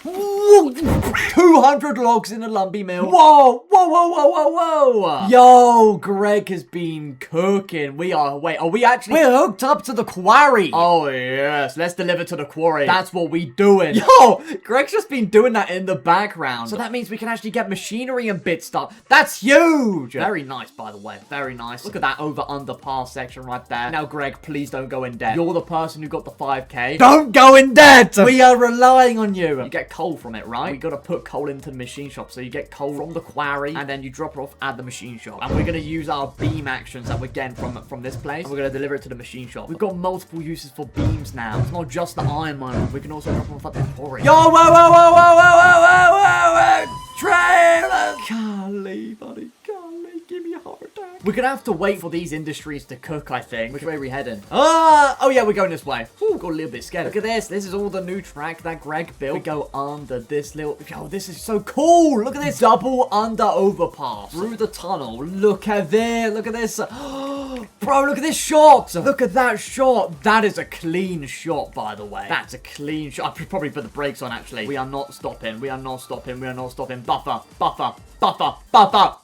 200 logs in a lumpy mill. Whoa, whoa, whoa, whoa, whoa, whoa. Yo, Greg has been cooking. Wait, are we actually? We're hooked up to the quarry. Oh, yes. Let's deliver to the quarry. That's what we doing. Yo, Greg's just been doing that in the background. So that means we can actually get machinery and bit stuff. That's huge. Very nice, by the way. Very nice. Look at that over-underpass section right there. Now, Greg, please don't go in debt. You're the person who got the 5K. Don't go in debt. We are relying on you. You get coal from it, right? We gotta put coal into the machine shop. So you get coal from the quarry and then you drop it off at the machine shop. And we're gonna use our beam actions that we're getting from this place. And we're gonna deliver it to the machine shop. We've got multiple uses for beams now. It's not just the iron mine. We can also drop them off at the quarry. Yo, whoa, whoa, whoa, whoa, whoa, whoa, whoa, whoa, whoa. Trailers! Golly, buddy, golly, give me a heart attack. We're gonna have to wait for these industries to cook, I think. Which way are we heading? Oh yeah, we're going this way. Ooh, got a little bit scared. Look at this. This is all the new track that Greg built. We go under this little... Oh, this is so cool. Look at this. Double under overpass. Through the tunnel. Look at there. Look at this. Bro, look at this shot. Look at that shot. That is a clean shot, by the way. That's a clean shot. I should probably put the brakes on, actually. We are not stopping. We are not stopping. We are not stopping. Buffer, buffer, buffer, buffer.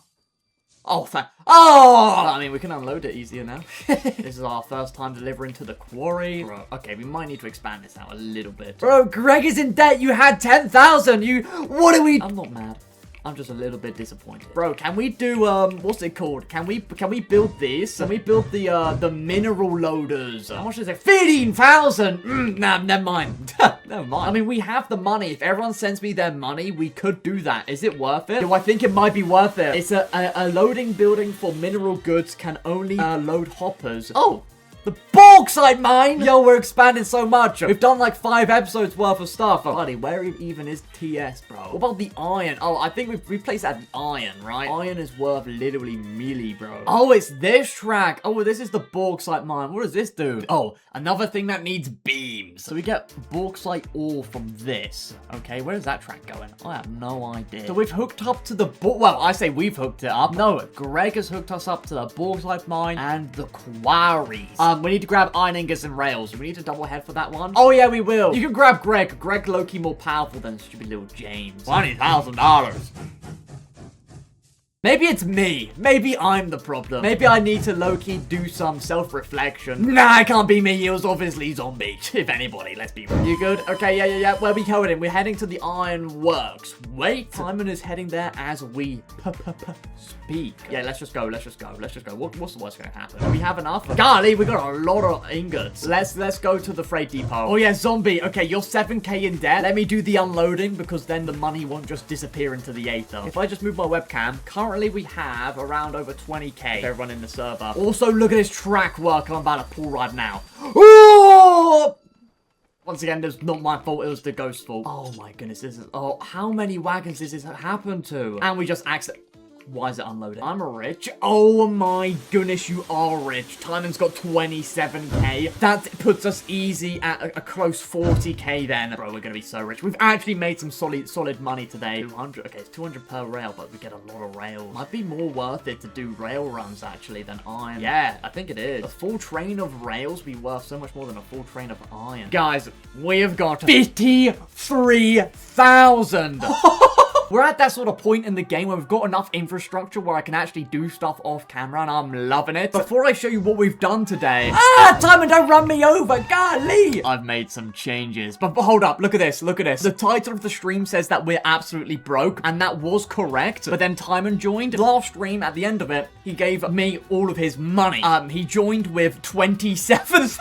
Oh, I mean, we can unload it easier now. This is our first time delivering to the quarry. Bro, okay, we might need to expand this out a little bit. Bro, Greg is in debt. You had 10,000. What are we... I'm not mad. I'm just a little bit disappointed. Bro, can we do, what's it called? Can we build this? Can we build the mineral loaders? How much is it? 15,000! Nah, never mind. Never mind. I mean, we have the money. If everyone sends me their money, we could do that. Is it worth it? Do I think it might be worth it? It's a loading building for mineral goods can only load hoppers. Oh! The bauxite mine! Yo, we're expanding so much. We've done like 5 episodes worth of stuff. Buddy, where even is TS, bro? What about the iron? Oh, I think we've replaced that iron, right? Iron is worth literally milli, bro. Oh, it's this track. Oh, this is the bauxite mine. What does this do? Oh, another thing that needs beams. So we get bauxite ore from this. Okay, where is that track going? I have no idea. So we've hooked up to the well, I say we've hooked it up. No, Greg has hooked us up to the bauxite mine and the quarries. We need to grab iron ingots and rails. Do we need to double head for that one? Oh, yeah, we will. You can grab Greg. Greg low-key more powerful than stupid little James. $20,000. Maybe it's me. Maybe I'm the problem. Maybe I need to low-key do some self-reflection. Nah, it can't be me. It was obviously zombie. If anybody, let's be real. You good? Okay, yeah. Where are we going? We're heading to the iron works. Wait. Simon is heading there as we speak. Yeah, let's just go. What's the worst going to happen? Do we have enough? Golly, we got a lot of ingots. Let's go to the freight depot. Oh, yeah, zombie. Okay, you're 7K in debt. Let me do the unloading because then the money won't just disappear into the aether. If I just move my webcam, currently we have around over 20K. Everyone in the server. Also, look at this track work I'm about to pull right now. Ooh! Once again, it's not my fault. It was the ghost's fault. Oh my goodness, this is... Oh, how many wagons does this happen to? And we just accidentally... Why is it unloaded? I'm rich. Oh my goodness, you are rich. Timon's got 27K. That puts us easy at a close 40K then. Bro, we're gonna be so rich. We've actually made some solid money today. 200. Okay, it's 200 per rail, but we get a lot of rails. Might be more worth it to do rail runs actually than iron. Yeah, I think it is. A full train of rails be worth so much more than a full train of iron. Guys, we have got 53,000. We're at that sort of point in the game where we've got enough infrastructure where I can actually do stuff off camera, and I'm loving it. Before I show you what we've done today... Timon, don't run me over! Golly! I've made some changes. But hold up, look at this, look at this. The title of the stream says that we're absolutely broke, and that was correct. But then Timon joined. Last stream, at the end of it, he gave me all of his money. He joined with 27,000!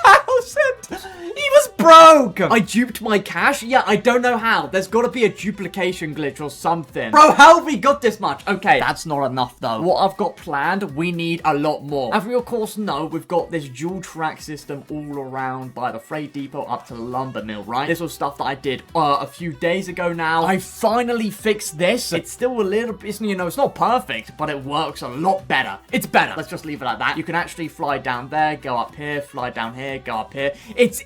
He was broke! I duped my cash? Yeah, I don't know how. There's got to be a duplication glitch or something. Bro, how have we got this much? Okay, that's not enough though. What I've got planned, we need a lot more. As we of course know, we've got this dual track system all around by the freight depot up to the lumber mill, right? This was stuff that I did a few days ago now. I finally fixed this. It's still a little bit, you know, it's not perfect, but it works a lot better. It's better. Let's just leave it like that. You can actually fly down there, go up here, fly down here, go up here. It's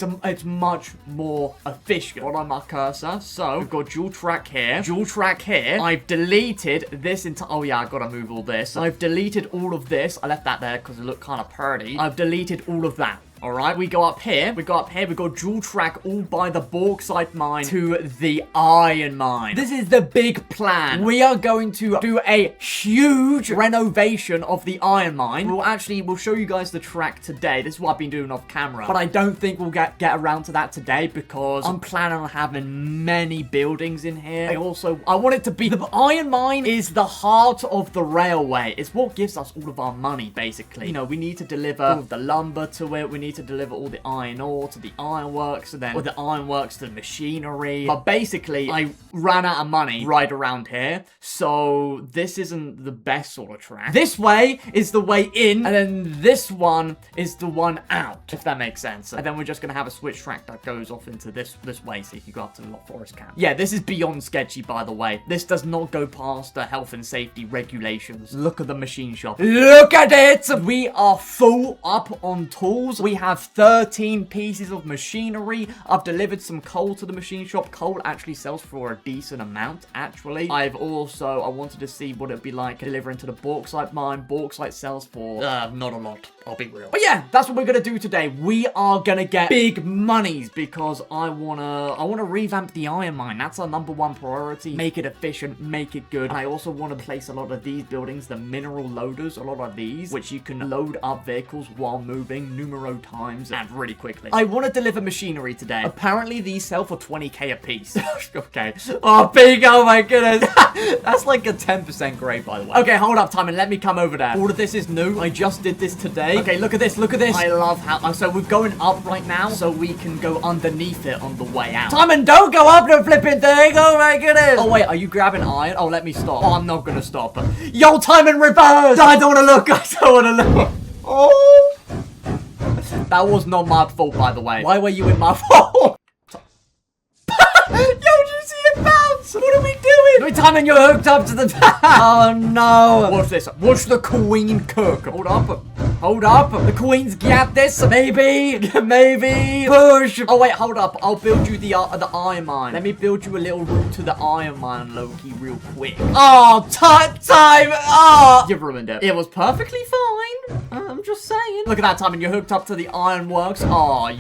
a much more efficient. What on my cursor? So we've got dual track here, dual track here. I've deleted this entire. Oh yeah, I gotta move all this. I've deleted all of this. I left that there because it looked kind of pretty. I've deleted all of that. Alright, we go up here, we got dual track all by the bauxite mine to the iron mine. This is the big plan. We are going to do a huge renovation of the iron mine. We'll show you guys the track today. This is what I've been doing off camera. But I don't think we'll get around to that today because I'm planning on having many buildings in here. I want it to be, the iron mine is the heart of the railway. It's what gives us all of our money, basically. You know, we need to deliver all of the lumber to it. We need to deliver all the iron ore to the ironworks, and then all the ironworks to the machinery. But basically, I ran out of money right around here, so this isn't the best sort of track. This way is the way in, and then this one is the one out, if that makes sense. And then we're just gonna have a switch track that goes off into this way, so you can go up to the Lock Forest camp. Yeah, this is beyond sketchy, by the way. This does not go past the health and safety regulations. Look at the machine shop. Look at it! We are full up on tools. We have 13 pieces of machinery. I've delivered some coal to the machine shop. Coal actually sells for a decent amount, actually. I wanted to see what it'd be like delivering to the bauxite mine. Bauxite sells for, not a lot. I'll be real. But yeah, that's what we're gonna do today. We are gonna get big monies because I wanna revamp the iron mine. That's our #1 priority. Make it efficient, make it good. And I also want to place a lot of these buildings, the mineral loaders, a lot of these, which you can load up vehicles while moving numero times and really quickly. I want to deliver machinery today. Apparently these sell for 20k a piece. Okay. Oh, big, oh my goodness. That's like a 10% grade, by the way. Okay, hold up, Timon. Let me come over there. All of this is new. I just did this today. Okay, look at this. Look at this. I love how... So we're going up right now, so we can go underneath it on the way out. Timon, don't go up the flipping thing. Oh my goodness. Oh, wait. Are you grabbing iron? Oh, let me stop. Oh, I'm not going to stop. Yo, Timon, reverse. I don't want to look. I don't want to look. Oh. That was not my fault, by the way. Why were you in my fault? Yo, did you see it bounce? What are we doing? Every time you're hooked up to the... Oh, no. What's this? Watch the queen cook. Hold up. Hold up. The queen's got this. Maybe. Maybe. Push. Oh, wait. Hold up. I'll build you the iron mine. Let me build you a little route to the iron mine, Loki, real quick. Oh, time. Oh. You've ruined it. It was perfectly fine. I'm just saying. Look at that, Timon. You're hooked up to the ironworks. Oh,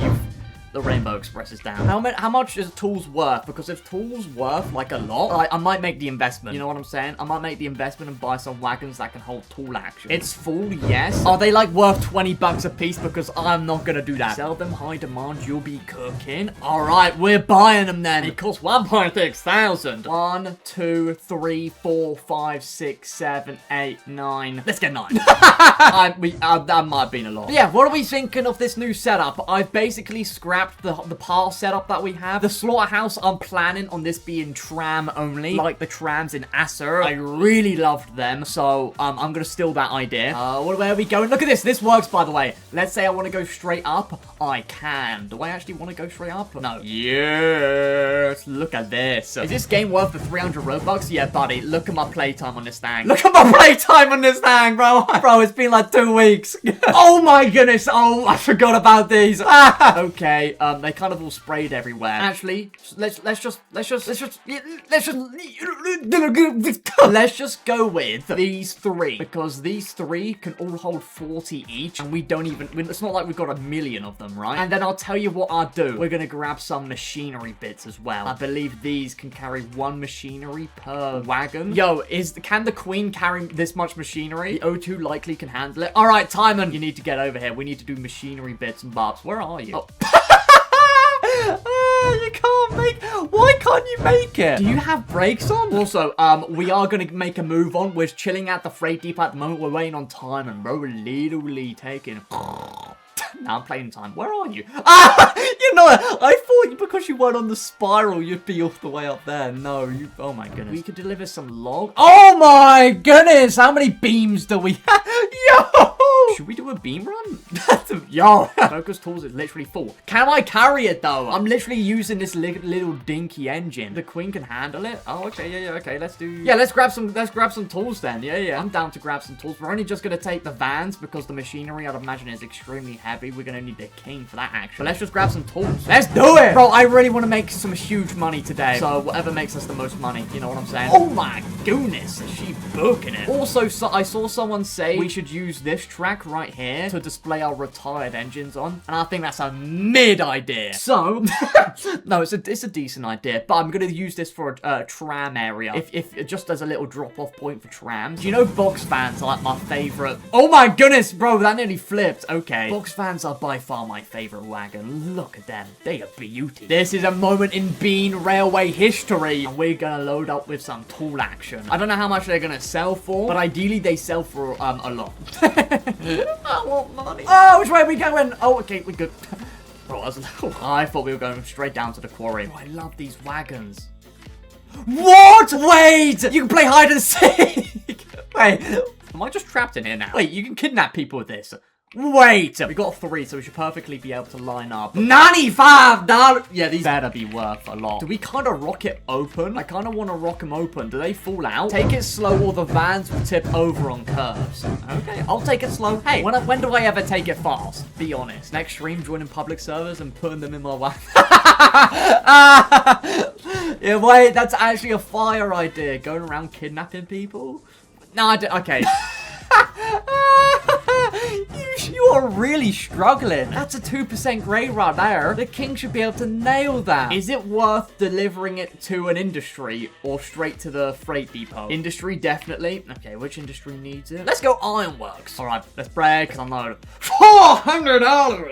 the Rainbow Express is down. How much is tools worth? Because if tools worth like a lot, I might make the investment. You know what I'm saying? I might make the investment and buy some wagons that can hold tool action. It's full, yes. Are they like worth 20 bucks a piece? Because I'm not gonna do that. Sell them high demand, you'll be cooking. All right, we're buying them then. It costs 1.6 thousand. 1, 2, 3, 4, 5, 6, 7, 8, 9. Let's get 9. That might have been a lot. But yeah, what are we thinking of this new setup? I've basically scrapped the PAR setup that we have. The slaughterhouse, I'm planning on this being tram only, like the trams in Acer. I really loved them, so I'm gonna steal that idea. Where are we going? Look at this. This works, by the way. Let's say I want to go straight up. I can. Do I actually want to go straight up? No. Yes. Look at this. Is this game worth the 300 Robux? Yeah, buddy. Look at my playtime on this thing. Look at my playtime on this thing, bro. Bro, it's been like 2 weeks. Oh my goodness. Oh, I forgot about these. Okay. They kind of all sprayed everywhere. Actually, let's just go with these 3, because these 3 can all hold 40 each, and we don't even, it's not like we've got 1 million of them, right? And then I'll tell you what I'll do. We're gonna grab some machinery bits as well. I believe these can carry 1 machinery per wagon. Yo, can the queen carry this much machinery? The O2 likely can handle it. All right, Timon, you need to get over here. We need to do machinery bits and bobs. Where are you? Oh. You can't make... Why can't you make it? Do you have brakes on? Also, we are going to make a move on. We're chilling at the freight depot at the moment. We're waiting on time, and bro, we're literally taking... Now I'm playing time. Where are you? You know, I thought because you weren't on the spiral, you'd be all the way up there. No, you... Oh, my goodness. We could deliver some log. Oh, my goodness. How many beams do we have? Yo! Should we do a beam run? Yo, focus tools is literally full. Can I carry it though? I'm literally using this little dinky engine. The queen can handle it. Oh, okay, yeah, okay. Let's grab some tools then. Yeah. I'm down to grab some tools. We're only just gonna take the vans because the machinery, I'd imagine, is extremely heavy. We're gonna need the king for that action. But let's just grab some tools. Let's do it! Bro, I really want to make some huge money today. So whatever makes us the most money, you know what I'm saying? Oh my goodness, is she booking it? Also, I saw someone say we should use this track right here to display our retired engines on. And I think that's a mid idea. So, no, it's a decent idea. But I'm gonna use this for a tram area. If just as a little drop-off point for trams. Do you know box vans are like my favorite? Oh my goodness, bro, that nearly flipped. Okay. Box vans are by far my favorite wagon. Look at them. They are beauty. This is a moment in Bean Railway history. And we're gonna load up with some tool action. I don't know how much they're gonna sell for, but ideally they sell for a lot. I want money. Oh, which way are we going? Oh, okay, we're good. Bro, I thought we were going straight down to the quarry. Oh, I love these wagons. What? Wait! You can play hide and seek! Wait, am I just trapped in here now? Wait, you can kidnap people with this. Wait! We got 3, so we should perfectly be able to line up. $95! Yeah, these better be worth a lot. Do we kind of rock it open? I kind of want to rock them open. Do they fall out? Take it slow or the vans will tip over on curves. Okay, I'll take it slow. Hey, when do I ever take it fast? Be honest. Next stream, joining public servers and putting them in my way. Yeah, wait, that's actually a fire idea. Going around kidnapping people? No, okay. You are really struggling. That's a 2% grade right there. The king should be able to nail that. Is it worth delivering it to an industry or straight to the freight depot? Industry, definitely. Okay, which industry needs it? Let's go ironworks. All right, let's break because I'm loaded. $400.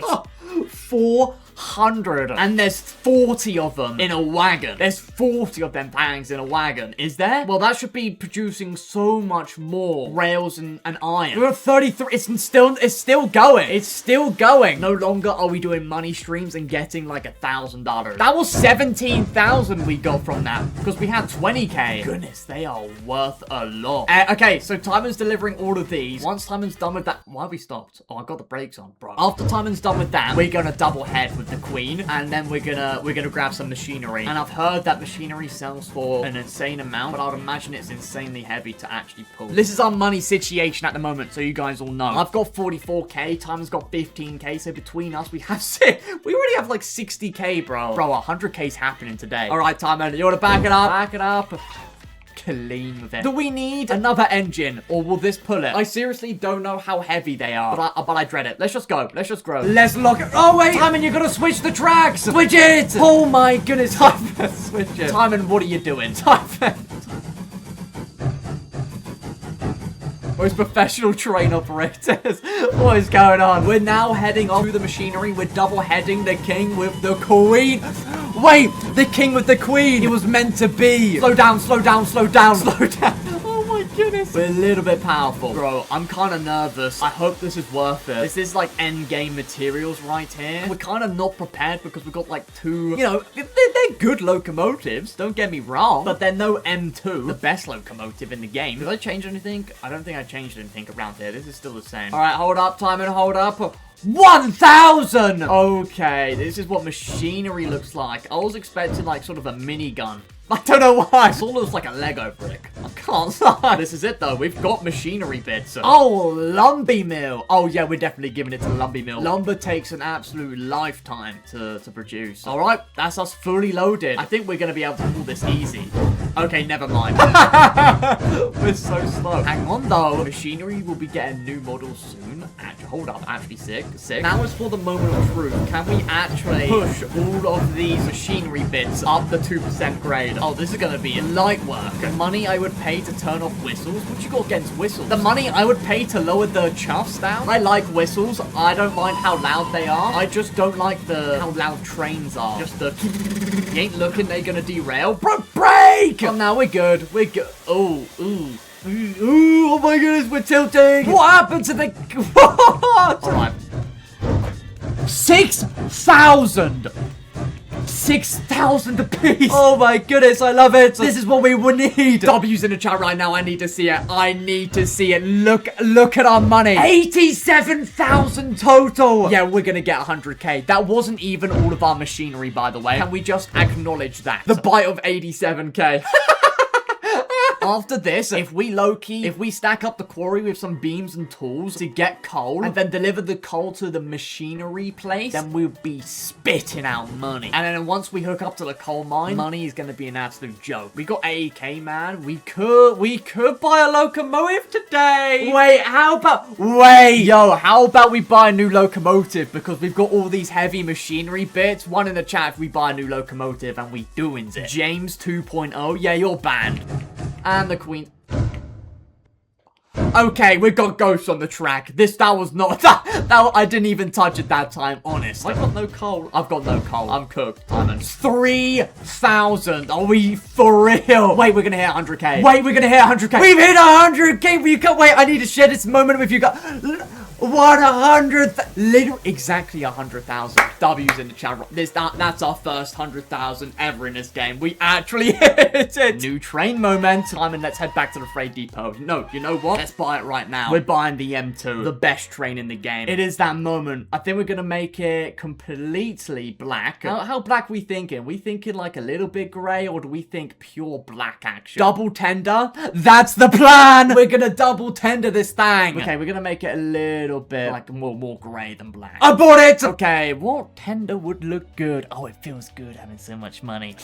Oh, 400. And there's 40 of them in a wagon. There's 40 of them pangs in a wagon. Is there? Well, that should be producing so much more rails and iron. We're at 33. It's still going. It's still going. No longer are we doing money streams and getting like $1,000. That was 17,000 we got from that because we had 20k. Goodness, they are worth a lot. Okay, so Timon's delivering all of these. Once Timon's done with that, why have we stopped? Oh, I got the brakes on, bro. After Timon's done with that, we're gonna double head with the queen, and then we're gonna grab some machinery. And I've heard that machinery sells for an insane amount, but I'd imagine it's insanely heavy to actually pull. This is our money situation at the moment, so you guys all know. I've got 44k, Timon's got 15k, so between us, we already have like 60k, bro. Bro, 100k's happening today. All right, Timon, you wanna back it up? Back it up. Clean with it. Do we need another engine, or will this pull it? I seriously don't know how heavy they are, but I dread it. Let's just go. Let's just grow. Let's lock it. Oh, wait. Timon, you gotta switch the tracks. Switch it. Oh, my goodness. Timon, switch it. Timon, what are you doing? Timon. Most professional train operators. What is going on? We're now heading off to the machinery. We're double heading the king with the queen. Wait, the king with the queen. It was meant to be. Slow down, slow down, slow down, slow down. Oh my goodness. We're a little bit powerful. Bro, I'm kind of nervous. I hope this is worth it. This is like end game materials right here. We're kind of not prepared because we've got like 2, you know, they're good locomotives. Don't get me wrong. But they're no M2, the best locomotive in the game. Did I change anything? I don't think I changed anything around here. This is still the same. All right, hold up, Timon, hold up. 1,000! Okay, this is what machinery looks like. I was expecting like sort of a minigun. I don't know why. It all looks like a Lego brick. I can't lie. This is it though. We've got machinery bits. Oh, Lumby Mill. Oh yeah, we're definitely giving it to Lumby Mill. Lumber takes an absolute lifetime to produce. All right, that's us fully loaded. I think we're going to be able to pull this easy. Okay, never mind. We're so slow. Hang on though. Machinery will be getting new models soon. Hold up, actually sick. Now is for the moment of truth. Can we actually push all of these machinery bits up the 2% grade? Oh, this is gonna be light work. The money I would pay to turn off whistles? What you got against whistles? The money I would pay to lower the chuffs down? I like whistles. I don't mind how loud they are. I just don't like how loud trains are. Just the... You ain't looking, they're gonna derail. Bro, break! Oh, now we're good. We're good. Oh, ooh. Ooh, oh my goodness, we're tilting. What happened to the... What? All right. 6,000. 6,000 apiece. Oh my goodness, I love it. This is what we would need. W's in the chat right now. I need to see it. I need to see it. Look at our money. 87,000 total. Yeah, we're gonna get 100k. That wasn't even all of our machinery, by the way. Can we just acknowledge that? The bite of 87k. After this, if we stack up the quarry with some beams and tools to get coal and then deliver the coal to the machinery place, then we'll be spitting out money. And then once we hook up to the coal mine, money is going to be an absolute joke. We got 80k, man. We could buy a locomotive today. How about we buy a new locomotive because we've got all these heavy machinery bits. One in the chat if we buy a new locomotive and we doing it. James 2.0. Yeah, you're banned. And the queen. Okay, we got ghosts on the track. That was not that. I didn't even touch it that time. Honest. I got no coal. I've got no coal. I'm cooked. 3,000. Are we for real? Wait, we're gonna hit 100k. Wait, we're gonna hit 100k. We've hit 100k. You can't wait. I need to share this moment with you guys. What 100? Literally exactly 100,000. W's in the chat. That's our first 100,000 ever in this game. We actually hit it. New train moment. Simon, let's head back to the freight depot. No, you know what? Let's buy it right now. We're buying the M2, the best train in the game. It is that moment. I think we're gonna make it completely black. How black we thinking? We thinking like a little bit gray, or do we think pure black action? Double tender. That's the plan. We're gonna double tender this thing. Okay, we're gonna make it a little bit like more gray than black. I bought it. Okay, what tender would look good? Oh, it feels good having so much money.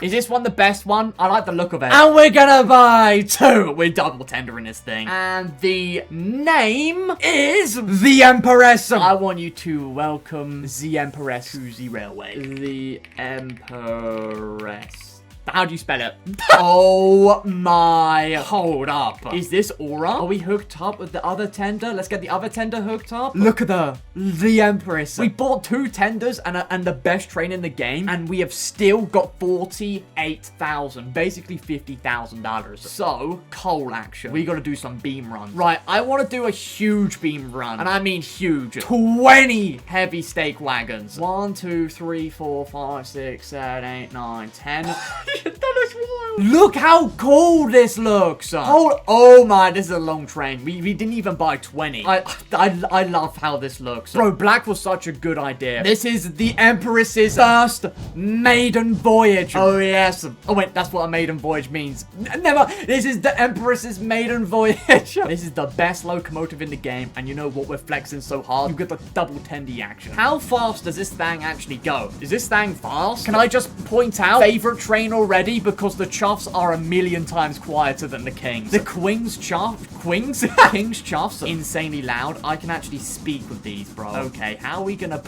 Is this one the best one? I like the look of it. And we're gonna buy 2. We're double tendering this thing. And the name is the Empress. I want you to welcome the Empress to the railway. The Empress. How do you spell it? Oh my. Hold up. Is this Aura? Are we hooked up with the other tender? Let's get the other tender hooked up. Look at the Empress. We bought 2 tenders and the best train in the game, and we have still got 48,000. Basically $50,000. So, coal action. We gotta do some beam runs. Right, I want to do a huge beam run. And I mean huge. 20 heavy stake wagons. 1, 2, 3, 4, 5, 6, 7, 8, 9, 10. That looks wild. Look how cool this looks. Oh my, this is a long train. We didn't even buy 20. I love how this looks. Bro, black was such a good idea. This is the Empress's first maiden voyage. Oh yes. Oh wait, that's what a maiden voyage means. Never. This is the Empress's maiden voyage. This is the best locomotive in the game. And you know what? We're flexing so hard. You get the double tendy action. How fast does this thing actually go? Is this thing fast? Can I just point out favorite train already, because the chuffs are a million times quieter than the kings. The King's chuffs are insanely loud. I can actually speak with these, bro. Okay, how are we gonna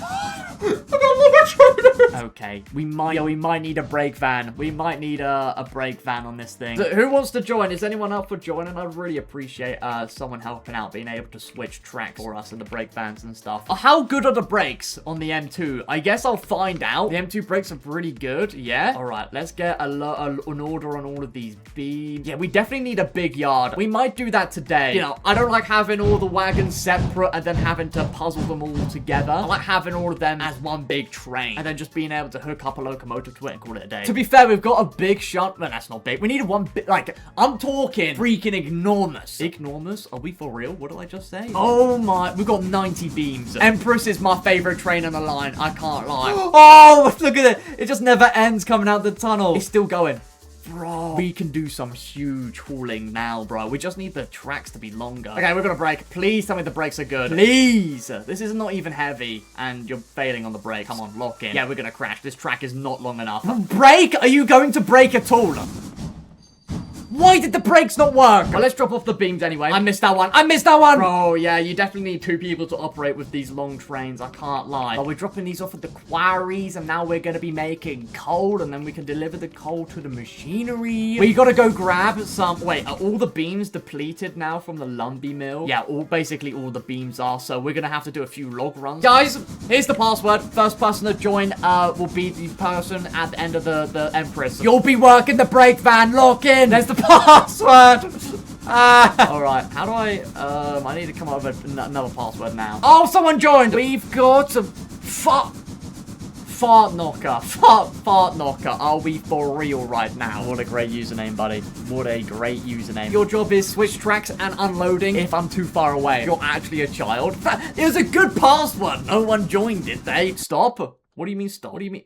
okay, we might need a brake van. We might need a brake van on this thing. So who wants to join? Is anyone up for joining? I'd really appreciate someone helping out, being able to switch tracks for us in the brake vans and stuff. How good are the brakes on the M2? I guess I'll find out. The M2 brakes are pretty good. Yeah. All right, let's get an order on all of these beams. Yeah, we definitely need a big yard. We might do that today. You know, I don't like having all the wagons separate and then having to puzzle them all together. I like having all of them as one big train and then just being able to hook up a locomotive to it and call it a day. To be fair, we've got a big shot. Well, that's not big. We need one bit. Like, I'm talking freaking enormous. Enormous? Are we for real? What did I just say? Oh my, we've got 90 beams. Empress is my favorite train on the line. I can't lie. Oh, look at it. It just never ends coming out the tunnel. It's still going. Bro, we can do some huge hauling now, bro. We just need the tracks to be longer. Okay, we're gonna brake. Please tell me the brakes are good. Please. This is not even heavy, and you're failing on the brake. Come on, lock in. Yeah, we're gonna crash. This track is not long enough. Brake? Are you going to brake at all? Why did the brakes not work? Well, let's drop off the beams anyway. I missed that one. I missed that one. Bro, yeah, you definitely need 2 people to operate with these long trains. I can't lie. But we're dropping these off at the quarries, and now we're going to be making coal, and then we can deliver the coal to the machinery. We got to go grab some... Wait, are all the beams depleted now from the Lumbee mill? Yeah, basically all the beams are, so we're going to have to do a few log runs. Guys, here's the password. First person to join will be the person at the end of the Empress. You'll be working the brake van. Lock in. There's the password. Alright, how do I need to come up with another password now. Oh, someone joined. We've got Fart knocker. Fart knocker. Are we for real right now? What a great username, buddy. What a great username. Your job is switch tracks and unloading if I'm too far away. You're actually a child. It was a good password. No one joined it. They stop. What do you mean stop? What do you mean?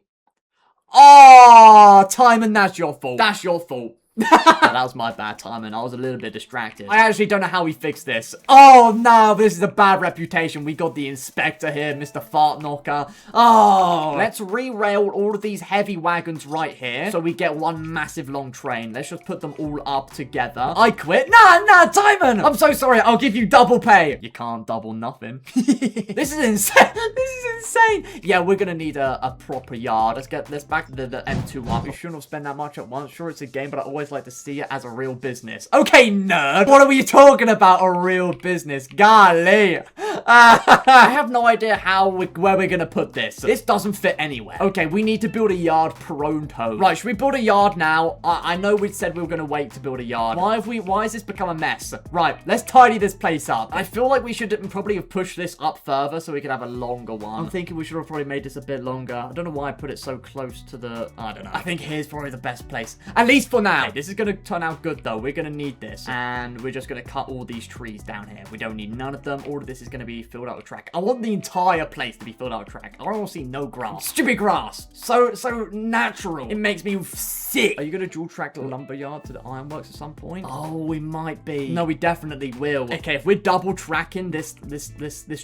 Oh, Timon, that's your fault. That's your fault. That was my bad timing. I was a little bit distracted. I actually don't know how we fix this. Oh no, this is a bad reputation. We got the inspector here, Mr. Fart Knocker. Oh, let's re-rail all of these heavy wagons right here so we get one massive long train. Let's just put them all up together. I quit. Nah, Timon. I'm so sorry. I'll give you double pay. You can't double nothing. This is insane. This is insane. Yeah, we're gonna need a proper yard. Let's get this back to the M2 one. We shouldn't have spent that much at once. Sure, it's a game, but I always like to see it as a real business. Okay, nerd. What are we talking about? A real business? Golly. I have no idea where we're gonna put this. This doesn't fit anywhere. Okay, we need to build a yard pronto. Right, should we build a yard now? I know we said we were gonna wait to build a yard. Why has this become a mess? Right, let's tidy this place up. I feel like we should probably have pushed this up further so we could have a longer one. I'm thinking we should have probably made this a bit longer. I don't know why I put it so close to the... I don't know. I think here's probably the best place. At least for now. Okay, this is gonna turn out good though. We're gonna need this. And we're just gonna cut all these trees down here. We don't need none of them. All of this is gonna be filled out with track. I want the entire place to be filled out with track. I don't want to see no grass. Stupid grass. So natural. It makes me sick. Are you gonna dual track the lumberyard to the ironworks at some point? Oh, we might be. No, we definitely will. Okay, if we're double tracking this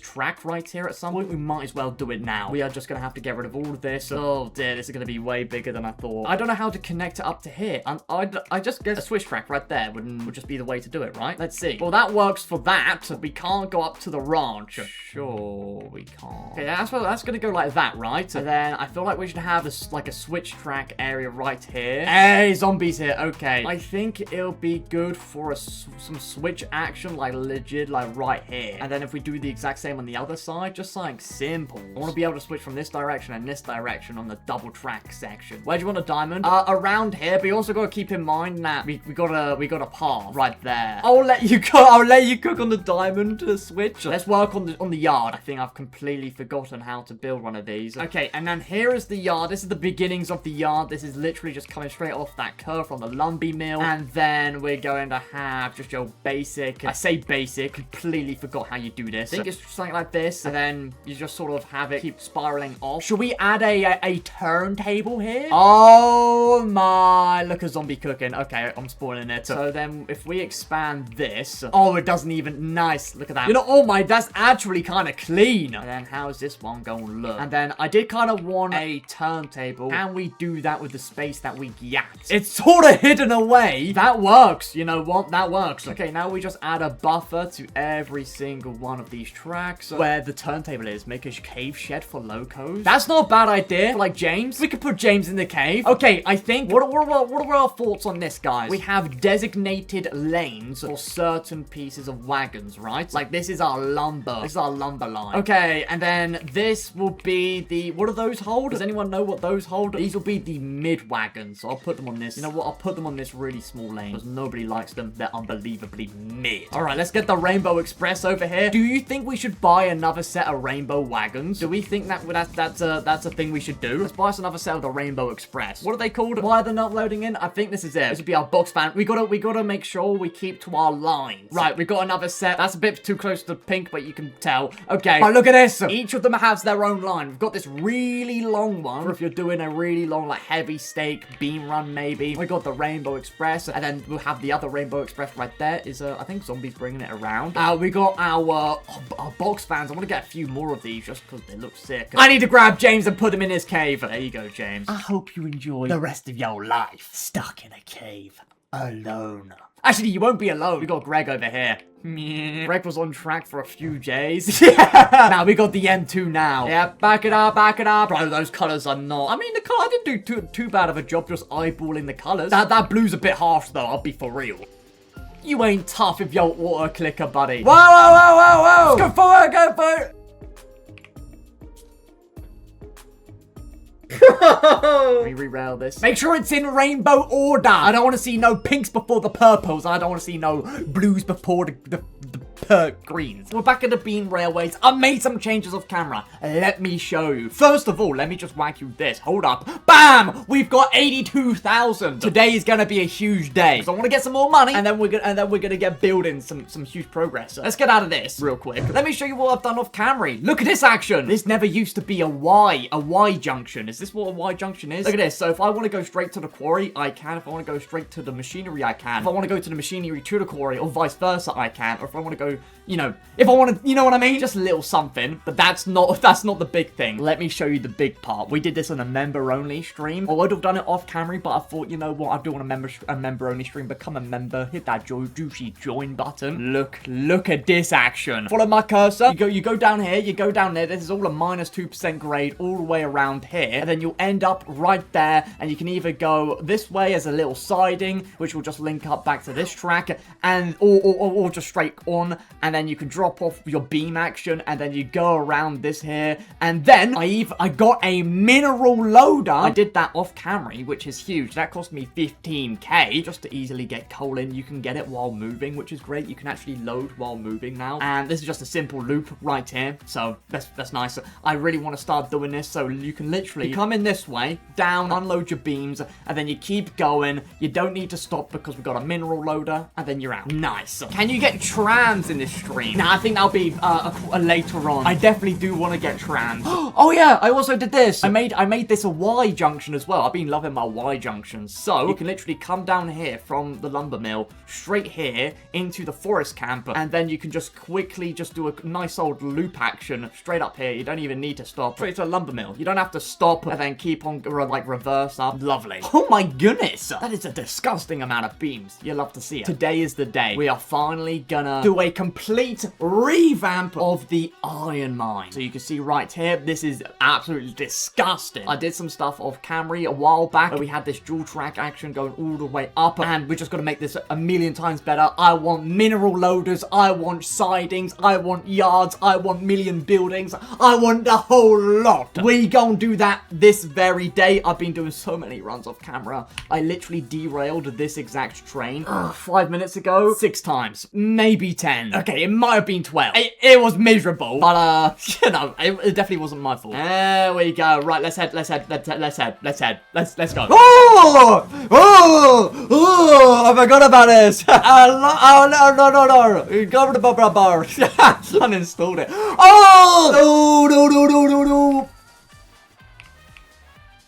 track right here at some point, we might as well do it now. We are just gonna have to get rid of all of this. Oh dear, this is gonna be way bigger than I thought. I don't know how to connect it up to here. I just guess a switch track right there would just be the way to do it, right? Let's see. Well, that works for that. We can't go up to the ranch. Sure, we can't. Okay, that's gonna go like that, right? And then I feel like we should have like a switch track area right here. Hey, zombies here. Okay, I think it'll be good for some switch action, like legit, like right here. And then if we do the exact same on the other side, just like simple. I want to be able to switch from this direction and this direction on the double track section. Where do you want a diamond? Around here, but you also got to keep in mind that we got a path right there. I'll let you cook on the diamond switch. Let's work on the yard. I think I've completely forgotten how to build one of these. Okay, and then here is the yard. This is the beginnings of the yard. This is literally just coming straight off that curve from the lumby mill. And then we're going to have just your basic. I say basic, completely forgot how you do this. I think it's something like this, and then you just sort of have it keep spiraling off. Should we add a turntable here? Oh my, look at zombie cooking. Okay, I'm spoiling it. So then if we expand this, oh, it doesn't even, nice, look at that. You know, oh my, that's actually kind of clean. And then how's this one going to look? And then I did kind of want a turntable. Can we do that with the space that we yacked? It's sort of hidden away. That works. You know what? That works. Okay, now we just add a buffer to every single one of these tracks where the turntable is. Make a cave shed for locos. That's not a bad idea. Like James. We could put James in the cave. Okay, I think, what are our thoughts on this, guys? We have designated lanes for certain pieces of wagons, right? Like this is our lumber. This is our lumber line. Okay, and then this will be the, what do those hold? Does anyone know what those hold? These will be the mid wagons. So I'll put them on this. You know what? I'll put them on this really small lane because nobody likes them. They're unbelievably mid. All right, let's get the Rainbow Express over here. Do you think we should buy another set of rainbow wagons? Do we think that's a thing we should do? Let's buy us another set of the Rainbow Express. What are they called? Why are they not loading in? I think this is it. This would be our box fan. We gotta make sure we keep to our lines. Right, we got another set. That's a bit too close to pink, but you can tell. Okay. Oh, look at this. Each of them has their own line. We've got this really long one for if you're doing a really long, like, heavy stake beam run, maybe. We got the Rainbow Express, and then we'll have the other Rainbow Express right there. I think Zombie's bringing it around. We got our box fans. I want to get a few more of these just because they look sick. I need to grab James and put him in his cave. There you go, James. I hope you enjoy the rest of your life stuck in a cave alone. Actually, you won't be alone. We got Greg over here. Greg was on track for a few days. Yeah. Now we got the M2 now. Yeah, back it up, back it up. Bro, those colors are not. I mean, the color, I didn't do too bad of a job just eyeballing the colors. That blue's a bit harsh though, I'll be for real. You ain't tough if you're auto clicker, buddy. Whoa, whoa, whoa, whoa, whoa. Let's go for it, go for it. We re-rail this. Make sure it's in rainbow order. I don't want to see no pinks before the purples. I don't want to see no blues before the greens. We're back at the beam railways. I made some changes off camera. Let me show you. First of all, let me just whack you this. Hold up. Bam! We've got 82,000. Today is gonna be a huge day. So I want to get some more money, and then we're gonna get building some huge progress. So let's get out of this real quick. Let me show you what I've done off camera. Look at this action. This never used to be a Y junction. Is this what a Y junction is? Look at this. So if I want to go straight to the quarry, I can. If I want to go straight to the machinery, I can. If I want to go to the machinery to the quarry, or vice versa, I can. Or if I want to go, you know, if I want to, you know what I mean? Just a little something. But that's not the big thing. Let me show you the big part. We did this on a member-only stream. I would have done it off camera, but I thought, you know what? I do want a member-only stream. Become a member. Hit that juicy join button. Look at this action. Follow my cursor. You go down here. You go down there. This is all a minus 2% grade all the way around here. And then you'll end up right there. And you can either go this way as a little siding, which will just link up back to this track, and or just straight on. And then you can drop off your beam action, and then you go around this here. And then I got a mineral loader. I did that off camera, which is huge. That cost me 15k just to easily get coal in. You can get it while moving, which is great. You can actually load while moving now. And this is just a simple loop right here. So that's nice. I really want to start doing this. So you can literally come in this way, down, unload your beams, and then you keep going. You don't need to stop because we've got a mineral loader, and then you're out. Nice. Can you get trams in this stream? Nah, I think that'll be later on. I definitely do want to get trams. Oh yeah, I also did this. I made this a Y junction as well. I've been loving my Y junctions. So you can literally come down here from the lumber mill straight here into the forest camp, and then you can just quickly just do a nice old loop action straight up here. You don't even need to stop. Straight to a lumber mill. You don't have to stop and then keep on like reverse up. Lovely. Oh my goodness, that is a disgusting amount of beams. You'll love to see it. Today is the day. We are finally gonna do a complete revamp of the iron mine. So you can see right here, this is absolutely disgusting. I did some stuff off camera a while back where we had this dual track action going all the way up, and we're just gonna make this a million times better. I want mineral loaders, I want sidings, I want yards, I want million buildings, I want the whole lot. We gonna do that this very day. I've been doing so many runs off camera. I literally derailed this exact train 5 minutes ago 6 times, maybe 10. Okay, it might have been 12. It was miserable, but you know, it definitely wasn't my fault. There we go. Right, let's head. Let's go. Oh, I forgot about this. No. Go to the bar. Uninstalled it. Oh, no.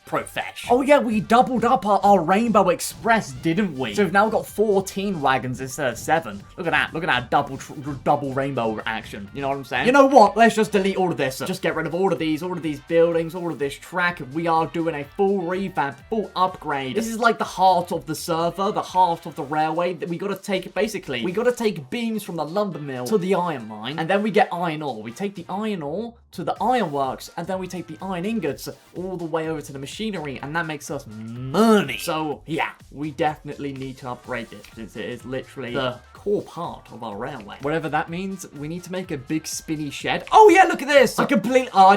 Profesh. Oh yeah, we doubled up our Rainbow Express, didn't we? So we've now got 14 wagons instead of 7. Look at that. Look at that double rainbow action. You know what I'm saying? You know what? Let's just delete all of this. Just get rid of all of these buildings, all of this track. We are doing a full revamp, full upgrade. This is like the heart of the server, the heart of the railway. We gotta take, basically, we gotta take beams from the lumber mill to the iron mine, and then we get iron ore. We take the iron ore to the ironworks, and then we take the iron ingots all the way over to the machinery, and that makes us money. So yeah, we definitely need to upgrade this since it is literally the core part of our railway. Whatever that means, we need to make a big spinny shed. Oh yeah, look at this. I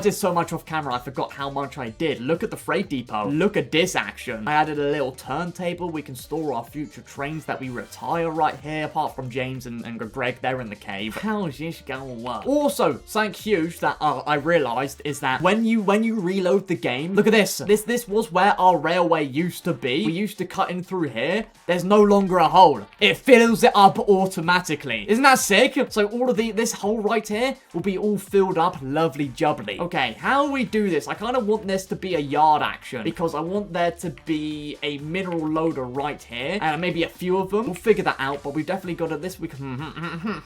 did so much off camera, I forgot how much I did. Look at the freight depot. Look at this action. I added a little turntable. We can store our future trains that we retire right here, apart from James and Greg, they're in the cave. How is this gonna work? Also, something huge that I realized is that when you reload the game, look at this. This was where our railway used to be. We used to cut in through here. There's no longer a hole. It fills it up automatically. Isn't that sick? So all of this hole right here will be all filled up lovely jubbly. Okay, how we do this? I kind of want this to be a yard action because I want there to be a mineral loader right here and maybe a few of them. We'll figure that out, but we've definitely got this. We can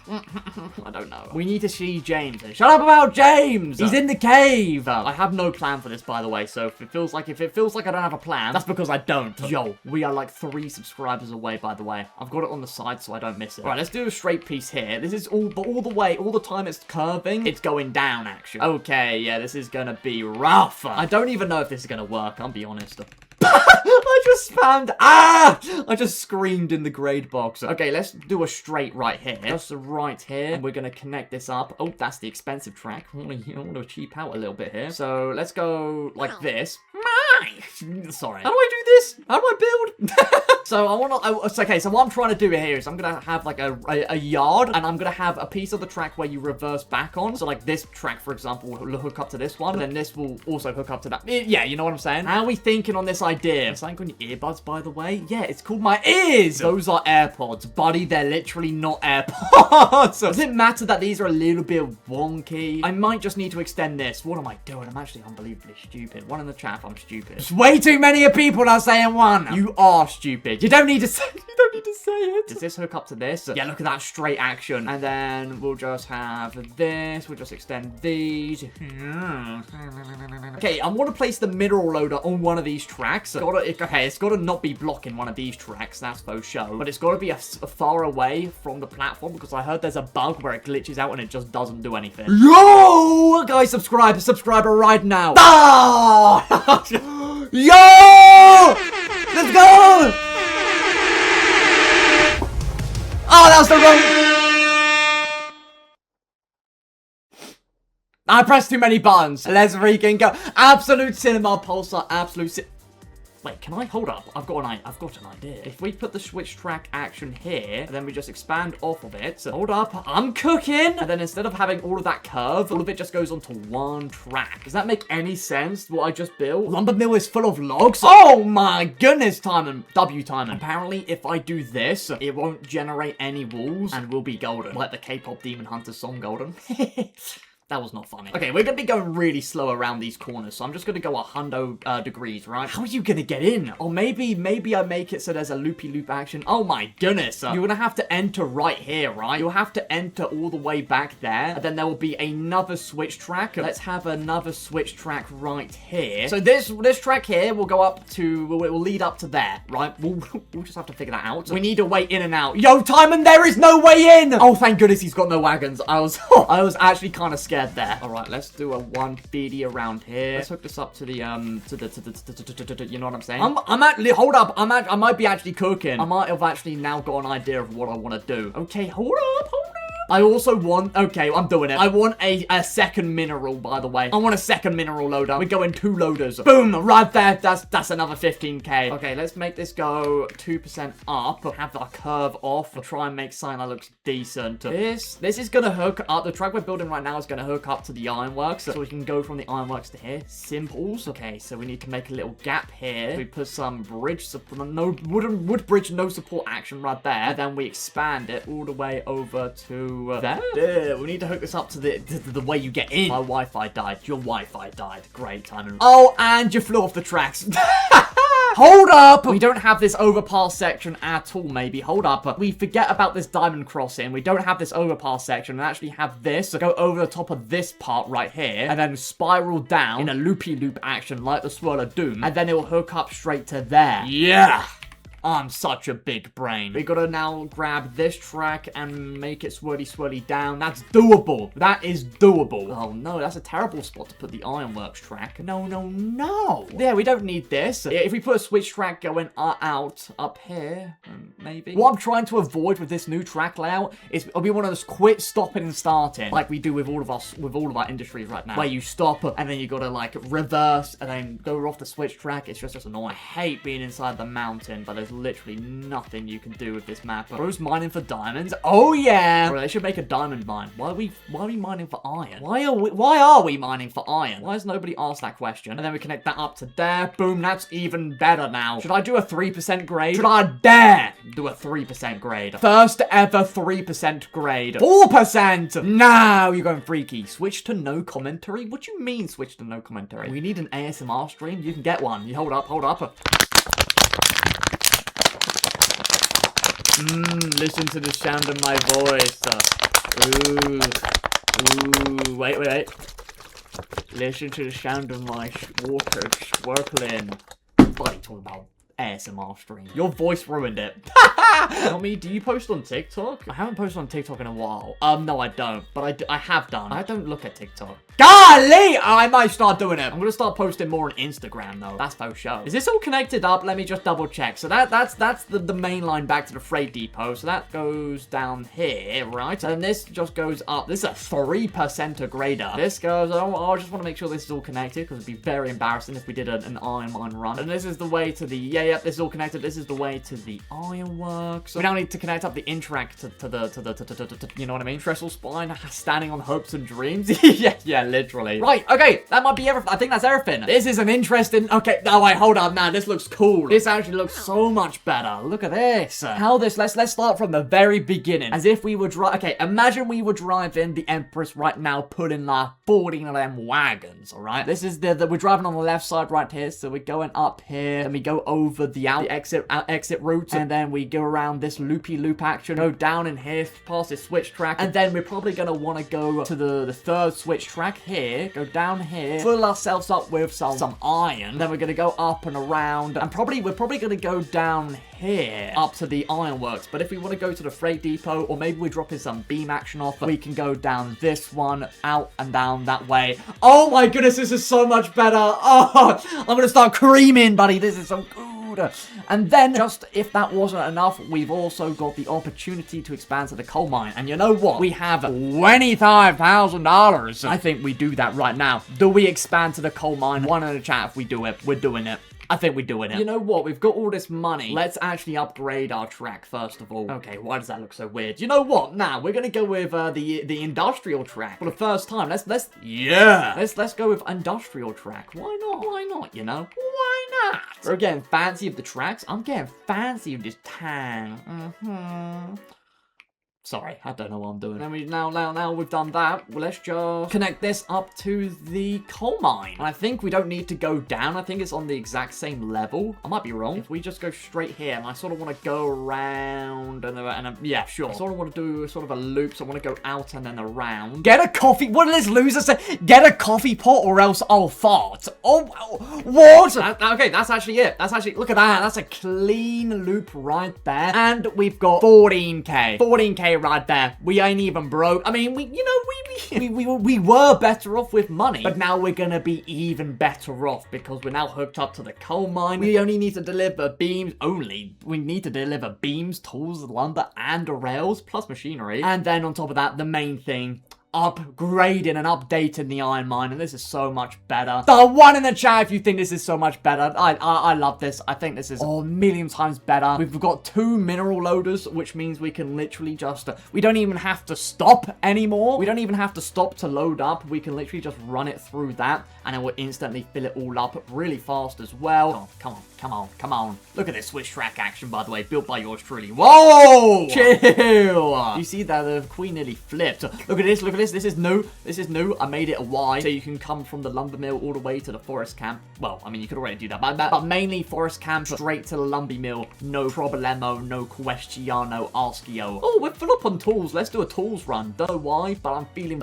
I don't know. We need to see James. Shut up about James. He's in the cave. I have no plan for this, by the way, so if it feels like I don't have a plan, that's because I don't. Yo, we are like 3 subscribers away, by the way. I've got it on the side so I don't miss it. Right, let's do a straight piece here. This is all the time it's curving, it's going down, actually. Okay, yeah, this is gonna be rough. I don't even know if this is gonna work, I'll be honest. I just spammed. I just screamed in the grade box. Okay, let's do a straight right here. Just right here. And we're going to connect this up. Oh, that's the expensive track. I want to cheap out a little bit here. So let's go like this. Sorry. How do I do this? How do I build? So I want to, okay, so what I'm trying to do here is I'm going to have like a yard, and I'm going to have a piece of the track where you reverse back on. So like this track, for example, will hook up to this one, and then this will also hook up to that. Yeah, you know what I'm saying? How are we thinking on this idea? Something on your earbuds, by the way? Yeah, it's called my ears. Those are AirPods, buddy. They're literally not AirPods. Does it matter that these are a little bit wonky? I might just need to extend this. What am I doing? I'm actually unbelievably stupid. One in the chat, I'm stupid. There's way too many people are saying one. You are stupid. You don't need to say it. Does this hook up to this? Yeah, look at that straight action. And then we'll just have this. We'll just extend these. Okay, I want to place the mineral loader on one of these tracks. It's got to not be blocking one of these tracks. That's faux show. But it's got to be far away from the platform, because I heard there's a bug where it glitches out and it just doesn't do anything. Yo! Guys, subscribe right now. Ah! Yo! Let's go! Oh, that was the wrong... I pressed too many buttons. Let's freaking go. Absolute cinema pulsar. Wait, can I? Hold up. I've got an idea. If we put the switch track action here, and then we just expand off of it. So, hold up. I'm cooking. And then instead of having all of that curve, all of it just goes onto one track. Does that make any sense, what I just built? Lumber mill is full of logs. Oh my goodness, Timon. Timon. Apparently, if I do this, it won't generate any walls and we'll be golden. Like the K-pop Demon Hunter song, Golden. That was not funny. Okay, we're going to be going really slow around these corners, so I'm just going to go 100 degrees, right? How are you going to get in? Or maybe I make it so there's a loopy-loop action. Oh my goodness. You're going to have to enter right here, right? You'll have to enter all the way back there, and then there will be another switch track. Let's have another switch track right here. So this track here will go up to, it will lead up to there, right? We'll just have to figure that out. We need a way in and out. Yo, Timon, there is no way in! Oh, thank goodness he's got no wagons. I was actually kind of scared there. All right, let's do a 150 around here. Let's hook this up to the you know what I'm saying? I'm actually, hold up. I might be actually cooking. I might have actually now got an idea of what I want to do. Okay, hold up. I also want, okay, I'm doing it. I want a second mineral, by the way. I want a second mineral loader. We're going 2 loaders. Boom, right there. That's another 15k. Okay, let's make this go 2% up. Have our curve off. I'll try and make something that looks decent. This is gonna hook up. The track we're building right now is gonna hook up to the ironworks, so we can go from the ironworks to here. Simples. Okay, so we need to make a little gap here. We put some bridge support, no wood bridge, no support action right there. And then we expand it all the way over to there. We need to hook this up to the way you get in. My Wi-Fi died. Your Wi-Fi died. Great timing. Oh, and you flew off the tracks. Hold up! We don't have this overpass section at all, maybe. Hold up. We forget about this diamond crossing. We don't have this overpass section and actually have this go over the top of this part right here and then spiral down in a loopy-loop action like the Swirl of Doom. And then it will hook up straight to there. Yeah! I'm such a big brain. We gotta now grab this track and make it swirly down. That's doable. That is doable. Oh no, that's a terrible spot to put the ironworks track. No. Yeah, we don't need this. If we put a switch track going out up here, maybe. What I'm trying to avoid with this new track layout is it'll be one of those quit stopping and starting, like we do with all of our industries right now, where you stop and then you gotta like reverse and then go off the switch track. It's just annoying. I hate being inside the mountain, but there's literally nothing you can do with this map. Bro's mining for diamonds. Oh yeah. Bro, they should make a diamond mine. Why are we mining for iron? Why are we mining for iron? Why has nobody asked that question? And then we connect that up to there. Boom, that's even better now. Should I do a 3% grade? Should I dare do a 3% grade? First ever 3% grade. 4%! Now you're going freaky. Switch to no commentary? What do you mean switch to no commentary? We need an ASMR stream? You can get one. You hold up. Listen to the sound of my voice. Ooh, wait. Listen to the sound of my water swirling. What are you talking about? ASMR stream. Your voice ruined it. Tell me, do you post on TikTok? I haven't posted on TikTok in a while. No, I don't. But I have done. I don't look at TikTok. Golly! I might start doing it. I'm gonna start posting more on Instagram, though. That's faux show. Is this all connected up? Let me just double check. So that's the main line back to the freight depot. So that goes down here, right? And this just goes up. This is a 3% grader. This goes, I just want to make sure this is all connected because it'd be very embarrassing if we did an iron mine run. And this is the way to the, yeah, yeah, this is all connected. This is the way to the ironworks. We now need to connect up the Intrac to the, you know what I mean? Trestle Spine, standing on hopes and dreams. yeah, literally. Right, okay, that might be everything. I think that's everything. This is an interesting, okay, no, wait, hold on, man, this looks cool. This actually looks so much better. Look at this. How this, let's start from the very beginning. As if we were okay, imagine we were driving the Empress right now, pulling like 14 of them wagons, all right? This is we're driving on the left side right here, so we're going up here, and we go over the exit route, and then we go around this loopy-loop action, go down in here, past this switch track, and then we're probably going to want to go to the third switch track here, go down here, fill ourselves up with some iron, then we're going to go up and around, and we're probably going to go down here up to the ironworks. But if we want to go to the freight depot, or maybe we're dropping some beam action off, we can go down this one, out and down that way. Oh my goodness, this is so much better. Oh, I'm gonna start creaming, buddy. This is so good. And then, just if that wasn't enough, we've also got the opportunity to expand to the coal mine. And you know what? We have $25,000. I think we do that right now. Do we expand to the coal mine? One in the chat if we do it. We're doing it. I think we're doing it. You know what? We've got all this money. Let's actually upgrade our track first of all. Okay, why does that look so weird? You know what? Nah, we're gonna go with the industrial track for the first time. Let's go with industrial track. Why not? Why not? You know? Why not? We're getting fancy with the tracks. I'm getting fancy with this tan. Sorry, I don't know what I'm doing. And now we've done that, well, let's just connect this up to the coal mine. And I think we don't need to go down. I think it's on the exact same level. I might be wrong. If we just go straight here, and I sort of want to go around, yeah, sure. I sort of want to do sort of a loop, so I want to go out and then around. Get a coffee. What did this loser say? Get a coffee pot or else I'll fart. Oh, what? Okay, that's actually it. That's actually, look at that. That's a clean loop right there. And we've got 14K. 14K right there. We ain't even broke. I mean, we were better off with money, but now we're gonna be even better off because we're now hooked up to the coal mine. We only need to deliver beams. We need to deliver beams, tools, lumber, and rails, plus machinery. And then on top of that, the main thing, upgrading and updating the iron mine, and this is so much better. The one in the chat if you think this is so much better. I love this. I think this is a million times better. We've got 2 mineral loaders, which means we can literally just we don't even have to stop anymore. We don't even have to stop to load up. We can literally just run it through that, and it will instantly fill it all up really fast as well. Come on. Look at this switch track action, by the way, built by yours truly. Whoa! Chill! You see that the queen nearly flipped. Look at this. This is new. I made it a Y, so you can come from the lumber mill all the way to the forest camp. Well, I mean, you could already do that, but mainly forest camp straight to the lumber mill. No problemo, no questiono, askio. Oh, we're full up on tools. Let's do a tools run. Don't know why, but I'm feeling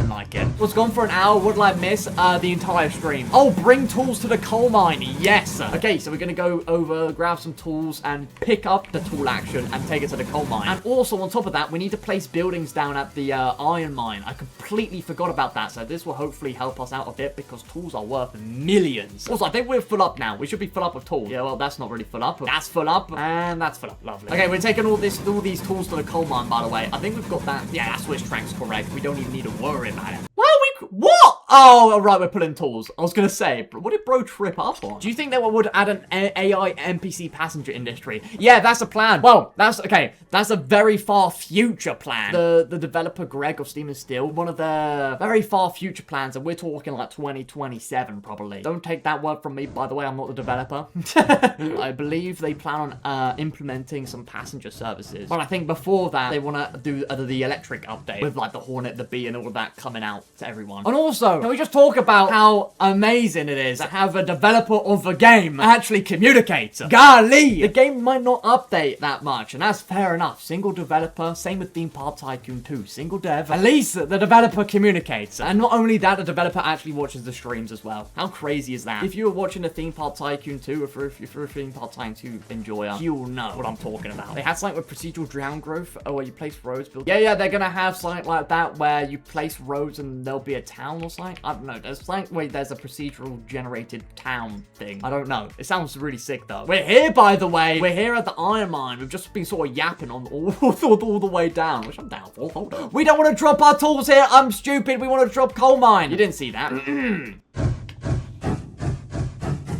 like it. Was gone for an hour. What'd I miss? The entire stream. Oh, bring tools to the coal mine. Yes. Okay, so we're gonna go over, grab some tools, and pick up the tool action and take it to the coal mine. And also, on top of that, we need to place buildings down at the iron mine. I completely forgot about that, so this will hopefully help us out a bit because tools are worth millions. Also, I think we're full up now. We should be full up of tools. Yeah, well, that's not really full up. That's full up, and that's full up. Lovely. Okay, we're taking all these tools to the coal mine, by the way. I think we've got that. Yeah, that switch track's correct. We don't even need to worry about it. Well, what? Oh, right, we're pulling tools. I was gonna say, what did bro trip up on? Do you think that we would add an AI NPC passenger industry? Yeah, that's a plan. Well, that's a very far future plan. The developer Greg of Steam and Steel, one of the very far future plans, and we're talking like 2027 probably. Don't take that word from me, by the way, I'm not the developer. I believe they plan on implementing some passenger services. But I think before that, they want to do the electric update with like the Hornet, the Bee, and all of that coming out to everyone. And also, can we just talk about how amazing it is to have a developer of a game actually communicate? Golly! The game might not update that much, and that's fair enough. Single developer, same with Theme Park Tycoon 2. Single dev. At least the developer communicates. And not only that, the developer actually watches the streams as well. How crazy is that? If you were watching a Theme Park Tycoon 2, if you're a Theme Park Tycoon 2 enjoyer, you'll know what I'm talking about. They had something with procedural drown growth, where you place roads, build. Yeah, they're gonna have something like that where you place roads and there'll be a town or something. I don't know. There's like, wait, there's a procedural generated town thing. I don't know. It sounds really sick though. We're here, by the way. We're here at the iron mine. We've just been sort of yapping on all the way down, which I'm down for. Hold on. We don't want to drop our tools here. I'm stupid. We want to drop coal mine. You didn't see that.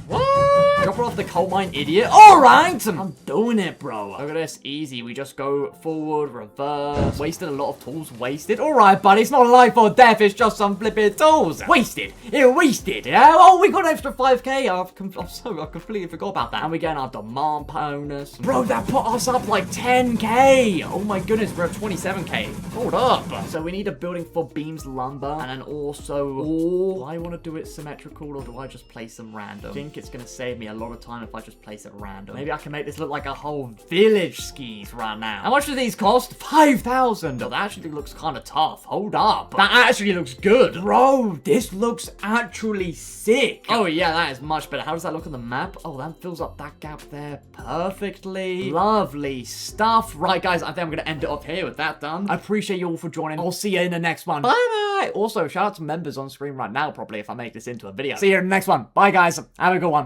What? Drop it off the coal mine, idiot. All right, I'm doing it, bro. Look at this, easy. We just go forward, reverse. Wasted a lot of tools, wasted. All right, buddy, it's not life or death. It's just some flipping tools. Wasted. It wasted. Yeah. Oh, we got an extra 5k. I completely forgot about that. And we're getting our demand bonus. Bro, that put us up like 10k. Oh my goodness, we're at 27k. Hold up. So we need a building for beams, lumber, and then also, do I want to do it symmetrical or do I just place them random? I think it's gonna save me a lot of time if I just place it random. Maybe I can make this look like a whole village skis right now. How much do these cost? 5,000. Oh, that actually looks kind of tough. Hold up. That actually looks good. Bro, this looks actually sick. Oh yeah, that is much better. How does that look on the map? Oh, that fills up that gap there perfectly. Lovely stuff. Right, guys, I think I'm gonna end it off here with that done. I appreciate you all for joining. I'll see you in the next one. Bye bye. Also, shout out to members on screen right now, probably, if I make this into a video. See you in the next one. Bye, guys. Have a good one.